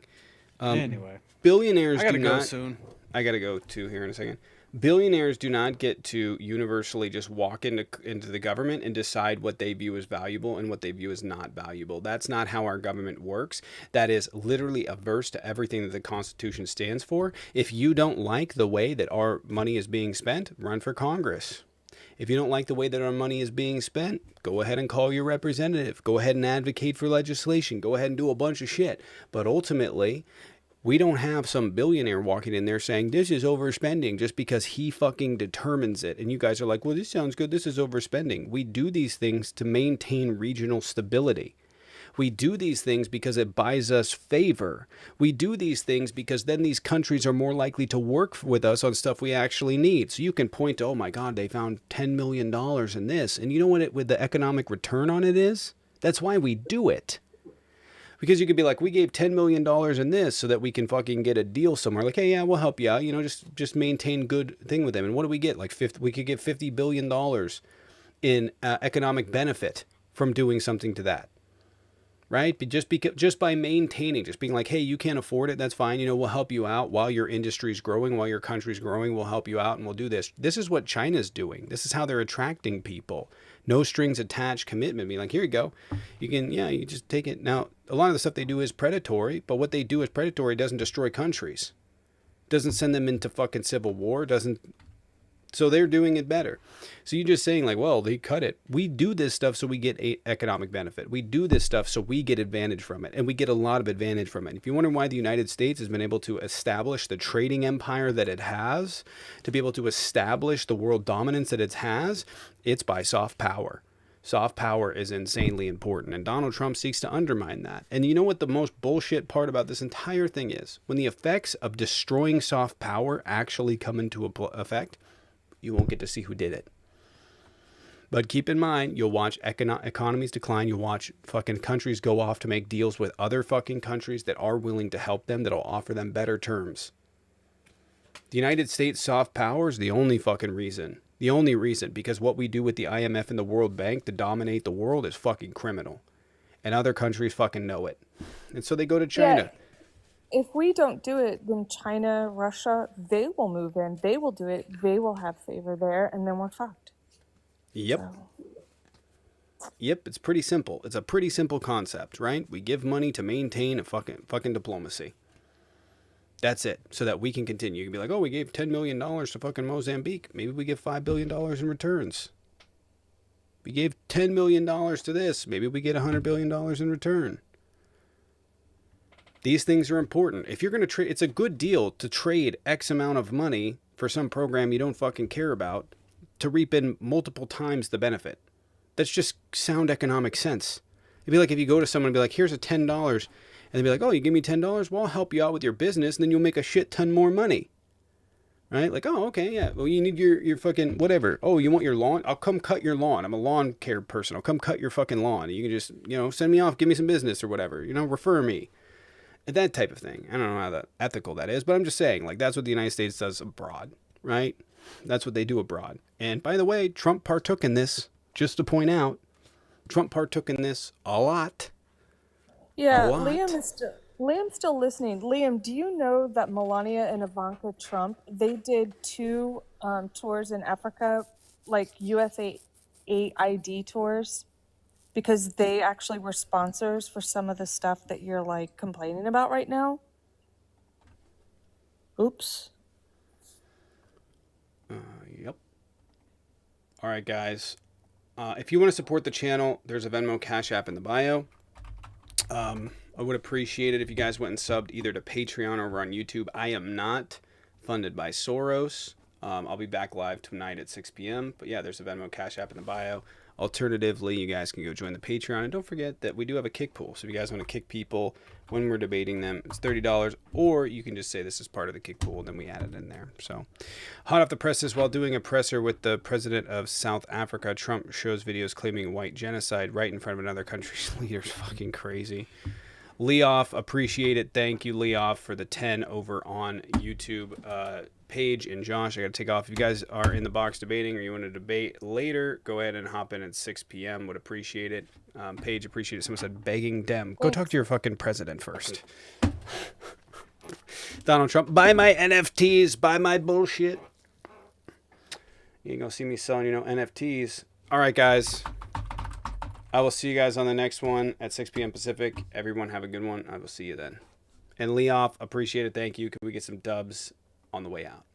Anyway, billionaires I gotta do go not. soon. I gotta go too here in a second. Billionaires do not get to universally just walk into the government and decide what they view as valuable and what they view as not valuable. That's not how our government works. That is literally averse to everything that the Constitution stands for. If you don't like the way that our money is being spent, run for Congress. If you don't like the way that our money is being spent, go ahead and call your representative. Go ahead and advocate for legislation. Go ahead and do a bunch of shit. But ultimately, we don't have some billionaire walking in there saying this is overspending just because he fucking determines it. And you guys are like, well, this sounds good. This is overspending. We do these things to maintain regional stability. We do these things because it buys us favor. We do these things because then these countries are more likely to work with us on stuff we actually need. So you can point to, oh my God, they found $10 million in this. And you know what the economic return on it is? That's why we do it. Because you could be like, we gave $10 million in this so that we can fucking get a deal somewhere. Like, hey, yeah, we'll help you out. Just maintain good thing with them. And what do we get? We could get $50 billion in economic benefit from doing something to that. Right? But just by maintaining, just being like, hey, you can't afford it. That's fine. We'll help you out while your industry's growing, while your country's growing. We'll help you out and we'll do this. This is what China's doing. This is how they're attracting people. No strings attached commitment. Be like, here you go. You just take it. Now, a lot of the stuff they do is predatory, but what they do is predatory doesn't destroy countries. Doesn't send them into fucking civil war. So they're doing it better. So you're just saying like, well, they cut it. We do this stuff so we get economic benefit. We do this stuff so we get advantage from it. And we get a lot of advantage from it. If you wonder why the United States has been able to establish the trading empire that it has, to be able to establish the world dominance that it has, it's by soft power. Soft power is insanely important. And Donald Trump seeks to undermine that. And you know what the most bullshit part about this entire thing is? When the effects of destroying soft power actually come into effect, you won't get to see who did it. But keep in mind, you'll watch economies decline. You'll watch fucking countries go off to make deals with other fucking countries that are willing to help them, that'll offer them better terms. The United States soft power is the only fucking reason. The only reason, because what we do with the IMF and the World Bank to dominate the world is fucking criminal. And other countries fucking know it. And so they go to China. Yeah. If we don't do it, then China, Russia, they will move in. They will do it. They will have favor there, and then we're fucked. Yep. So. Yep, it's pretty simple. It's a pretty simple concept, right? We give money to maintain a fucking diplomacy. That's it. So that we can continue. You can be like, oh, we gave $10 million to fucking Mozambique. Maybe we give $5 billion in returns. We gave $10 million to this. Maybe we get $100 billion in return. These things are important. If you're going to trade, it's a good deal to trade X amount of money for some program you don't fucking care about to reap in multiple times the benefit. That's just sound economic sense. It'd be like if you go to someone and be like, here's a $10, and they'd be like, oh, you give me $10? Well, I'll help you out with your business, and then you'll make a shit ton more money. Right? Like, oh, okay, yeah. Well, you need your fucking whatever. Oh, you want your lawn? I'll come cut your lawn. I'm a lawn care person. I'll come cut your fucking lawn. You can just, send me off, give me some business or whatever. Refer me. That type of thing. I don't know how ethical that is, but I'm just saying, like, that's what the United States does abroad, right? That's what they do abroad. And by the way, Trump partook in this, just to point out. Trump partook in this a lot. Yeah, A lot. Liam's still listening. Liam, do you know that Melania and Ivanka Trump, they did 2 tours in Africa, like USAID tours, because they actually were sponsors for some of the stuff that you're like complaining about right now? Oops. Yep. All right, guys. If you want to support the channel, there's a Venmo Cash App in the bio. I would appreciate it if you guys went and subbed either to Patreon or over on YouTube. I am not funded by Soros. I'll be back live tonight at 6 p.m. But yeah, there's a Venmo Cash App in the bio. Alternatively, you guys can go join the Patreon. And don't forget that we do have a kick pool. So if you guys want to kick people when we're debating them, it's $30. Or you can just say this is part of the kick pool, and then we add it in there. So hot off the presses, while doing a presser with the president of South Africa, Trump shows videos claiming white genocide right in front of another country's leaders. Fucking crazy. Leoff, appreciate it. Thank you, Leoff, for the 10 over on YouTube. Paige and Josh, I got to take off. If you guys are in the box debating or you want to debate later, go ahead and hop in at 6 p.m. Would appreciate it. Paige, appreciate it. Someone said begging Dem. Go talk to your fucking president first. Donald Trump, buy my NFTs, buy my bullshit. You ain't gonna see me selling, NFTs. All right, guys. I will see you guys on the next one at 6 p.m. Pacific. Everyone have a good one. I will see you then. And Leoff, appreciate it. Thank you. Can we get some dubs on the way out?